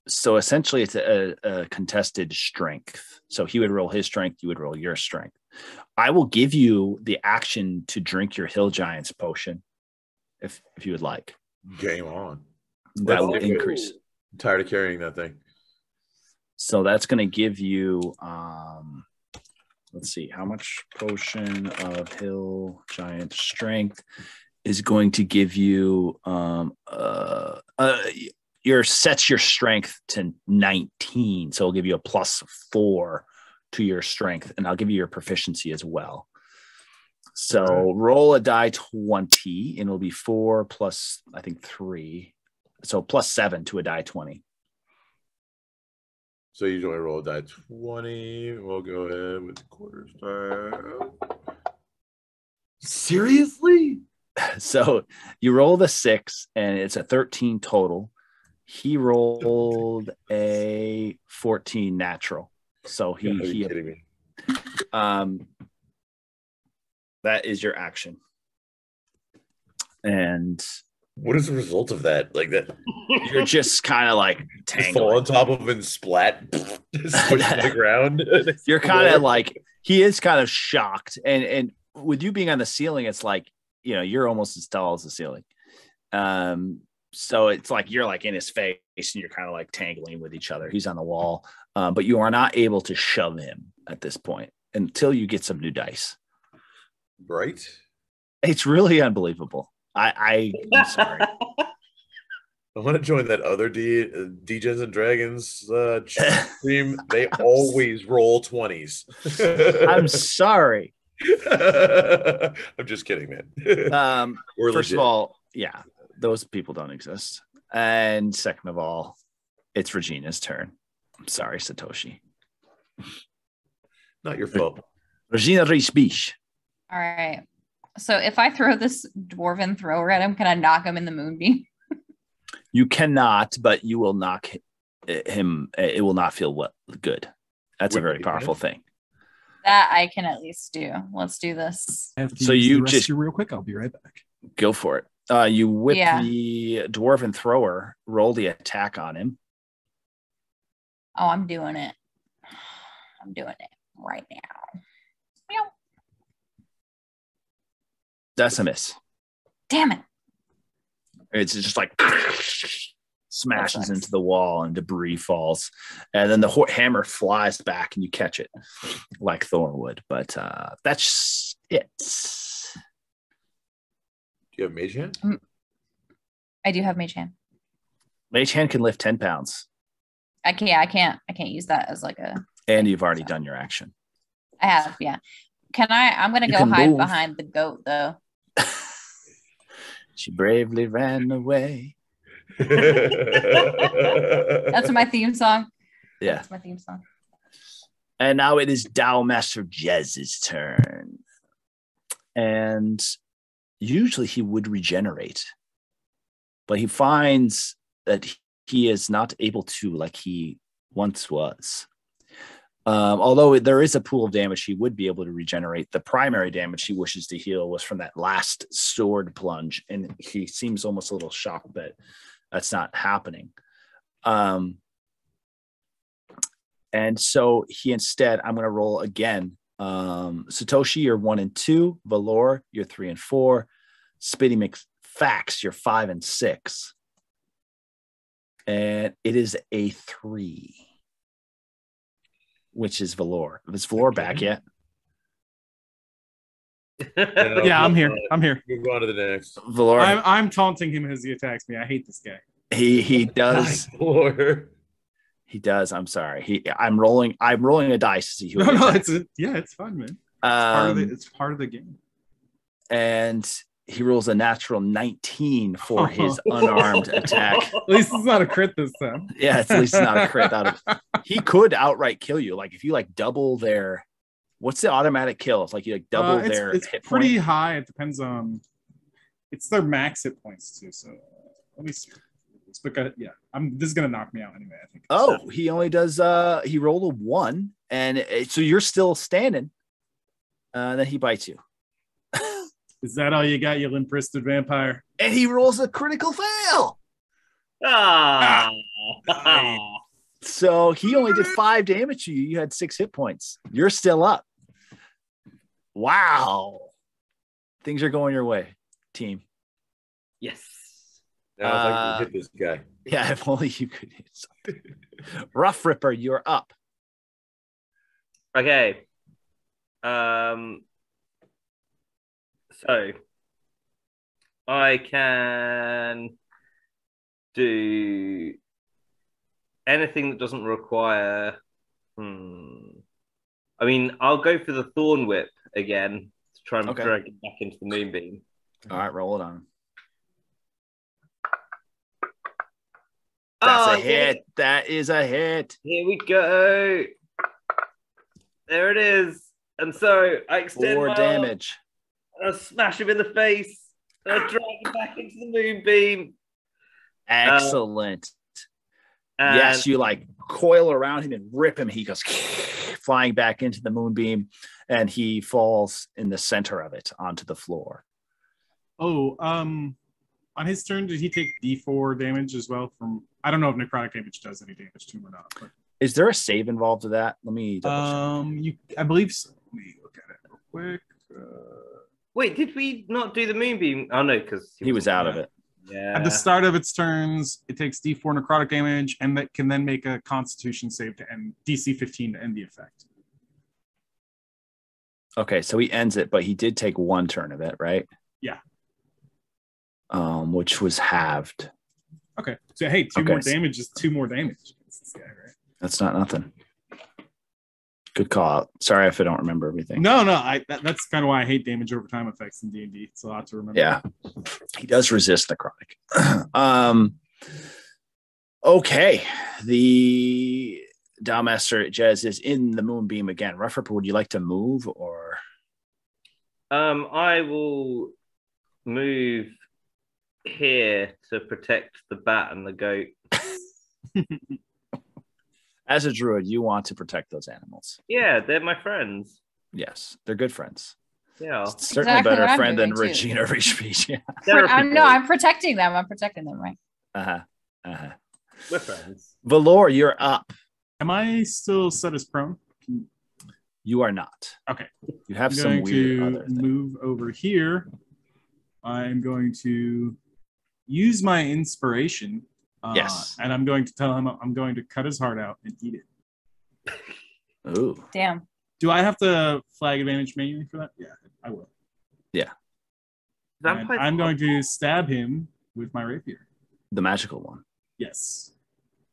So essentially it's a contested strength. So he would roll his strength, you would roll your strength. I will give you the action to drink your Hill Giant's potion if you would like. Game on. That will increase. I'm tired of carrying that thing. So that's going to give you let's see, how much potion of Hill Giant strength is going to give you sets your strength to 19. So it'll give you a +4 to your strength, and I'll give you your proficiency as well. So roll a die 20, and it'll be 4 plus, I think, 3. So +7 to a die 20. So you usually roll a die 20. We'll go ahead with the quarterstaff. Seriously? So you roll the 6, and it's a 13 total. He rolled a 14 natural. So he kidding me. That is your action. And What is the result of that? Like that, you're just kind of like just fall on tangling. top of him and splat, squish to the ground. You're kind of like, he is kind of shocked. And with you being on the ceiling, it's like, you're almost as tall as the ceiling. So it's like you're like in his face and you're kind of like tangling with each other. He's on the wall, but you are not able to shove him at this point until you get some new dice. Right? It's really unbelievable. I'm sorry. I want to join that other Djiins and Dragons team. They always roll 20s. I'm sorry. I'm just kidding, man. First of all, yeah, those people don't exist. And second of all, it's Regina's turn. I'm sorry, Satoshi. Not your fault. Regina Reisbish. All right. So if I throw this dwarven thrower at him, can I knock him in the moonbeam? You cannot, but you will knock him. It will not feel good. That's a very powerful thing. That I can at least do. Let's do this. So you just real quick. I'll be right back. Go for it. You whip the dwarven thrower. Roll the attack on him. Oh, I'm doing it. I'm doing it right now. Meow. That's a miss. Damn it. It's just like smashes into the wall and debris falls. And then the hammer flies back and you catch it like Thor would. But that's it. Do you have Mage Hand? I do have Mage Hand. Mage Hand can lift 10 pounds. I can't use that as like a... And you've already done your action. I have, yeah. I'm going to go hide behind the goat, though. She bravely ran away. That's my theme song. Yeah. That's my theme song. And now it is Dow Master Jez's turn. And usually he would regenerate. But he finds that he is not able to like he once was. Although there is a pool of damage he would be able to regenerate, the primary damage he wishes to heal was from that last sword plunge, and he seems almost a little shocked that that's not happening. And so he instead, I'm going to roll again. Satoshi, you're 1 and 2. Velor, you're 3 and 4. Spitty McFax, you're 5 and 6. And it is a 3. Which is Velor. Is Velor back yet? Yeah, I'm here. Move on to the next. Velor. I'm taunting him as he attacks me. I hate this guy. He does. He does. I'm sorry. I'm rolling a dice to see who. No, it's fun, man. It's part of the game. And he rolls a natural 19 for his unarmed attack. At least it's not a crit this time. Yeah, at least it's not a crit. He could outright kill you. Like if you like double their, what's the automatic kill? It's like you like double their it's hit pretty point. high. It depends on. It's their max hit points too. So let me see. Because this is gonna knock me out anyway. I think. Oh, he only does. He rolled a 1, and so you're still standing. Then he bites you. Is that all you got, you limp-wristed vampire? And he rolls a critical fail. So he only did 5 damage to you. You had 6 hit points. You're still up. Wow. Things are going your way, team. Yes. Now if I can hit this guy. Yeah, if only you could hit something. Roughripper, you're up. Okay. So I can do anything that doesn't require. I mean, I'll go for the Thorn Whip again to try and drag it back into the moonbeam. All right, roll it on. That's a hit. Yeah. That is a hit. Here we go. There it is. And so I extend 4 damage. I smash him in the face. And I drag him back into the moonbeam. Excellent. Yes, you like coil around him and rip him. He goes flying back into the moonbeam, and he falls in the center of it onto the floor. On his turn, did he take D4 damage as well from? I don't know if necrotic damage does any damage to him or not. But Is there a save involved with that? Let me double check. I believe so. Let me look at it real quick. Wait, did we not do the moonbeam? Oh no, because He was out of it. Yeah. At the start of its turns, it takes D4 necrotic damage, and that can then make a Constitution save to end DC 15 to end the effect. Okay, so he ends it, but he did take one turn of it, right? Yeah. Which was halved. Okay. So hey, two more damage is 2 more damage. This guy, right? That's not nothing. Good call out. Sorry if I don't remember everything. No, that's kind of why I hate damage over time effects in D&D. It's a lot to remember. Yeah. He does resist necrotic. Okay. The Dowmaster Jez is in the moonbeam again. Roughripper, would you like to move or? I will move here to protect the bat and the goat. As a druid, you want to protect those animals. Yeah, they're my friends. Yes, they're good friends. Yeah. Certainly Exactly better what I'm friend than doing, too. Regina or Speech. Yeah. I'm protecting them. I'm protecting them, right? We're friends. Velor, you're up. Am I still set as prone? You are not. Okay. You have I'm some going weird to other thing. move over here. I'm going to use my inspiration. Yes. And I'm going to tell him I'm going to cut his heart out and eat it. Ooh. Damn. Do I have to flag advantage manually for that? Yeah, I will. Yeah. And I'm going to stab him with my rapier. The magical one. Yes.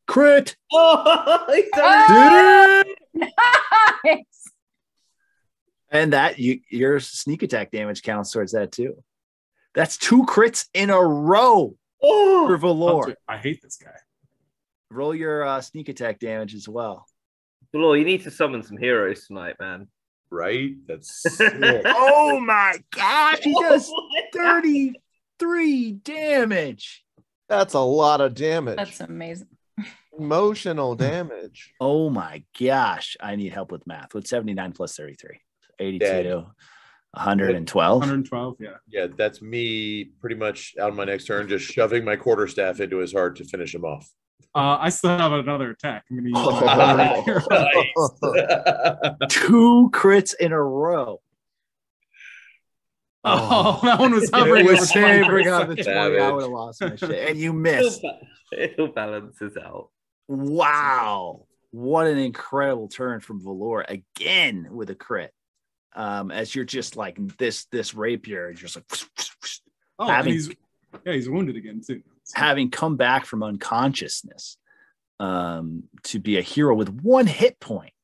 Crit! Oh, he's Oh! Nice. And that your sneak attack damage counts towards that too. That's 2 crits in a row for Velor. I hate this guy. Roll your sneak attack damage as well. Velor, you need to summon some heroes tonight, man. Right? That's sick. Oh my gosh, he does 33 damage. That's a lot of damage. That's amazing. Emotional damage. Oh my gosh, I need help with math. What's 79 plus 33? 82, Dead. 112. 112, yeah. Yeah, that's me pretty much out of my next turn, just shoving my quarterstaff into his heart to finish him off. I still have another attack. I'm going to use my rapier. Nice. 2 crits in a row. Oh, that one was hovering It over was 20%. savoring on the 20. I Savage. would have lost my shit. And you missed. It'll balances out. Wow. What an incredible turn from Velor again with a crit. As you're just like this rapier, just like Oh, and he's wounded again too. having come back from unconsciousness to be a hero with 1 hit point.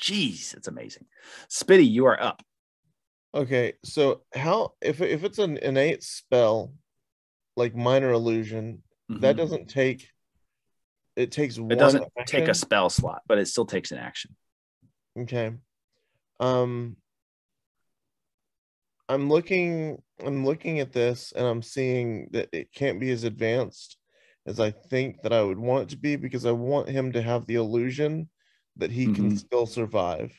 Jeez, it's amazing. Spitty, you are up. Okay, so how if it's an innate spell like minor illusion, that doesn't take it takes one. It doesn't take a action? spell slot, but it still takes an action. Okay. I'm looking at this and I'm seeing that it can't be as advanced as I think that I would want it to be, because I want him to have the illusion that he can still survive.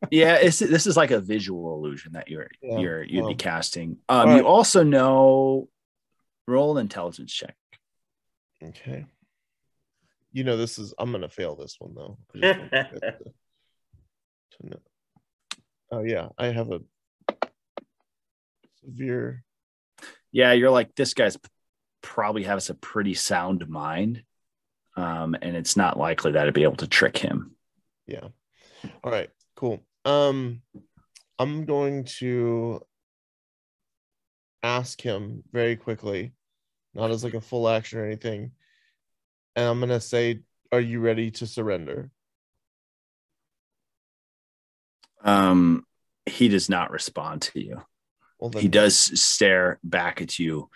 Yeah, this is like a visual illusion that you'd be casting. You right. also know, roll an intelligence check. Okay. You know, I'm gonna fail this one though. I just want to get to know. Oh yeah, I have a severe. Yeah, you're like, this guy's probably has a pretty sound mind, and it's not likely that I'd be able to trick him. Yeah. All right. Cool. I'm going to ask him very quickly, not as like a full action or anything, and I'm gonna say, "Are you ready to surrender?" He does not respond to you. Well, then, He does stare back at you,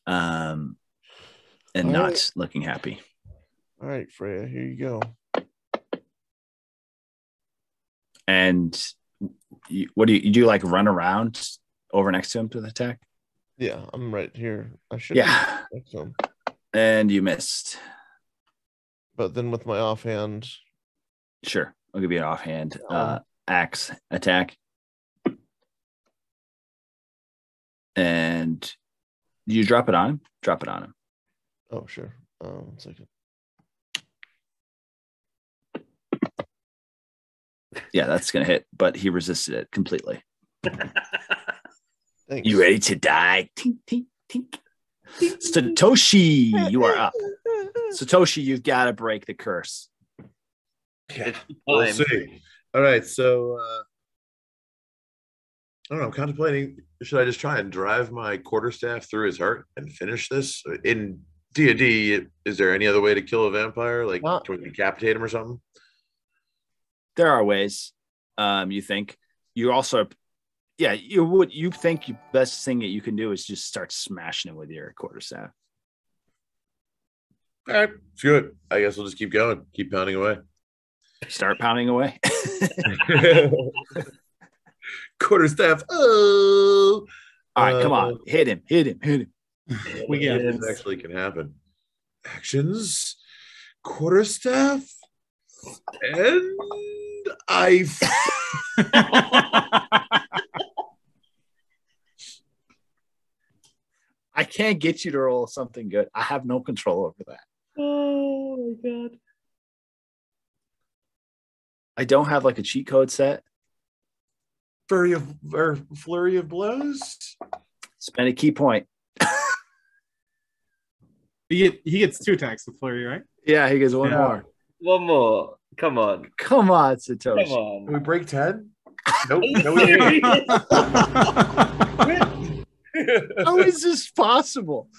and All not right. looking happy. All right, Freya, here you go. And what do you do? Like run around over next to him to the attack? Yeah, I'm right here. I should. Yeah. Be next to him. And you missed. But then with my offhand, Sure, I'll give you an offhand axe attack. And you drop it on him? Drop it on him. Oh, sure. 1 second. Yeah, that's going to hit, but he resisted it completely. Thanks. You ready to die? Tink, tink, tink. Satoshi, you are up. Satoshi, you've got to break the curse. Yeah, we'll see. All right, so I don't know. I'm contemplating. Should I just try and drive my quarterstaff through his heart and finish this? In D&D, is there any other way to kill a vampire? Like, can we decapitate him or something? There are ways. You think you also, yeah, you think the best thing that you can do is just start smashing him with your quarterstaff. All right, it's good. I guess we'll just keep going, keep pounding away. Start pounding away. Quarterstaff. Oh, all right, come on, hit him. We get this actually can happen. Actions, quarterstaff, and I. I can't get you to roll something good. I have no control over that. Oh my god. I don't have like a cheat code set. Flurry of blows. Spend a key point. He gets 2 attacks with flurry, right? Yeah, he gets one more. One more. Come on. Come on, Satoshi. Come on. Can we break 10? Nope. Are you No, we didn't. How is this possible?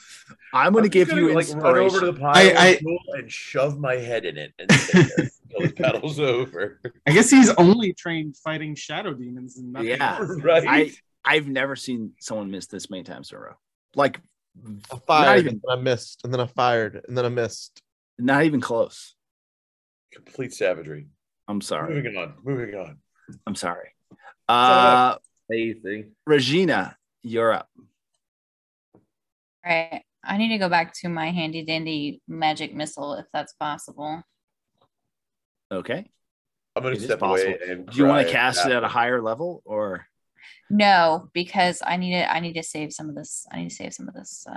I'm going to give you like inspiration. run over to the pile and shove my head in it and stay there until the battle's over. I guess he's only trained fighting shadow demons and nothing Yeah, else. Right. I've never seen someone miss this many times in a row. Like, I fired, even- and then I missed, and then I fired, and then I missed. not even close. Complete savagery. I'm sorry. Moving on. I'm sorry. Amazing. Regina, you're up. All right. I need to go back to my handy dandy magic missile if that's possible. Okay. I'm going It to is step possible. away. And Do you want to try cast it and at a higher level or? No, because I need to save some of this.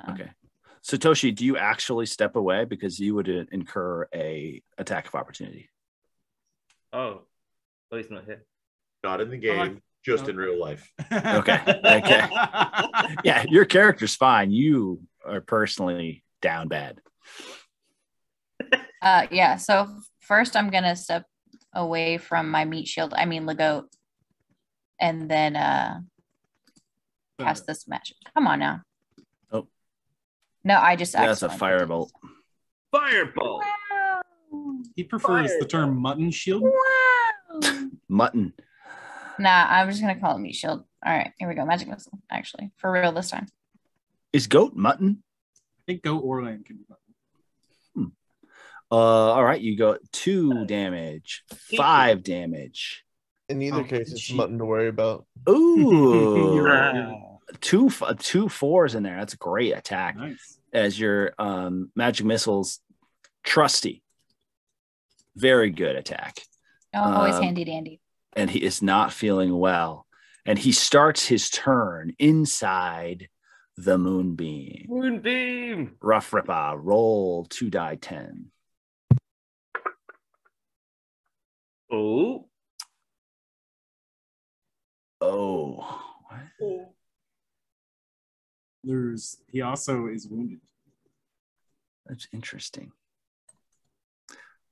Okay. Satoshi, do you actually step away because you would incur a attack of opportunity? Oh, well, he's not here. Not in the game, just in real life. Okay. Yeah, your character's fine. You are personally down bad. Yeah. So first, I'm gonna step away from my meat shield. I mean, the goat, and then cast this magic. Come on now. Oh. No, I just. That's a accidentally firebolt. Fireball. Wow. He prefers the term mutton shield. Wow. Mutton. Nah, I'm just gonna call it meat shield. All right, here we go. Magic missile. Actually, for real this time. Is goat mutton? I think goat or lamb can be mutton. All right, you go 2 damage, 5 damage. In either Oh, case, it's gee. mutton to worry about. Ooh. You're right. Two 4s in there. That's a great attack. Nice. As your magic missiles, trusty. Very good attack. Always handy dandy. And he is not feeling well. And he starts his turn inside the moonbeam. Moonbeam. Roughripper, roll 2 die 10. Oh. Oh. What? He also is wounded. That's interesting.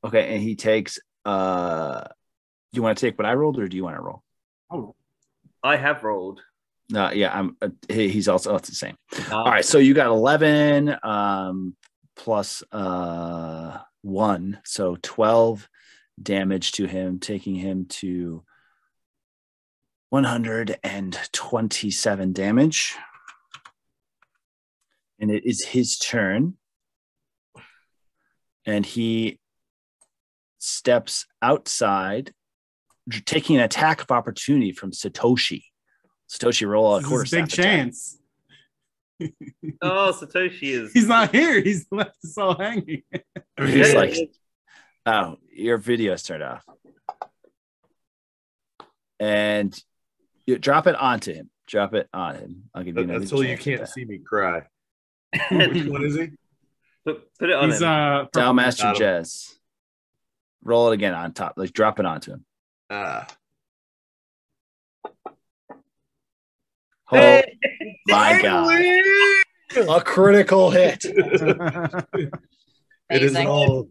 Okay, and he takes do you want to take what I rolled or do you want to roll? Oh, I have rolled. No, yeah, I'm he's also it's the same. All right, so you got 11 plus 1, so 12 damage to him, taking him to 127 damage. And it is his turn. And he steps outside, taking an attack of opportunity from Satoshi. Satoshi, roll a this quarter is a big staff attack. chance. Oh, Satoshi is. He's not here. He's left us all hanging. He's like, oh, your video's turned off. And you drop it onto him. Drop it on him. I'll give you another Until you chance at can't that. see me cry. Which one is he? Put it on He's him. Dial Master Got him. Jez. Roll it again on top. Like drop it onto him. Ah. Oh my god. A critical hit. It is Amazing. all.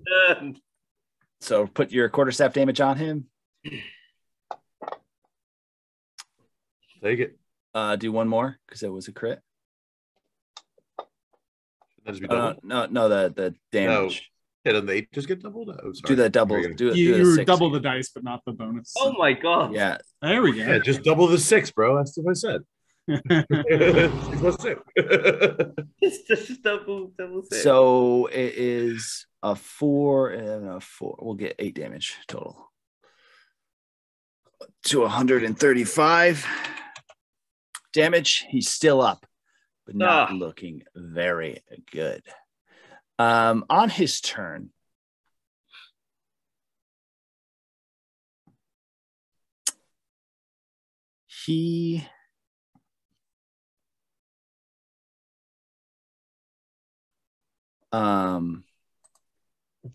So put your quarterstaff damage on him. Take it. Do one more because it was a crit. That just be No, doubled. no, the damage. Yeah, then they just get doubled. Oh, sorry. Do the double. We're gonna- Do You the were 6. double the dice, but not the bonus. Oh my god. Yeah. There we go. Yeah, just double the 6, bro. That's what I said. 6 plus 6. It's just double six. So it is a 4 and a 4. We'll get 8 damage total to 135 damage. He's still up, but not looking very good. On his turn, he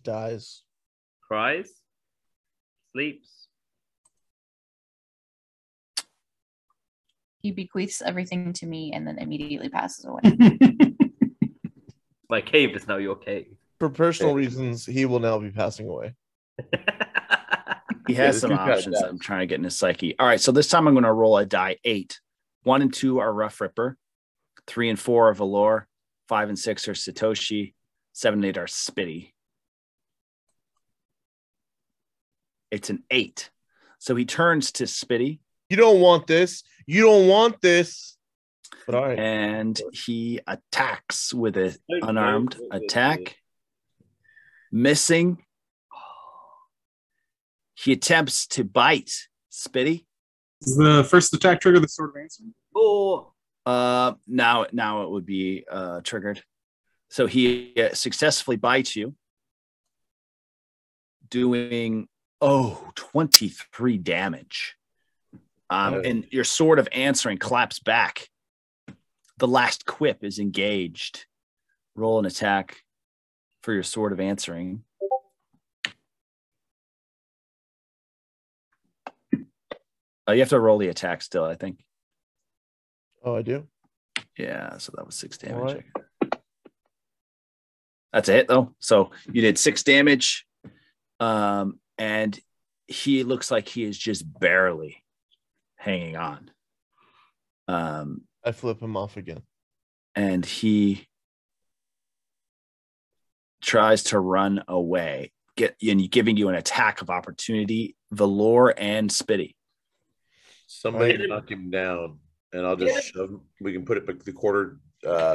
Dies. Cries. Sleeps. He bequeaths everything to me and then immediately passes away. My cave is now your cave. For personal reasons, he will now be passing away. He has this some dude's got options that death. I'm trying to get in his psyche. All right, so this time I'm going to roll a die 8. 1 and 2 are Roughripper. 3 and 4 are Velor. 5 and 6 are Satoshi. 7 and 8 are Spitty. It's an 8. So he turns to Spitty. You don't want this. You don't want this. But all right. And he attacks with an unarmed attack. Missing. He attempts to bite Spitty. Is the first attack trigger the sword of answer? Oh, Now it would be triggered. So he successfully bites you, doing 23 damage. And your sword of answering claps back. The last quip is engaged. Roll an attack for your sword of answering. You have to roll the attack still, I think. Oh, I do. Yeah, so that was 6 damage. All right. That's a hit, though. So you did 6 damage. And he looks like he is just barely hanging on. I flip him off again. And he tries to run away, giving you an attack of opportunity, Velor and Spitty. Somebody knock him down, and I'll just shove him. We can put the quarter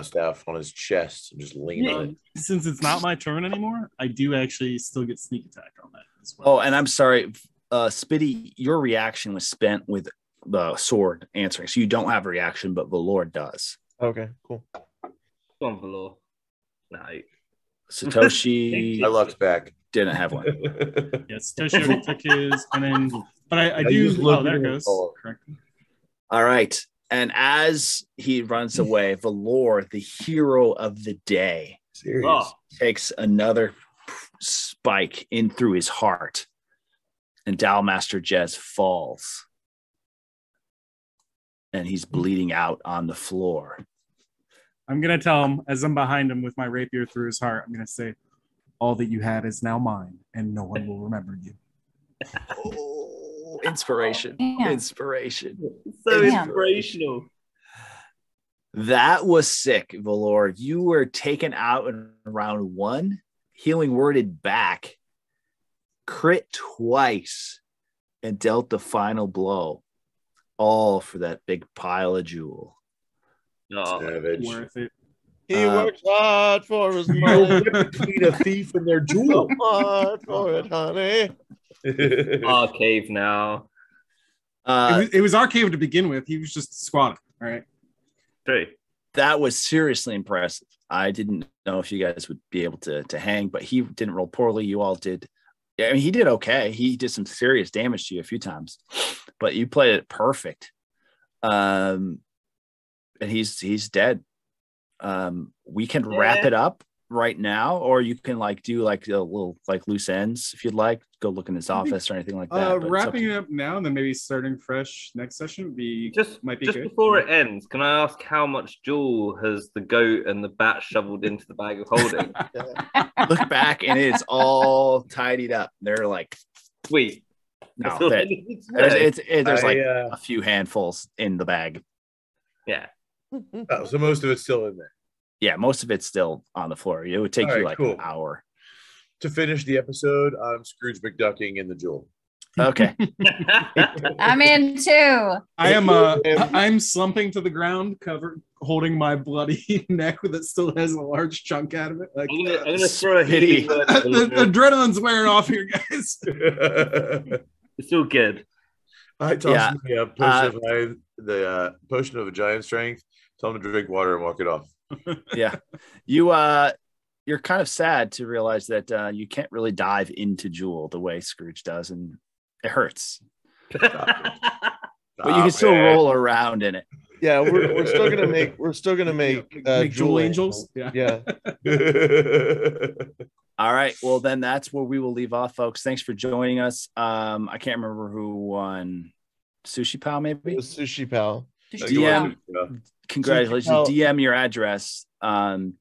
staff on his chest and just lean on it. Since it's not my turn anymore, I do actually still get sneak attack on that as well. Oh, and I'm sorry, Spitty, your reaction was spent with the sword answering. So you don't have a reaction, but Velor does. Okay, cool. go on, Velor. No. Satoshi My luck's back. didn't have one. Yes, Toshi already took his, and then, but I do. use Oh, there it Logan goes. Paul. Correct. All right. And as he runs away, Velor, the hero of the day, Serious. Oh, takes another spike in through his heart. And Dial Master Jez falls. And he's bleeding out on the floor. I'm gonna tell him as I'm behind him with my rapier through his heart. I'm gonna say, "All that you had is now mine, and no one will remember you." Oh, inspiration. Yeah. Inspiration. so Damn. inspirational. That was sick, Velor. You were taken out in round 1, healing worded back, crit twice, and dealt the final blow. All for that big pile of jewel. Oh, Savage. Worth it. He works hard for his You money. between a thief and their So jewel. hard for it, honey. our cave now. It was our cave to begin with. He was just squatting. All right. True. That was seriously impressive. I didn't know if you guys would be able to hang, but he didn't roll poorly. You all did. I mean, he did okay. He did some serious damage to you a few times, but you played it perfect. and he's dead. We can wrap it up right now, or you can like do like a little like loose ends if you'd like. Go look in his office or anything like that. But Wrapping it up now and then maybe starting fresh next session might be just good. before it ends. Can I ask how much jewel has the goat and the bat shoveled into the bag of holding? Look back and it's all tidied up. They're like Sweet. no, That's all I need to know. there's like a few handfuls in the bag. Yeah. Oh, so most of it's still in there. Yeah, most of it's still on the floor. It would take All you right, like cool. an hour. To finish the episode, I'm Scrooge McDucking in the jewel. Okay. I'm in too. I'm slumping to the ground, holding my bloody neck that still has a large chunk out of it. Like, I'm gonna throw a healing word. the adrenaline's wearing off here, guys. It's all good. I toss him the potion of a giant strength. Tell him to drink water and walk it off. Yeah, you're kind of sad to realize that you can't really dive into Jewel the way Scrooge does, and it hurts. But you can still roll around in it. Yeah, we're still gonna make Jewel Angels. Yeah. All right. Well, then that's where we will leave off, folks. Thanks for joining us. I can't remember who won. Sushi Pal, maybe? It was Sushi Pal. DM, congratulations. Sushi Pal. DM your address on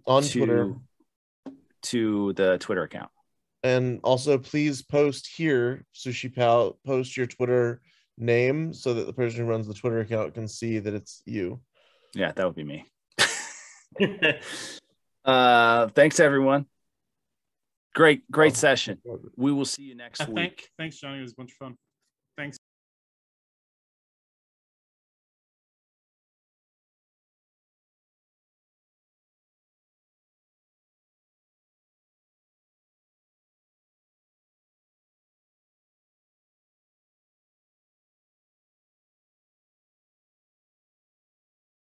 Twitter to the Twitter account. And also, please post here, Sushi Pal, post your Twitter name so that the person who runs the Twitter account can see that it's you. Yeah, that would be me. Thanks, everyone. Great session. We will see you next week. Thanks, Johnny. It was a bunch of fun.